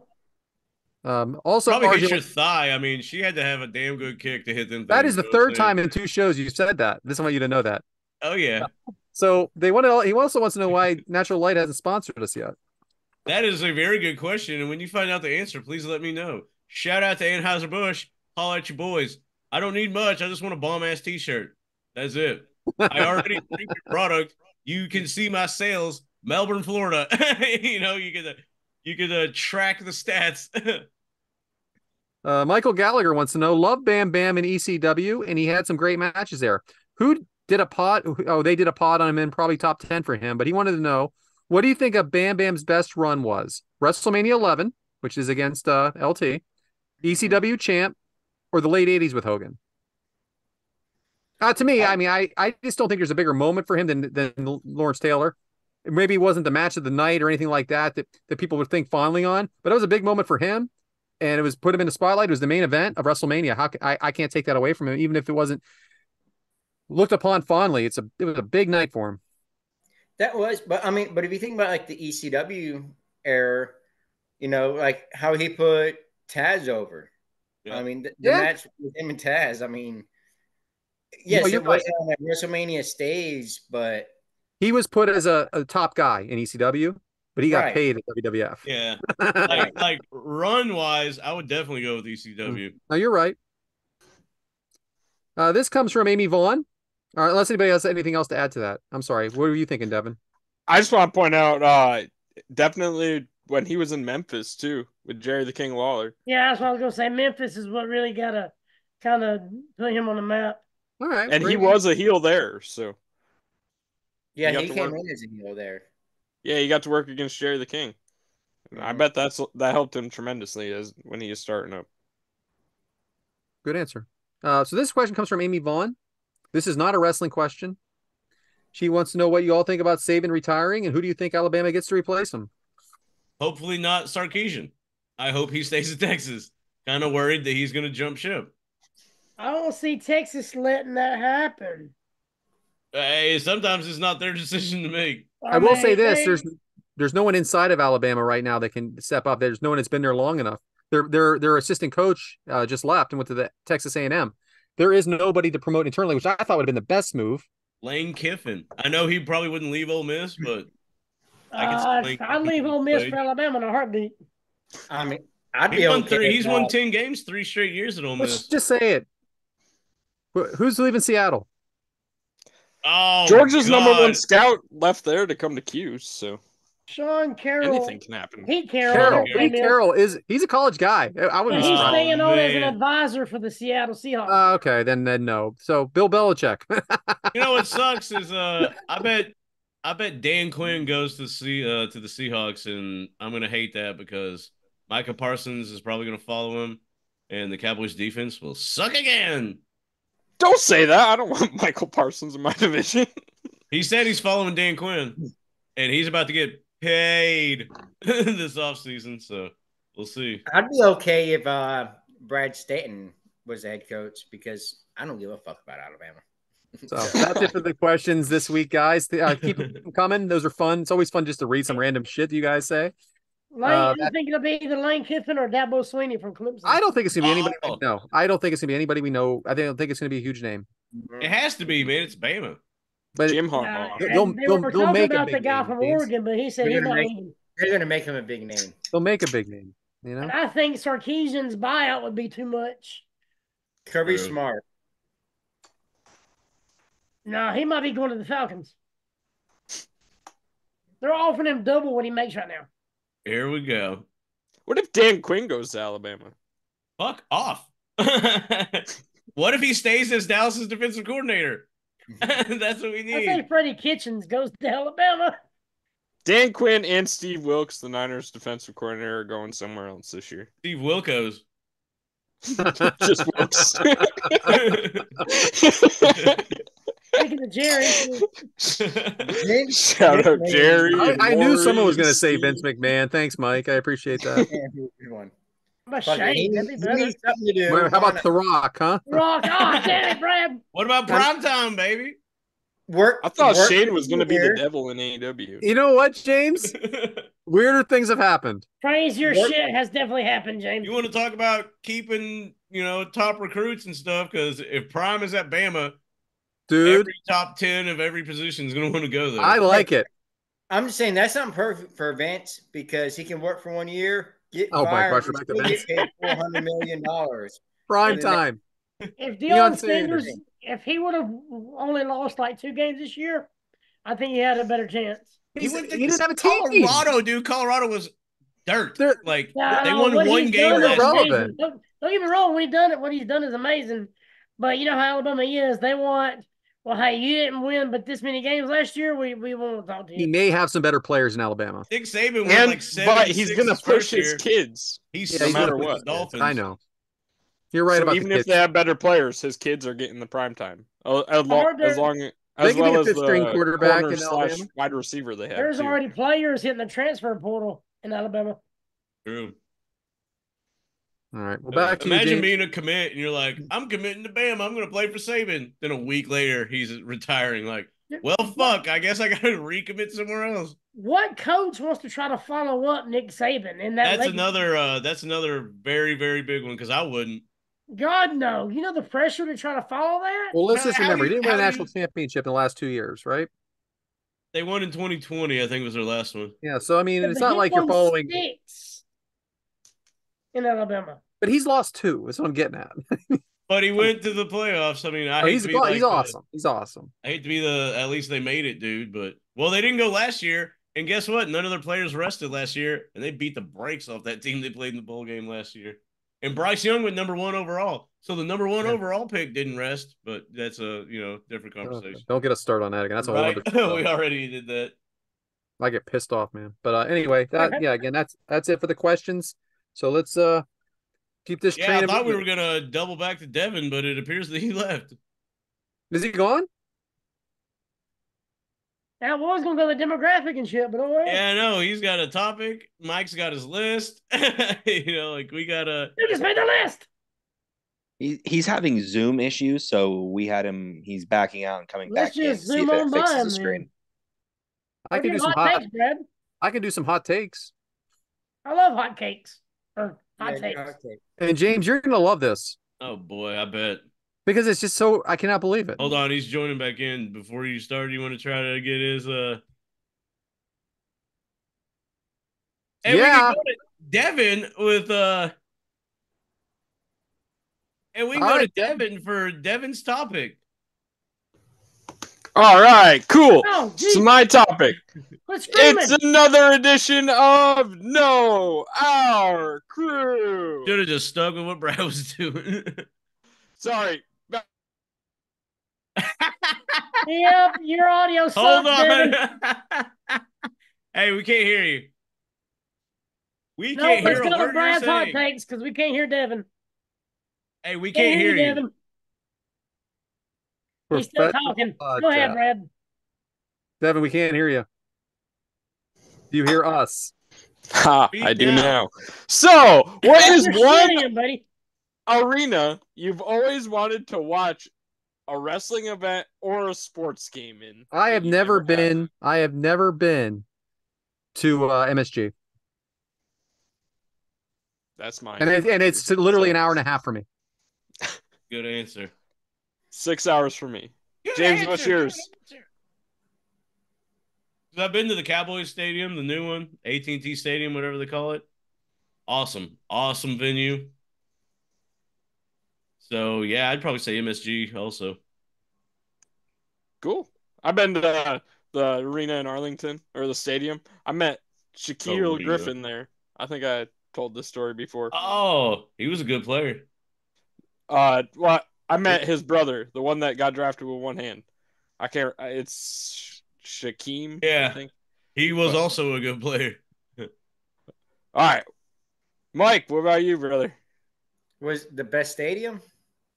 ball. Also, Probably hit RJ, your thigh. I mean, she had to have a damn good kick to hit them. that things, is the you know what I'm third saying? time in 2 shows you said that. This I want you to know that. Oh yeah, So he also wants to know why Natural Light hasn't sponsored us yet. that is a very good question. And when you find out the answer, please let me know. Shout out to Anheuser Busch. Holla at your boys. I don't need much. I just want a bomb ass T-shirt. That's it. I already drink your product. You can see my sales. Melbourne, Florida. You can track the stats. Michael Gallagher wants to know, love Bam Bam in ECW, and he had some great matches there. Who did a pod? Oh, they did a pod on him in probably top 10 for him, but he wanted to know, what do you think of Bam Bam's best run was? WrestleMania 11, which is against LT, ECW champ, or the late 80s with Hogan? To me, I mean, I just don't think there's a bigger moment for him than Lawrence Taylor. Maybe it wasn't the match of the night or anything like that people would think fondly on, but it was a big moment for him, and it was put him in the spotlight. It was the main event of WrestleMania. I can't take that away from him, even if it wasn't looked upon fondly. It was a big night for him. That was, but if you think about like the ECW era, like how he put Taz over. Yeah. I mean, the Yeah. match with him and Taz. I mean, yes, you're it wasn't on that WrestleMania stage, but He was put as a top guy in ECW, but he got Right. paid at WWF. Yeah. Like run wise, I would definitely go with ECW. No, you're right. This comes from Amy Vaughn. Unless anybody else has anything else to add to that. I'm sorry. What were you thinking, Devin? I just want to point out, definitely when he was in Memphis too with Jerry the King Lawler. Yeah, that's what I was gonna say. Memphis is what really gotta kind of put him on the map. All right. And he great. was a heel there, so yeah, got he to came work. in as a heel there. yeah, he got to work against Jerry the King. I bet that helped him tremendously as when he is starting up. Good answer. So this question comes from Amy Vaughn. This is not a wrestling question. She wants to know what you all think about Saban retiring, and who do you think Alabama gets to replace him? Hopefully not Sarkeesian. I hope he stays in Texas. Kind of worried that he's going to jump ship. I don't see Texas letting that happen. Hey, sometimes it's not their decision to make. I will say this: they- there's no one inside of Alabama right now that can step up. There's no one that's been there long enough. Their assistant coach just left and went to the Texas A&M. There is nobody to promote internally, which I thought would have been the best move. Lane Kiffin. I know he probably wouldn't leave Ole I can see Lane I'd leave Ole Miss played. for Alabama in a heartbeat. I mean, I'd He be won okay. three. with He's won that. 10 games 3 straight years at Ole Let's Miss. just say it. Who's leaving Seattle? Oh, Georgia's number one God. scout left there to come to Q, so Sean Carroll. anything can happen. Pete Carroll. Carroll. Carroll. Pete Carroll he's a college guy. I wouldn't But be he's surprised. staying on as an man. advisor for the Seattle Seahawks. Okay, then no. So Bill Belichick. You know what sucks is I bet Dan Quinn goes to the Seahawks, and I'm gonna hate that because Micah Parsons is probably gonna follow him, and the Cowboys defense will suck again. Don't say that. I don't want Michael Parsons in my division. He said he's following Dan Quinn, and he's about to get paid this offseason, so we'll see. I'd be okay if Brad Stanton was the head coach because I don't give a fuck about Alabama. So that's it for the questions this week, guys. Keep them coming. Those are fun. It's always fun just to read some random shit that you guys say. You think it'll be either Lane Kiffin or Dabo Swinney from Clemson? I don't think it's gonna be anybody. Oh. No, I don't think it's gonna be anybody we know. I don't think it's gonna be a huge name. It has to be, man. It's Bama. But Jim Nah, Harbaugh. and They'll- they they'll- were they'll talking make a about big the guy name, from James. Oregon, but he said They're he's gonna not make- leaving. They're going to make him a big name. they'll make a big name. You know. And I think Sarkisian's buyout would be too much. Kirby True. Smart. No, he might be going to the Falcons. They're offering him double what he makes right now. Here we go. What if Dan Quinn goes to Alabama? Fuck off. What if he stays as Dallas's defensive coordinator? That's what we I say need. Freddie Kitchens goes to Alabama. Dan Quinn and Steve Wilkes, the Niners defensive coordinator, are going somewhere else this year. Steve Wilkos. Just Wilkes. Speaking of Jerry, Shout out Jerry. I knew someone was going to Maurice. say Vince McMahon. Thanks, Mike. I appreciate that. Good one. I'm Fuck it, ashamed. That'd be he better. needs something to do. Well, how about The Rock, huh? Rock. Oh, damn it, Brad. What about primetime, baby? work? I thought work Shane was going to be the there. devil in AEW. You know what, James? Weirder things have happened. Crazier Work- shit has definitely happened, James. You want to talk about keeping, top recruits and stuff? Because if Prime is at Bama, Dude, every top 10 of every position is going to want to go there. I like it. I'm just saying that's not perfect for Vince because he can work for 1 year, get Oh, my fired, gosh, and we're back to still Vince. get paid $400 million. Prime time. If Deion Deion Sanders. Sanders, if he would have only lost like 2 games this year, I think he had a better chance. He went to He didn't have a team. Colorado, dude. Colorado was dirt. They're- Like, Yeah, they won what one he's game done is last irrelevant. year. amazing. Don't get me wrong. What he's done is amazing. But you know how Alabama is. They want, well, hey, you didn't win but this many games last year. We won't talk to He you. may have some better players in Alabama. Nick Saban went And, like 7 but he's going to his push first his year. kids. He's Yeah, no he's matter gonna push what. his Dolphins. I know. You're right So about even the if kids. they have better players, his kids are getting the prime time. As heard long there- as They can be well a as fifth-string the quarterback corner in slash Alabama. wide receiver they have. There's too. already players hitting the transfer portal in Alabama. True. All right. Well, back to you, Imagine James. being a commit and you're like, I'm committing to Bama. I'm going to play for Saban. Then a week later, he's retiring. Like, well, fuck. I guess I got to recommit somewhere else. What coach wants to try to follow up Nick Saban in that? That's legacy? That's another very, very big one because I wouldn't. God no. You know the pressure to try to follow that. Well, let's How just do remember, he you- didn't win a how do national championship in the last 2 years, right? They won in 2020. I think was their last one. Yeah. So, I mean, But it's he not like you're won following, 6 in Alabama. but he's lost 2. That's what I'm getting at. But he went to the playoffs. I mean, I Oh, hate he's to be like he's the- awesome. He's awesome. I hate to be at least they made it, dude. But, well, they didn't go last year. And guess what? None of their players rested last year. And they beat the brakes off that team they played in the bowl game last year. And Bryce Young went number 1 overall. So the number 1 Yeah. overall pick didn't rest. But that's a, different conversation. Don't get us started on that again. That's a whole Right? other We already did that. I get pissed off, man. But anyway, again, that's it for the questions. So let's keep this Yeah, train. I thought we were moving. going to double back to Devin, but it appears that he left. Is he gone? I was gonna go to the demographic and shit, but oh well. Yeah, I know. He's got a topic. Mike's got his list. We got to. You just made the list. He's having Zoom issues, so we had him. He's backing out and coming Let's back in to just see zoom if on it by fixes him, the screen. then. I can do some hot hot. takes, Brad. I can do some hot takes. I love hot cakes or hot Yeah, takes. okay. And James, you're gonna love this Oh, boy, I bet. because it's just so I cannot believe it. Hold on. He's joining back in. Before you start, you want to try to get his. Hey, Yeah. Devin with and we can All go right, to Devin for Devin's topic. All right, cool. Oh, So geez. my topic. Quit screaming. It's another edition of Know Our Crew. Should have just stuck with what Brad was doing. Sorry. Yep, your audio sucks, Hold on. Devin. Hey, we can't hear you. We No, can't let's hear go a to word you're Brad's hot saying. takes because we can't hear Devin. Hey, we Can't can't hear hear you, you. Devin. He's still talking. Go ahead, Brad. Devin, we can't hear you. Do you hear us? Ha, Speak I do now. now. So, what is You're one shitting him, buddy. arena you've always wanted to watch a wrestling event or a sports game in? I have that you never have? been. I have never been to MSG, That's mine. and it's literally an hour and a half for me. Good answer. 6 hours for me. Good James, answer, what's good yours? answer. I've been to the Cowboys Stadium, the new one, AT&T Stadium, whatever they call it. Awesome venue. So yeah, I'd probably say MSG also. Cool. I've been to the arena in Arlington, or the stadium. I met Shaquille Arena. Griffin there. I think I told this story before. Oh, he was a good player. Well, I met his brother, the one that got drafted with one hand. I can't. It's Shaquem. Yeah. I think. He was But- also a good player. All right, Mike. What about you, brother? Was the best stadium?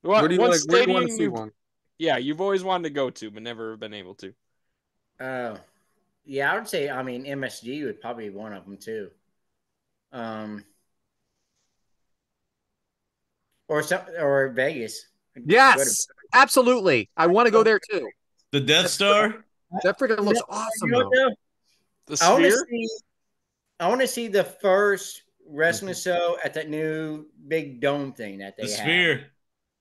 What Where do you want stadium to see you- one? Yeah, you've always wanted to go to, but never been able to. Yeah, I would say. I mean, MSG would probably be one of them too. Or Vegas. Yes, absolutely. I want to go there too. The Death Star. That freaking looks awesome. You know what, Though. though? The I want to Sphere. see. I want to see the first wrestling show at that new big dome thing that they The have. Sphere.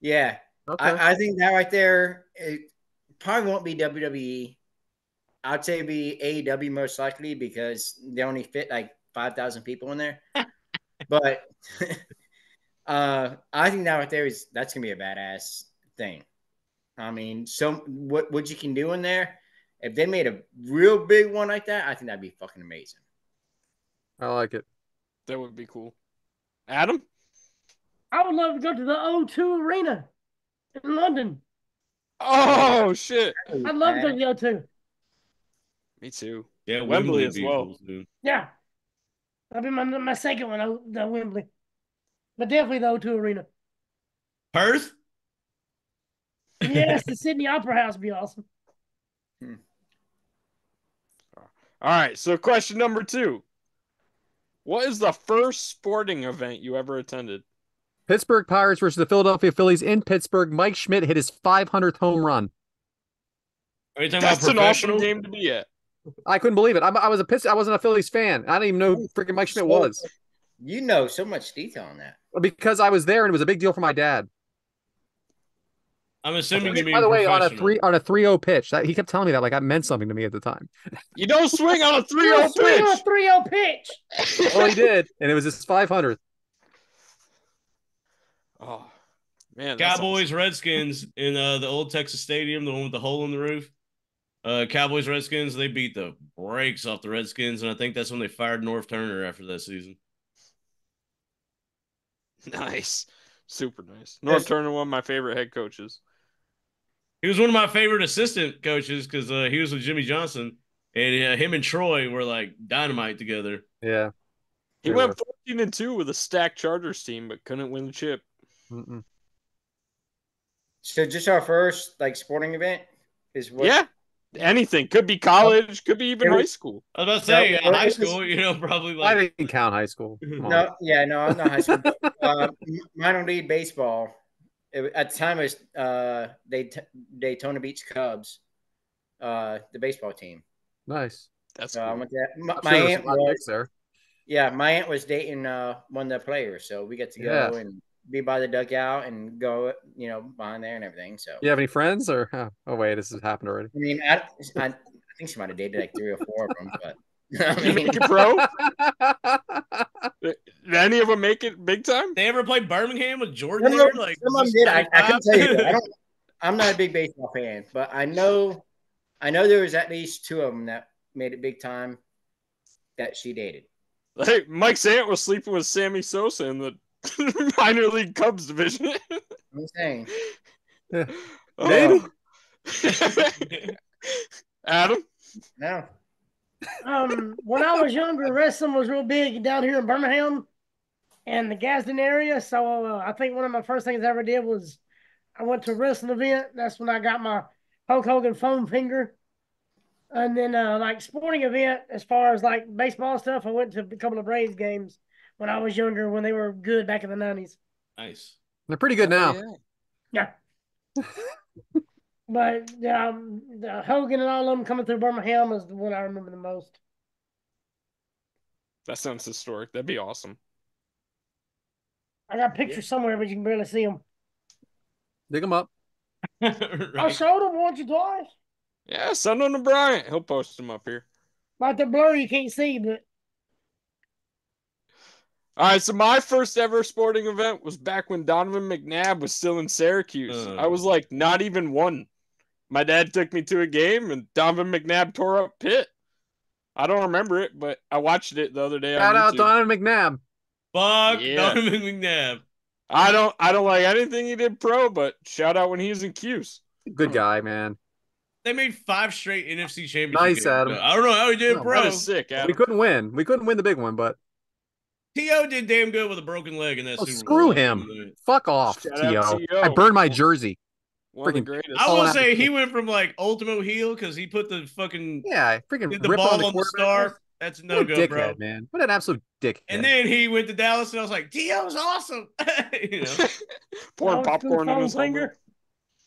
Yeah, Okay. I think that right there, it probably won't be WWE. I'd say it'd be AEW most likely because they only fit like 5,000 people in there. But I think that right there that's gonna be a badass thing. I mean, so what you can do in there, if they made a real big one like that, I think that'd be fucking amazing. I like it. That would be cool. Adam. I would love to go to the O2 Arena in London. Oh shit. I'd love to go to the O2. Me too. Yeah, Wembley would as be well. cool, too. Yeah. That'd be my second one, the Wembley. But definitely the O2 Arena. Perth. Yes, the Sydney Opera House would be awesome. All right. So, question number 2. What is the first sporting event you ever attended? Pittsburgh Pirates versus the Philadelphia Phillies in Pittsburgh. Mike Schmidt hit his 500th home run. Are you talking That's about an awesome professional? game to be at. I couldn't believe it. I wasn't a Phillies fan. I didn't even know who freaking Mike Schmidt was You know so much detail on that. because I was there and it was a big deal for my dad. I'm assuming you mean By the way, on professional. a 3-0 pitch, he kept telling me that like that meant something to me at the time. You don't swing on a 3-0 Swing on a pitch. 3-0 pitch. Well, he did, and it was his 500th. Oh, man. that's Cowboys, Redskins in the old Texas Stadium, the one with the hole in the roof. Cowboys, Redskins, they beat the brakes off the Redskins, and I think that's when they fired North Turner after that season. awesome. Nice. Super nice. North Turner, one of my favorite head coaches. He was one of my favorite assistant coaches because he was with Jimmy Johnson, and him and Troy were like dynamite together. Yeah. He They went were. 14-2 with a stacked Chargers team, but couldn't win the chip. Mm-mm. So just our first like sporting event is what? Yeah. Anything. Could be college, could be even It was- high school. I was about to say, No, high it was- school, probably I like didn't count high school. Come on. No, yeah, no, I'm not high school. Minor league baseball. At the time, it was Daytona Beach Cubs, the baseball team. Nice. That's So I cool. went to my I'm sure there's aunt some hot was picks there. my aunt was dating one of the players, so we get to go Yeah. and be by the dugout and go, behind there and everything. So You have any friends or? Oh wait, this has happened already. I mean, I think she might have dated like 3 or 4 of them, but I You mean, make it pro? Did any of them make it big time? They ever play Birmingham with Jordan Some there? of Like, some of them is did. this I couldn't tell you. 95? I'm not a big baseball fan, but I know there was at least 2 of them that made it big time that she dated. Hey, Mike Sant was sleeping with Sammy Sosa in the minor league Cubs division. I'm saying. Maybe. Adam? No. When I was younger, wrestling was real big down here in Birmingham and the Gadsden area. So I think one of my first things I ever did was I went to a wrestling event. That's when I got my Hulk Hogan foam finger. And then like sporting event, as far as like baseball stuff, I went to a couple of Braves games when I was younger, when they were good back in the 90s. Nice. They're pretty good now. Yeah. But the Hogan and all of them coming through Birmingham is the one I remember the most. That sounds historic. That'd be awesome. I got pictures somewhere, but you can barely see them. Dig them up. I Right. showed them once or twice. Yeah, send them to Bryant. He'll post them up here. Like they're blurry, you can't see, but All right, so my first ever sporting event was back when Donovan McNabb was still in Syracuse. I was like not even 1. My dad took me to a game and Donovan McNabb tore up Pitt. I don't remember it, but I watched it the other day. Shout on out YouTube. Donovan McNabb. Fuck Yeah. Donovan McNabb. I don't like anything he did pro, but shout out when he was in Q's. Good guy, man. They made 5 straight NFC championship Nice, games. Adam. I don't know how he did No, pro. That is sick, Adam. We couldn't win. We couldn't win the big one, but T.O. did damn good with a broken leg in that Super screw Bowl. him. Fuck off, Shout out T.O. T.O. I burned my jersey. One of the freaking- greatest. I All will out. say he went from like ultimate heel because he put the fucking Yeah, I freaking did the ripped ball on the on the quarterback. star. That's a What a no go, dickhead, bro. man. What an absolute dickhead. And then he went to Dallas, and I was like, T.O.'s awesome. You know, Pouring old popcorn school in his foam helmet.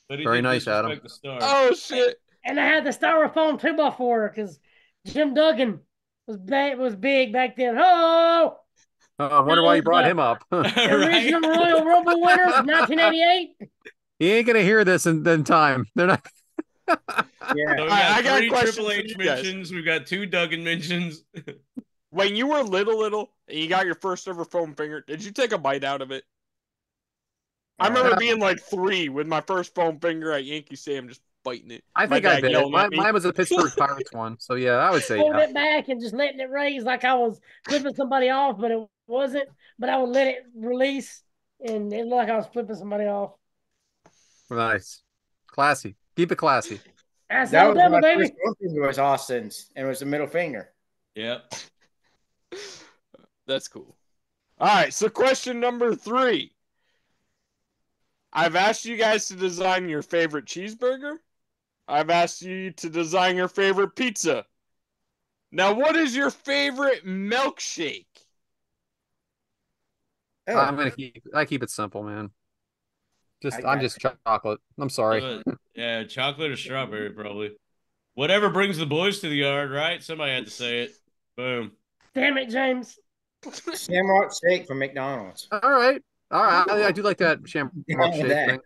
but he Very did nice, disrespect Adam. the star. Oh shit! and I had the styrofoam 2x4 because Jim Duggan was big back then. Oh, I wonder why you brought him up. the original Royal Rumble winners, 1988. He ain't gonna hear this in time. They're not. Yeah. So we I got got a 3 question Triple for H you guys. mentions. We've got 2 Duggan mentions. When you were little, and you got your first ever foam finger, did you take a bite out of it? I remember being like 3 with my first foam finger at Yankee Stadium, just biting it. I think My I dad did. yelling at me. Mine was a Pittsburgh Pirates one, so yeah, I would say Holding yeah. it back and just letting it raise like I was flipping somebody off, but it wasn't. But I would let it release, and it looked like I was flipping somebody off. Nice, classy. Keep it classy. That's That was Alabama, my baby. first one finger was Austin's, and it was the middle finger. Yep. That's cool. All right, so question number 3. I've asked you guys to design your favorite cheeseburger. I've asked you to design your favorite pizza. Now, what is your favorite milkshake? Oh, I keep it simple, man. I I'm got just chocolate. I'm sorry. Yeah, chocolate or strawberry, probably. Whatever brings the boys to the yard, right? Somebody had to say it. Boom. Damn it, James. Shamrock shake from McDonald's. All right. I do like that shamrock Yeah, shake that. thing.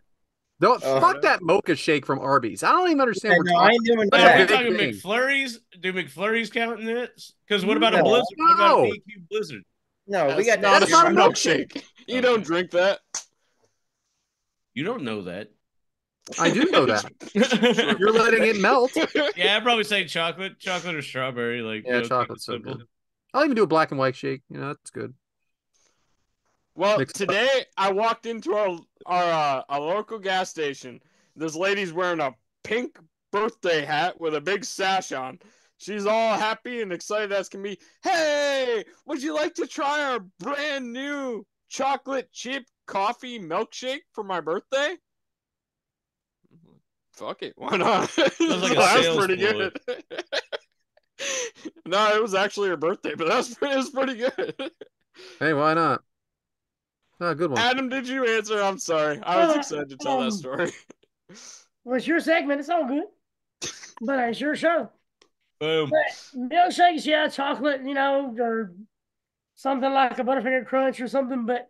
Don't Oh. fuck that mocha shake from Arby's. I don't even understand Yeah, what no, we're I talking. ain't doing But Yeah, are we that. big talking thing. McFlurries? Do McFlurries count in this? Because what about a No. Blizzard? What about a No. BQ Blizzard? No, we got not That's a not a milkshake. You don't Okay. drink that. You don't know that. I do know that. You're letting it melt. Yeah, I'd probably say chocolate or strawberry. Like, Yeah, keep chocolate's it so simple. good. I'll even do a black and white shake. You know, that's good. Well, Mixed up. today I walked into our local gas station. This lady's wearing a pink birthday hat with a big sash on. She's all happy and excited as can be. Hey, would you like to try our brand new chocolate chip coffee milkshake for my birthday? Fuck it, why not? like a That's sales pretty ploy. good. No, it was actually her birthday, but it was pretty good. Hey, why not? Oh, good one. Adam, did you answer? I'm sorry. I was excited to tell that story. Well, it's your segment. It's all good. But it's your show. Boom. But milkshakes, yeah, chocolate, or something like a Butterfinger Crunch or something. But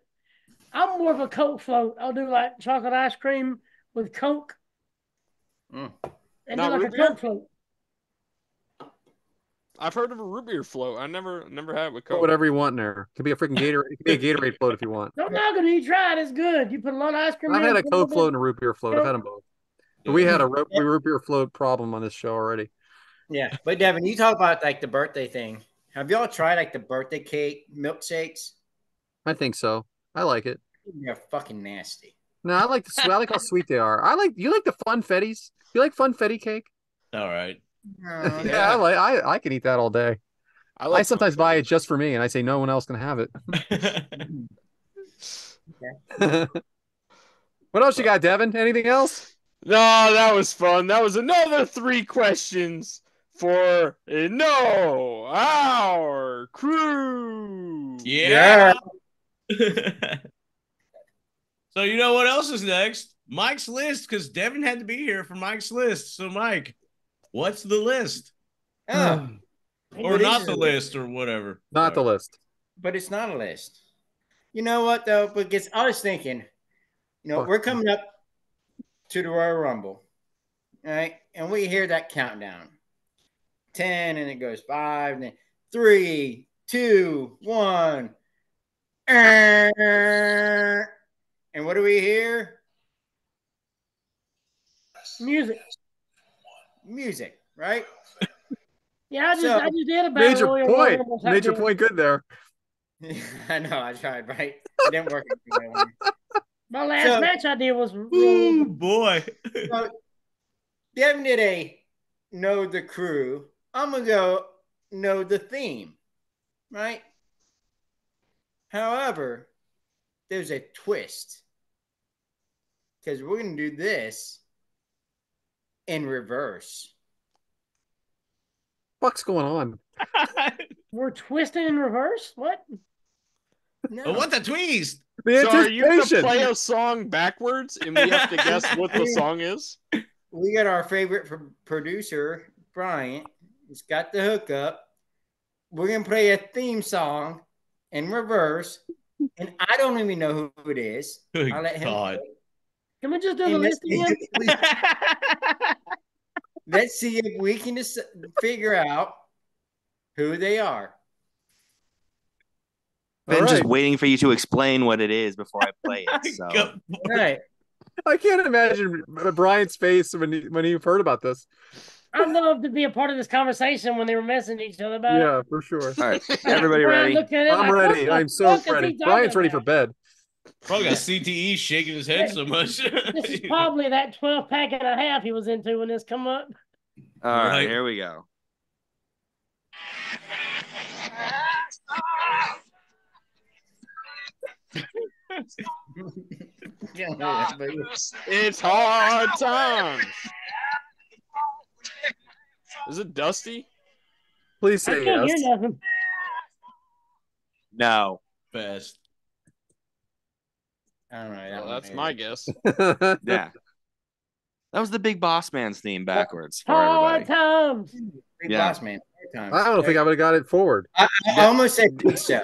I'm more of a Coke float. I'll do like chocolate ice cream with Coke. Mm. And Not do like root a beer? Coke float. I've heard of a root beer float. I never had it with Coke. Put whatever you want in there. It could be a freaking Gatorade. It could be a Gatorade float if you want. Don't knock it. You try it. It's good. You put a lot of ice cream I've in had it, a Coke float and a root beer float. I've had them both. But we had a root beer float problem on this show already. Yeah, but Devin, you talk about like the birthday thing. Have y'all tried like the birthday cake milkshakes? I think so. I like it. They're fucking nasty. No, I like how sweet they are. You like the funfettis? You like funfetti cake? All right. No, Yeah, I can eat that all day. I sometimes buy it just for me, and I say no one else can have it. What else you got, Devin? Anything else? No, that was fun. That was another 3 questions for our crew. Yeah. So you know what else is next? Mike's list, because Devin had to be here for Mike's list. So Mike, what's the list? Oh, Or not the list or whatever. Not the list. but it's not a list. You know what though? Because I was thinking, we're coming up to the Royal Rumble, right? And we hear that countdown, 10, and it goes 5, and then 3, 2, 1, and what do we hear? Music, right? Yeah, I just did a battle Major royal point. Rumble type Major deal. point. Good there. I know, I tried, right? It didn't work. My last match I did was Ooh, boy. So, Devin did a know the crew. I'm going to go know the theme, right? However, there's a twist. Because we're going to do this in reverse. What's going on? we're twisting in reverse. What? No. What the twist? The So are you going to anticipation. play a song backwards and we have to guess what the song is? We got our favorite producer, Bryant. He's got the hookup. We're going to play a theme song in reverse. And I don't even know who it is. Good I'll let him God. play it. Can we just do the And list again? let's see if we can just figure out who they are. Been All just right. waiting for you to explain what it is before I play it. So All right. I can't imagine Brian's face when he heard about this. I'd love to be a part of this conversation when they were messing each other about Yeah, for sure. all right, everybody Brian ready? looked at it I'm like, ready. what the I'm so fuck is he ready. talking Brian's ready for about? bed. Probably got CTE shaking his head so much. This is probably that 12-pack and a half he was into when this come up. All right, Right. here we go. It's hard times. Is it Dusty? Please I say can't yes. hear nothing. No. Fast. I don't know. Well, that's my guess. Yeah. That was the Big Boss Man's theme backwards for Hard everybody. times. Big Yeah. Boss Man. I don't think I would have got it forward. I almost said Big Show.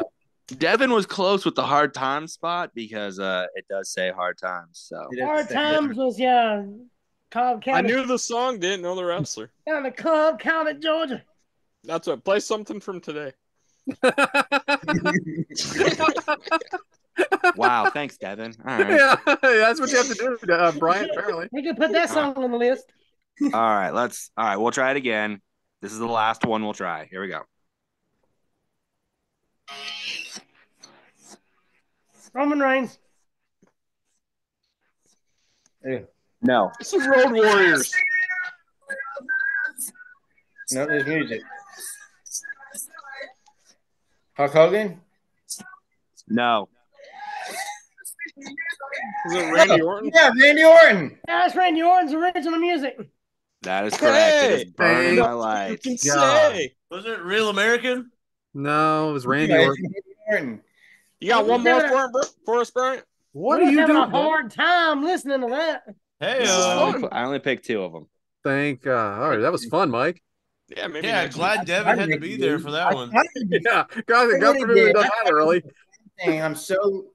Devin was close with the hard time spot because it does say hard times. So Hard times was Cobb I County. knew the song, didn't know the wrestler. Down to Cobb County, Georgia. That's what. Play something from today. wow, thanks, Devin. All right. Yeah, that's what you have to do, Brian. Apparently. We could put that song on the list. All right, we'll try it again. This is the last one we'll try. Here we go. Roman Reigns. No. It's the Road Warriors. No, there's music. Hulk Hogan? No. Is it Randy Orton? Yeah, Randy Orton. That's Randy Orton's original music. That is correct. It Hey! is burning Hey. my life. You can God. say. Was it Real American? No, it was Randy Yeah, it's Orton. Randy Orton. You got one more for us, Brian? What We're are you having doing? a hard time listening to that. Hey, I only picked 2 of them. Thank God. All right, that was fun, Mike. Yeah, maybe. yeah, next glad week. Devin had to be there for that one. Yeah, God forbid we done that early. I'm so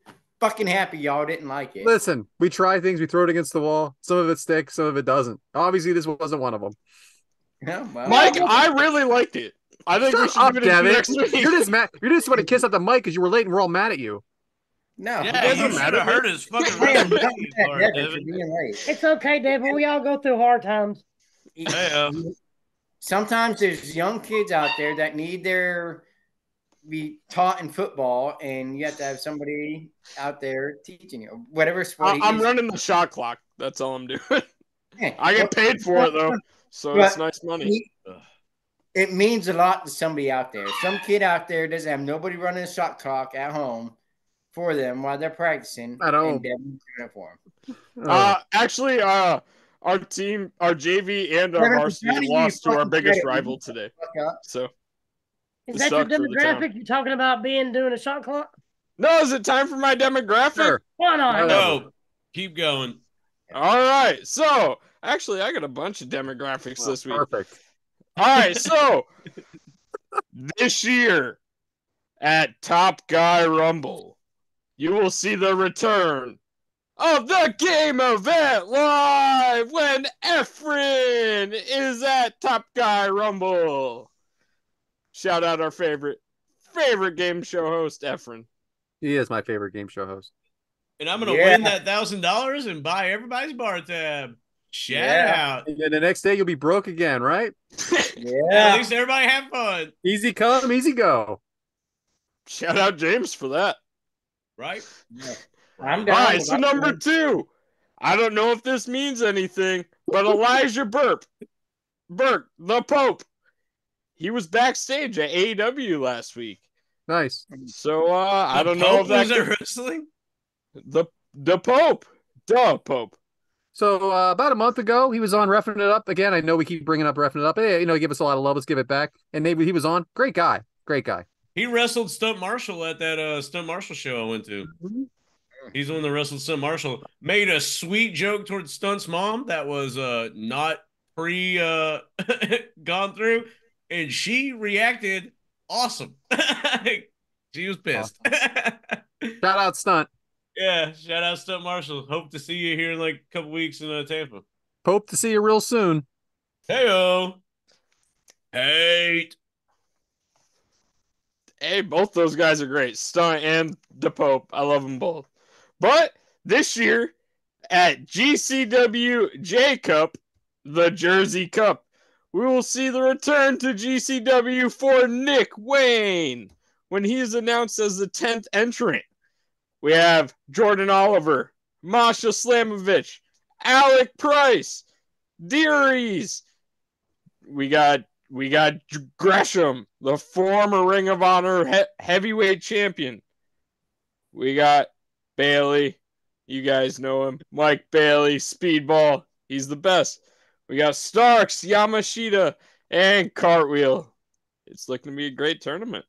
fucking happy y'all didn't like it. Listen, we try things, we throw it against the wall. Some of it sticks, some of it doesn't. Obviously, this wasn't one of them. Yeah, well, Mike, I really liked it. I think we Shut should up, do this Devin. next week. You're just mad. You're just want to kiss at the mic because you were late and we're all mad at you. No, Yeah, doesn't you matter. should have heard his fucking I am not wrestling mad card, at Devin for Devin. being late. It's okay, Devin. We all go through hard times. Hey, Sometimes there's young kids out there that need their be taught in football, and you have to have somebody out there teaching you whatever sport. I'm running the shot clock. That's all I'm doing. Yeah. I get paid for it though, so But- it's nice money. It means a lot to somebody out there. Some kid out there doesn't have nobody running a shot clock at home for them while they're practicing. At home. And Devin's doing it for them. Actually, our team, our JV and our Devin, varsity how do you lost to our fucking biggest credit me? rival today. Fuck up. So Is It that your sucked for the town. demographic? You talking about doing a shot clock? no, is it time for my demographic? Sure. Why not? no, keep going. All right. So actually, I got a bunch of demographics this week. Perfect. All right. So this year at Top Guy Rumble, you will see the return of the game event live when Efren is at Top Guy Rumble. Shout out our favorite game show host, Efren. He is my favorite game show host. And I'm gonna Yeah. win that $1,000 and buy everybody's bar tab. Shout Yeah. out. And then the next day you'll be broke again, right? At Yeah. least everybody have fun, Easy come, easy go. Shout out James for that. right? I'm All down. right, with so that. number 2. I don't know if this means anything, but Elijah Burke, the Pope, he was backstage at AEW last week. Nice. So I don't know if Pope was that at could, wrestling. the Pope, duh, Pope. So about a month ago, he was on Reffing It Up again. I know we keep bringing up Reffing It Up. Hey, he give us a lot of love. Let's give it back. And maybe he was on. Great guy. Great guy. He wrestled Stunt Marshall at that Stunt Marshall show I went to. He's the one that wrestled Stunt Marshall. Made a sweet joke towards Stunt's mom that was not pre gone through, and she reacted awesome. She was pissed. Shout out Stunt. Yeah, shout out Stunt Marshall. Hope to see you here in like a couple weeks in Tampa. Hope to see you real soon. Heyo. Hate. Hey, both those guys are great. Stunt and the Pope. I love them both. But this year at GCW J Cup, the Jersey Cup, we will see the return to GCW for Nick Wayne when he is announced as the 10th entrant. We have Jordan Oliver, Masha Slamovich, Alec Price, Dearies. We got Gresham, the former Ring of Honor heavyweight champion. We got Bailey. You guys know him. Mike Bailey, Speedball. He's the best. We got Starks, Yamashita, and Cartwheel. It's looking to be a great tournament.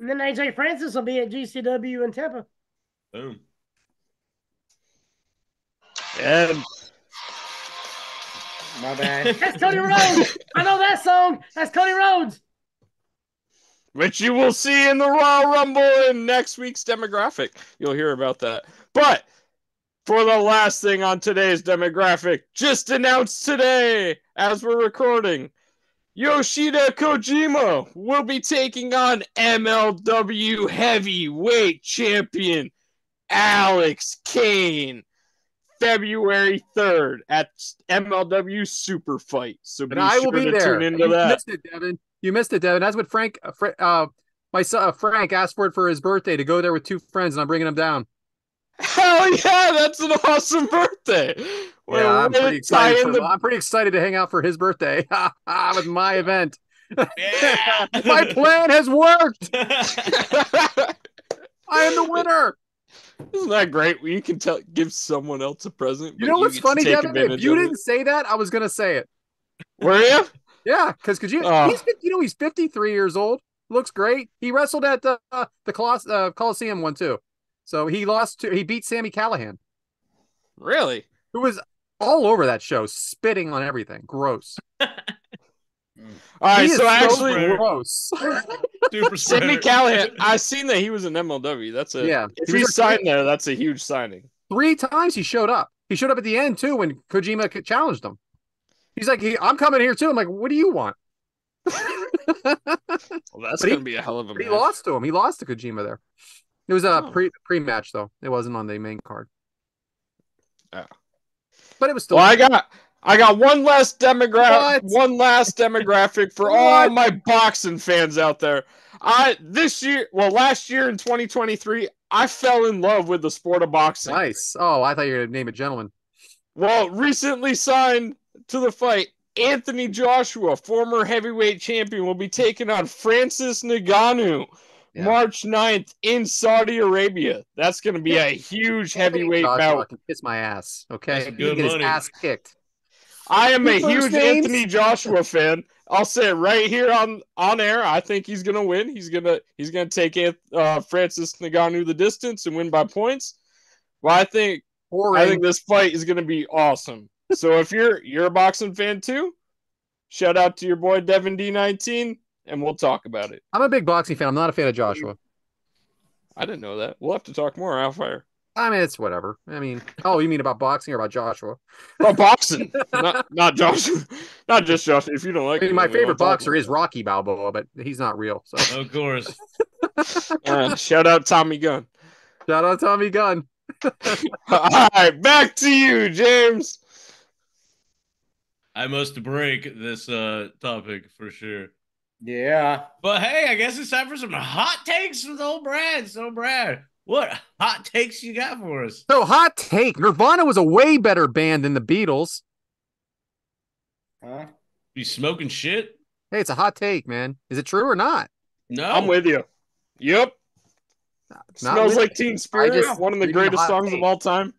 And then AJ Francis will be at GCW in Tampa. Boom. And My bad. That's Cody Rhodes. I know that song. That's Cody Rhodes. which you will see in the Royal Rumble in next week's demographic. You'll hear about that. But for the last thing on today's demographic, just announced today as we're recording, Yoshida Kojima will be taking on MLW heavyweight champion Alex Kane February 3rd at MLW Super Fight. So be And I will sure be to there. tune into You that. missed it, Devin. You missed it, Devin. That's what my son Frank asked for it for his birthday to go there with two friends, and I'm bringing him down. Hell yeah, that's an awesome birthday. We're I'm gonna pretty tie excited. in the- I'm pretty excited to hang out for his birthday with my event. Yeah. My plan has worked. I am the winner. Isn't that great? When you can give someone else a present. You but know what's get to funny, take Devin? If advantage you of it. didn't say that, I was gonna say it. Were you? Yeah, because you, Oh. he's 53 years old. Looks great. He wrestled at the Coliseum one too. So he beat Sammy Callahan, Really? who was all over that show, spitting on everything. Gross. All right, He is so actually, gross. Super Sammy spreader. Callahan, I seen that he was in MLW. That's a Yeah. If He was he a- signed there, that's a huge signing. 3 times he showed up. He showed up at the end too when Kojima challenged him. He's like, I'm coming here too. I'm like, what do you want? Well, that's But going to be a hell of a He match. lost to him. He lost to Kojima there. It was a Oh. pre-match though. It wasn't on the main card. Yeah. But it was still. Well, I got one last What? demographic for all my boxing fans out there. Last year in 2023, I fell in love with the sport of boxing. Nice. Oh, I thought you were going to name a gentleman. Well, recently signed to the fight, Anthony Joshua, former heavyweight champion, will be taking on Francis Ngannou March 9th in Saudi Arabia. That's going to be a huge heavyweight Joshua bout. can kiss my ass. Okay, That's he can good get his money. ass kicked. I am a Two first huge names? Anthony Joshua fan. I'll say it right here on air. I think he's gonna win. He's gonna take Francis Ngannou the distance and win by points. Well, I think this fight is gonna be awesome. So if you're a boxing fan too, shout out to your boy Devin D19, and we'll talk about it. I'm a big boxing fan. I'm not a fan of Joshua. I didn't know that. We'll have to talk more, Alfire. I mean, it's whatever. I mean, oh, you mean about boxing or about Joshua? About boxing, not Joshua, not just Joshua. If you don't like, I mean, it, my we favorite won't talk boxer about is Rocky Balboa, but he's not real. So Of course. it. Shout out Tommy Gunn. shout out Tommy Gunn. All right, back to you, James. I must break this topic for sure. Yeah. But hey, I guess it's time for some hot takes with old Brad. So Brad, what hot takes you got for us? So hot take: Nirvana was a way better band than the Beatles. Huh? You smoking shit? Hey, it's a hot take, man. Is it true or not? No. I'm with you. Yep. Not Smells with- like Teen Spirit. just One of the giving a greatest hot songs take. of all time.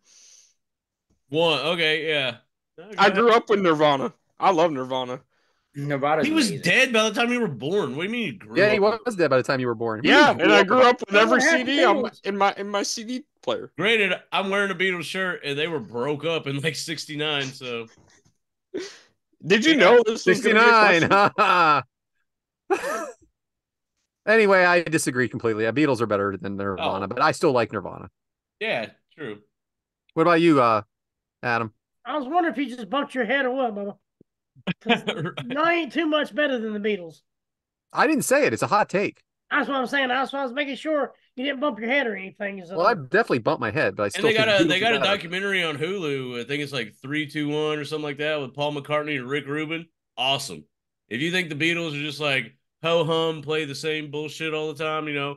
One. Okay, yeah. No, go I ahead. grew up with Nirvana. I love Nirvana. Nevada's He was amazing. dead by the time you were born. What do you mean you grew Yeah, up? he was dead by the time you were born. Yeah, and I grew up with Oh, every happy CD Beatles. in my CD player. Granted, I'm wearing a Beatles shirt and they were broke up in like '69. So Did you know this was gonna be a 69. question? Anyway, I disagree completely. Beatles are better than Nirvana, Oh. but I still like Nirvana. yeah, true. What about you, Adam? I was wondering if you just bumped your head or what, Bubba. 'Cause no, ain't too much better than the Beatles. I didn't say it. It's a hot take. That's what I'm saying. That's why I was making sure you didn't bump your head or anything. So, Well, I definitely bumped my head, but I And still they think got a Beatles they are got a better. documentary on Hulu. I think it's like 3-2-1 or something like that with Paul McCartney and Rick Rubin. Awesome. If you think the Beatles are just like ho hum, play the same bullshit all the time,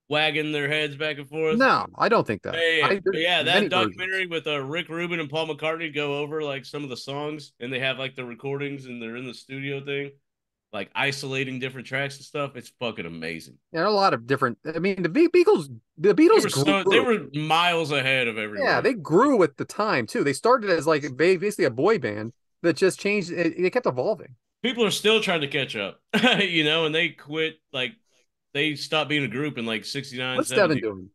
wagging their heads back and forth. No, I don't think that. Yeah, there's that many documentary versions. with Rick Rubin and Paul McCartney go over like some of the songs, and they have like the recordings, and they're in the studio thing, like isolating different tracks and stuff. It's fucking amazing. Yeah, there are a lot of different. I mean, the Beatles They grew. were miles ahead of everyone. Yeah, they grew with the time too. They started as like basically a boy band that just changed. It kept evolving. People are still trying to catch up, and they quit like they stopped being a group in like 69. What's 70. Devin doing?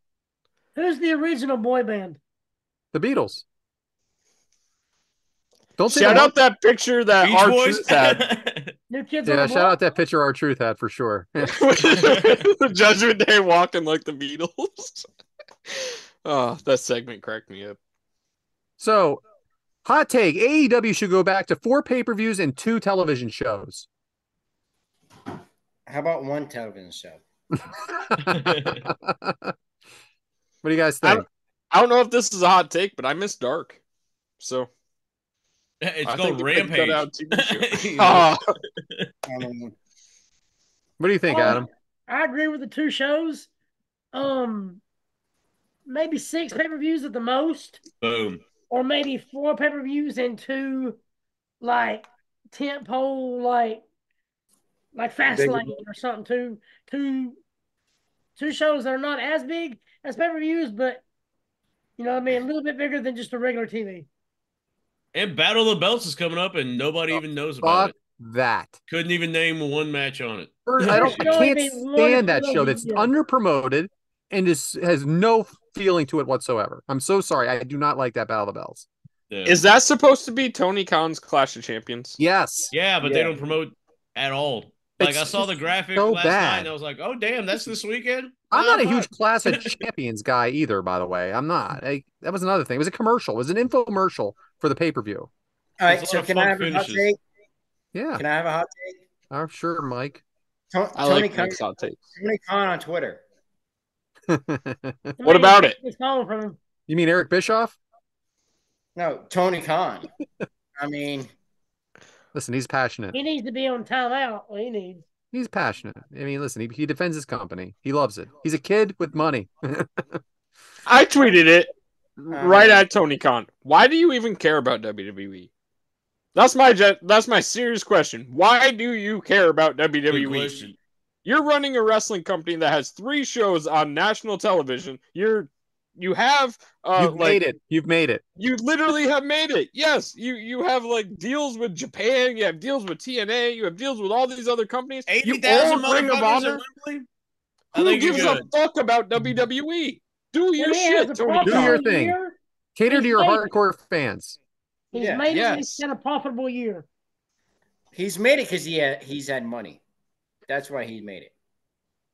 who's the original boy band? The Beatles. Don't say Shout that. out that picture that Beach our Boys? Truth had. New Kids on Yeah, the shout Block? out that picture our Truth had for sure. The Judgment Day walking like the Beatles. Oh, that segment cracked me up. So, hot take: AEW should go back to 4 pay-per-views and 2 television shows. How about one television show? What do you guys think? I don't know if this is a hot take, but I miss Dark. So It's I called think if they cut Rampage. out TV show- You Oh, I mean, What do you think, Adam? I agree with the 2 shows. Maybe 6 pay-per-views at the most, Boom. or maybe 4 pay-per-views and 2 like tent pole like Fastlane or something. Two shows that are not as big as pay-per-views, but you know what I mean, a little bit bigger than just a regular TV. And Battle of the Belts is coming up, and nobody even knows about Fuck it. that. Couldn't even name one match on it. I Should only can't be one stand that show. television That's deal. underpromoted and just has no feeling to it whatsoever. I'm so sorry. I do not like that Battle of the Bells. Yeah. is that supposed to be Tony Khan's Clash of Champions? Yes. Yeah, but they Yeah. don't promote at all. Like It's I saw the graphic so last night, bad. and I was like, "Oh damn, that's this weekend." I'm not a fuck. huge Clash of Champions guy either, by the way. I'm not. That was another thing. It was a commercial. It was an infomercial for the pay-per-view. all right, There's a so lot of can I fun have a hot finishes. take? Yeah. Can I have a hot take? Oh, sure, Mike. Tony I like Khan, Mike's hot takes. Tony Khan on Twitter. What about it? It's calling from him. You mean Eric Bischoff? No, Tony Khan. I mean, Listen, he's passionate. He needs to be on timeout. What he needs. He's passionate. I mean, listen, he defends his company. He loves it. He's a kid with money. I tweeted it right at Tony Khan. Why do you even care about WWE? That's my serious question. Why do you care about Good WWE? question. You're running a wrestling company that has 3 shows on national television. You have You've made it. You've made it. You literally have made it. Yes, you have like deals with Japan. You have deals with TNA. You have deals with all these other companies. You 80,000 own Ring of motherfuckers Honor. at Wembley? I Who think you're gives a good. fuck about WWE? Do your When he has shit, a Tony profitable Do your Khan. thing. year, Cater He's to your made it. hardcore fans. he's Yeah. made it. Yes. He's got a profitable year. he's made it because he's had money. That's why he made it.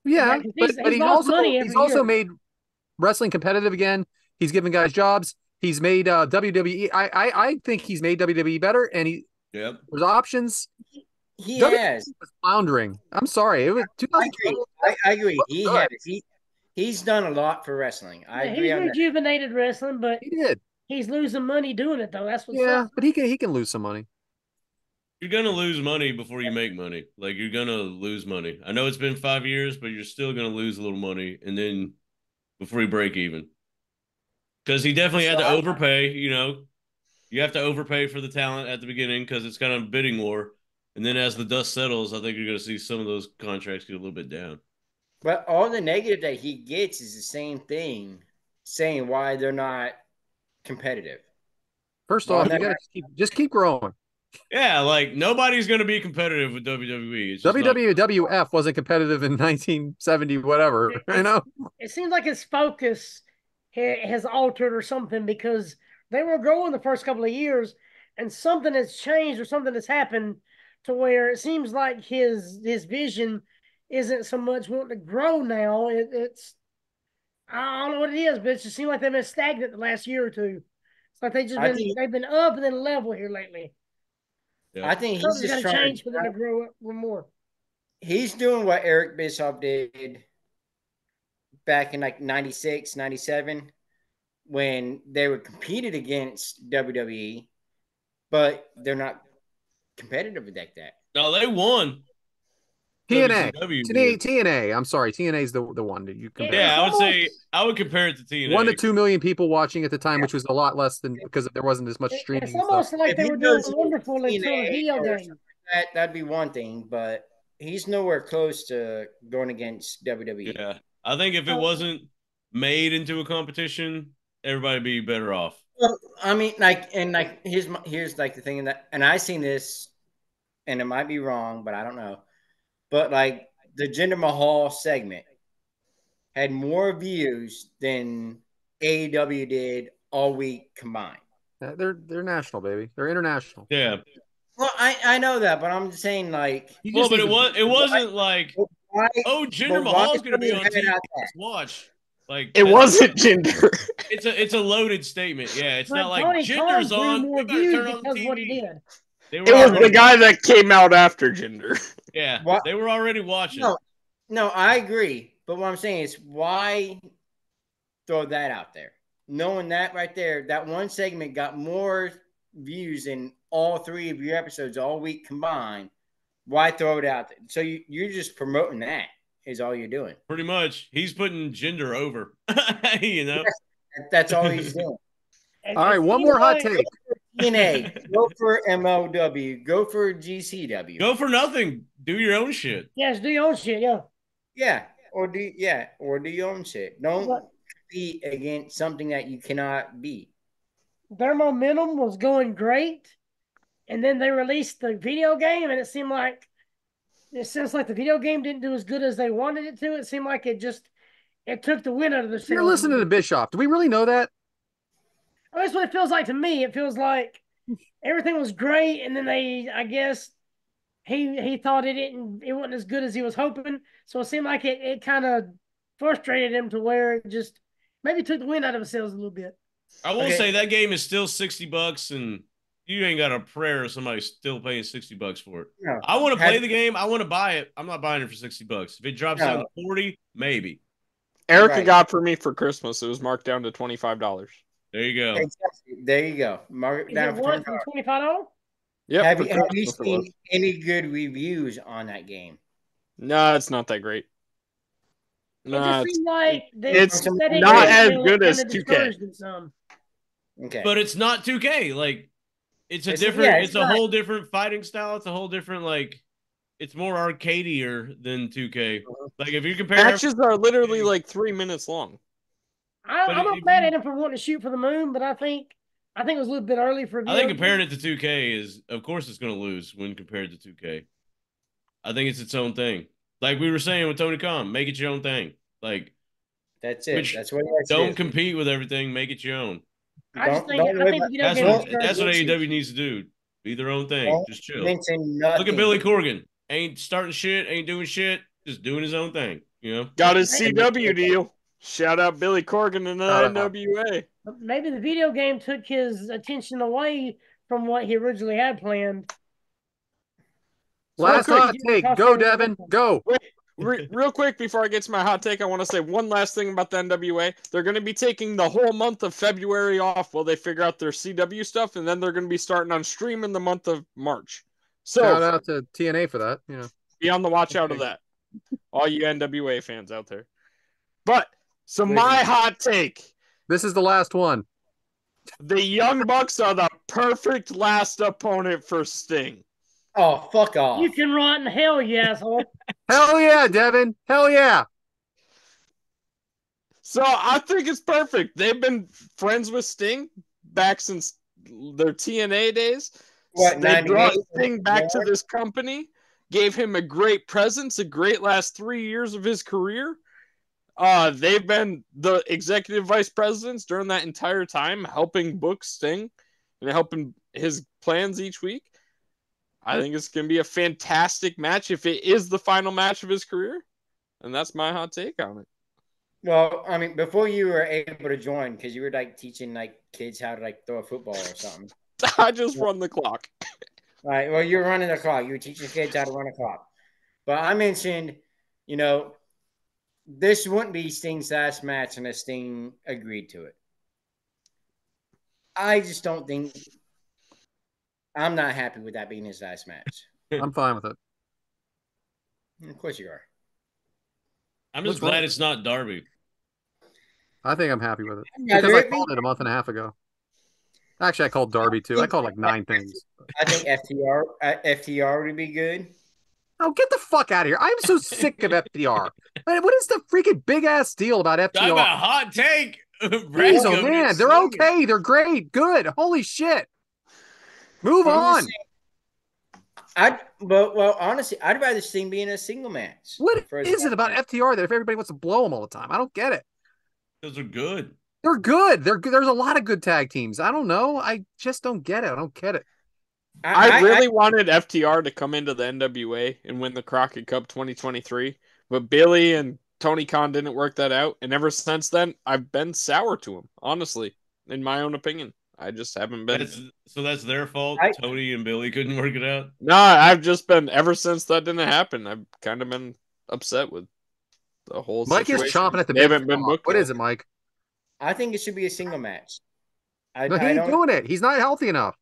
Yeah, Right, 'cause he's but he's lost money every he's also year. made wrestling competitive again. He's given guys jobs. He's made WWE. I think he's made WWE better, and Yep. there's options. He WWE has. was floundering. I'm sorry, it was I agree. 2012. I agree. He Good. has. He's done a lot for wrestling. I Yeah, agree he's on that. rejuvenated wrestling, but He did. he's losing money doing it though. That's what's Yeah, up. but he can lose some money. You're gonna lose money before you make money. Like you're gonna lose money. I know it's been 5 years, but you're still gonna lose a little money, and then before you break even, because he definitely had to overpay. You know, you have to overpay for the talent at the beginning because it's kind of a bidding war, and then as the dust settles, I think you're gonna see some of those contracts get a little bit down. But all the negative that he gets is the same thing, saying why they're not competitive. First Well, off, you that- gotta just keep growing. Yeah, like nobody's gonna be competitive with WWE. It's just not- WWF wasn't competitive in 1970, whatever. You know, It seems like his focus has altered or something because they were growing the first couple of years, and something has changed or something has happened to where it seems like his vision isn't so much wanting to grow now. It's I don't know what it is, but it just seems like they've been stagnant the last year or two. It's like they've been up and then level here lately. Yeah. I think he's Something's just got to trying. change for them to grow up more. He's doing what Eric Bischoff did back in like 96, 97, when they were competed against WWE, but they're not competitive like that. No, they won. TNA. WCW did. TNA. I'm sorry, TNA is the one that you compare. Yeah, It's I would compare it to TNA. 1 to 2 million people watching at the time, which was a lot less than because there wasn't as much streaming. It's and almost stuff. like If they he were doing goes wonderful until the TNA video or game. That'd be one thing, but he's nowhere close to going against WWE. Yeah, I think if it wasn't made into a competition, everybody'd be better off. Well, I mean, here's like the thing that, and I seen this, and it might be wrong, but I don't know. But like the Jinder Mahal segment had more views than AEW did all week combined. They're national, baby. They're international. Yeah. Well, I know that, but I'm just saying, like, You Well, just but need to- it wasn't like, why? oh, Jinder but why Mahal's going to be on put it TV. out there? Let's watch. Like It that's- wasn't Jinder. It's a loaded statement. Yeah, it's But not like Tony Khan Jinder's grew on. more We better views turn on the because of what he TV. did. They were It was already- the guy that came out after Jinder. Yeah, What? they were already watching. No, I agree. But what I'm saying is, why throw that out there? Knowing that right there, that one segment got more views than all 3 of your episodes all week combined. Why throw it out there? So you're just promoting that is all you're doing. Pretty much, he's putting Jinder over. You know, That's all he's doing. And All right, it one seems more hot like- take. TNA, go for MLW, go for GCW. go for nothing. Do your own shit. Yes, do your own shit, yeah. Yeah, or do your own shit. Don't But compete against something that you cannot beat. their momentum was going great, and then they released the video game, and it seemed like the video game didn't do as good as they wanted it to. It seemed like it took the wind out of the sails. You're listening to Bischoff. Do we really know that? That's what it feels like to me. It feels like everything was great, and then I guess he thought it wasn't as good as he was hoping. So it seemed like it kind of frustrated him to where it just maybe took the wind out of his sails a little bit. I will Okay. say that game is still $60, and you ain't got a prayer of somebody still paying $60 for it. No. I want to play the game. I want to buy it. I'm not buying it for $60. If it drops down to 40, maybe. Erica got for me for Christmas. It was marked down to $25. There you go. Exactly. There you go. Mark it down for $25. Yep. Have you seen any good reviews on that game? No, it's not that great. No, it's not as good as 2K. Okay, but it's not 2K. Like, it's a different. It's a whole different fighting style. It's a whole different like. It's more arcadier than 2K. Like if you compare, matches are literally like 3 minutes long. I'm not mad at him for wanting to shoot for the moon, but I think it was a little bit early for. I think comparing it to 2K is, of course, it's going to lose when compared to 2K. I think it's its own thing. Like we were saying with Tony Khan, make it your own thing. Like that's it. That's what. Don't compete with everything. Make it your own. I think that's what AEW needs to do. Be their own thing. Just chill. Look at Billy Corgan. Ain't starting shit. Ain't doing shit. Just doing his own thing. You know. Got his CW deal. Shout out Billy Corgan and the NWA. Maybe the video game took his attention away from what he originally had planned. Last hot take. Go, Devin. Go. Wait, real quick before I get to my hot take, I want to say one last thing about the NWA. They're going to be taking the whole month of February off while they figure out their CW stuff, and then they're going to be starting on stream in the month of March. So shout out to TNA for that. Yeah. Be on the watch out of that. All you NWA fans out there. But so my hot take. This is the last one. The Young Bucks are the perfect last opponent for Sting. Oh, fuck off. You can rot in hell, you asshole. Hell yeah, Devin. Hell yeah. So I think it's perfect. They've been friends with Sting back since their TNA days. They brought Sting back to this company, gave him a great presence, a great last 3 years of his career. They've been the executive vice presidents during that entire time, helping book Sting and helping his plans each week. I think it's going to be a fantastic match if it is the final match of his career. And that's my hot take on it. Well, I mean, before you were able to join, because you were like teaching like kids how to like throw a football or something. I just run the clock. All right. Well, you're running the clock. You were teaching kids how to run a clock. But I mentioned, this wouldn't be Sting's last match unless Sting agreed to it. I just don't think. I'm not happy with that being his last match. I'm fine with it. Of course you are. I'm just glad it's not Darby. I think I'm happy with it. Because I called it a month and a half ago. Actually, I called Darby too. I called like 9 things. I think FTR would be good. Oh, get the fuck out of here. I'm so sick of FTR. What is the freaking big ass deal about FTR? Talk about hot take. Jeez, oh man, they're okay. They're great. Good. Holy shit. Move on. Honestly, I'd rather Sting be in a single match. What is it about FTR that if everybody wants to blow them all the time? I don't get it. Those are good. They're good. There's a lot of good tag teams. I don't know. I just don't get it. I don't get it. I really wanted FTR to come into the NWA and win the Crockett Cup 2023, but Billy and Tony Khan didn't work that out. And ever since then, I've been sour to him, honestly, in my own opinion. I just haven't been. So that's their fault. Tony and Billy couldn't work it out. No, I've just been, ever since that didn't happen, I've kind of been upset with the whole Mike situation. Is chomping at the bit. What is it, Mike? I think it should be a single match. He ain't doing it. He's not healthy enough.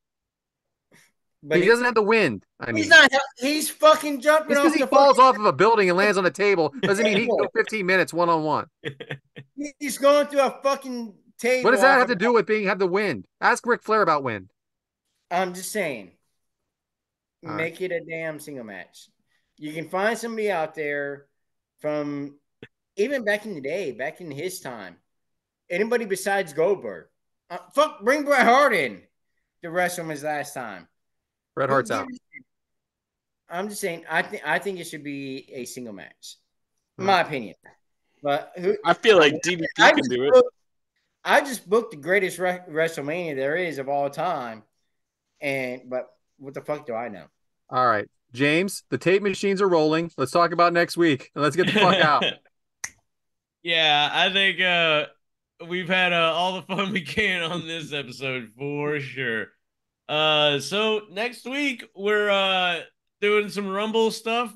But he doesn't have the wind. He's not. He's fucking jumping. Just because he falls off of a building and lands on a table doesn't mean he can go 15 minutes one-on-one. He's going through a fucking table. What does that have to do with have the wind? Ask Ric Flair about wind. I'm just saying. Make it a damn single match. You can find somebody out there from even back in the day, back in his time. Anybody besides Goldberg. Bring Bret Hart in to wrestle him his last time. Bret Hart's out. I'm just saying. I think it should be a single match, in my opinion. But I feel like DDP can do it. I just booked the greatest WrestleMania there is of all time, but what the fuck do I know? All right, James. The tape machines are rolling. Let's talk about next week and let's get the fuck out. Yeah, I think we've had all the fun we can on this episode for sure. So next week we're doing some Rumble stuff.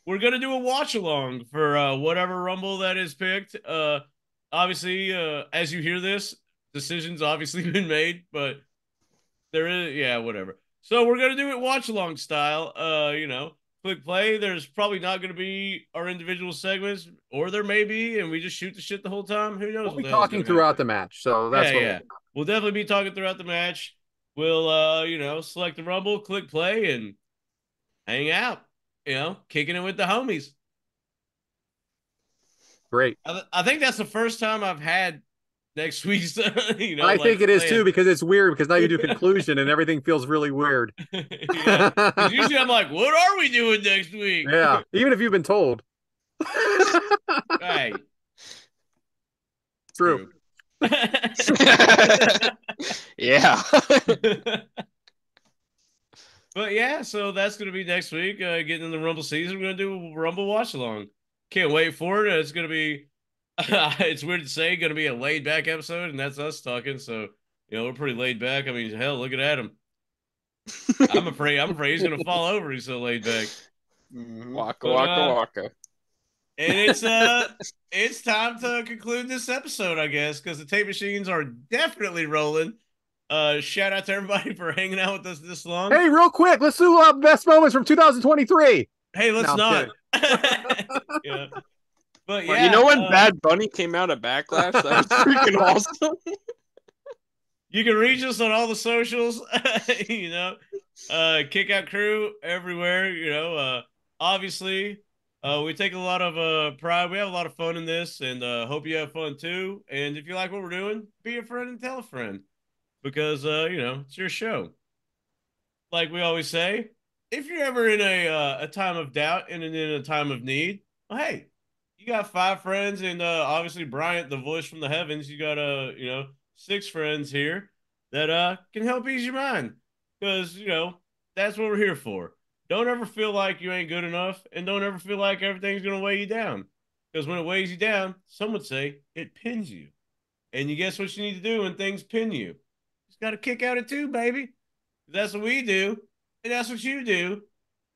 We're gonna do a watch along for whatever Rumble that is picked. Obviously, as you hear this, decision's obviously been made, but there is, yeah, whatever. So we're gonna do it watch along style. Click play. There's probably not gonna be our individual segments, or there may be, and we just shoot the shit the whole time. Who knows? We'll What be the hell's talking gonna throughout happen. the match, so Yeah, that's what. yeah. We'll definitely be talking throughout the match. We'll select the Rumble, click play, and hang out. Kicking it with the homies. Great. I think that's the first time I've had next week's. I think it is too, because it's weird, because now you do conclusion and everything feels really weird. Yeah. 'Cause usually I'm like, what are we doing next week? Yeah, even if you've been told. Right. True. Yeah. But yeah, so that's going to be next week. Getting in the Rumble season, we're going to do a Rumble watch along. Can't wait for it. It's going to be, it's weird to say, going to be a laid back episode, and that's us talking. So, we're pretty laid back. I mean, hell, look at Adam. I'm afraid he's going to fall over. He's so laid back. Waka, waka, waka. And it's time to conclude this episode, I guess, because the tape machines are definitely rolling. Shout out to everybody for hanging out with us this long. Hey, real quick, let's do best moments from 2023. Hey, let's not. Yeah. But yeah, you know when Bad Bunny came out of Backlash? That was freaking awesome. You can reach us on all the socials. Kick Out Crew everywhere. Obviously, we take a lot of pride. We have a lot of fun in this, and hope you have fun too. And if you like what we're doing, be a friend and tell a friend, because it's your show. Like we always say, if you're ever in a time of doubt and in a time of need, well, hey, you got 5 friends, and obviously Bryant, the voice from the heavens. You got 6 friends here that can help ease your mind, because that's what we're here for. Don't ever feel like you ain't good enough, and don't ever feel like everything's gonna weigh you down, because when it weighs you down, some would say it pins you. And you guess what you need to do when things pin you? You just got to kick out it too, baby. That's what we do, and that's what you do.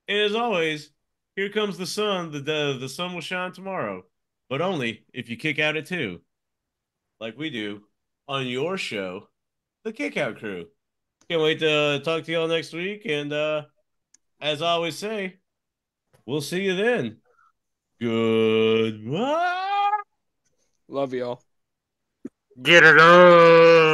And as always, here comes the sun. The sun will shine tomorrow, but only if you kick out it too, like we do on your show, the Kick Out Crew. Can't wait to talk to y'all next week. And as I always say, we'll see you then. Goodbye. Love y'all. Get it on.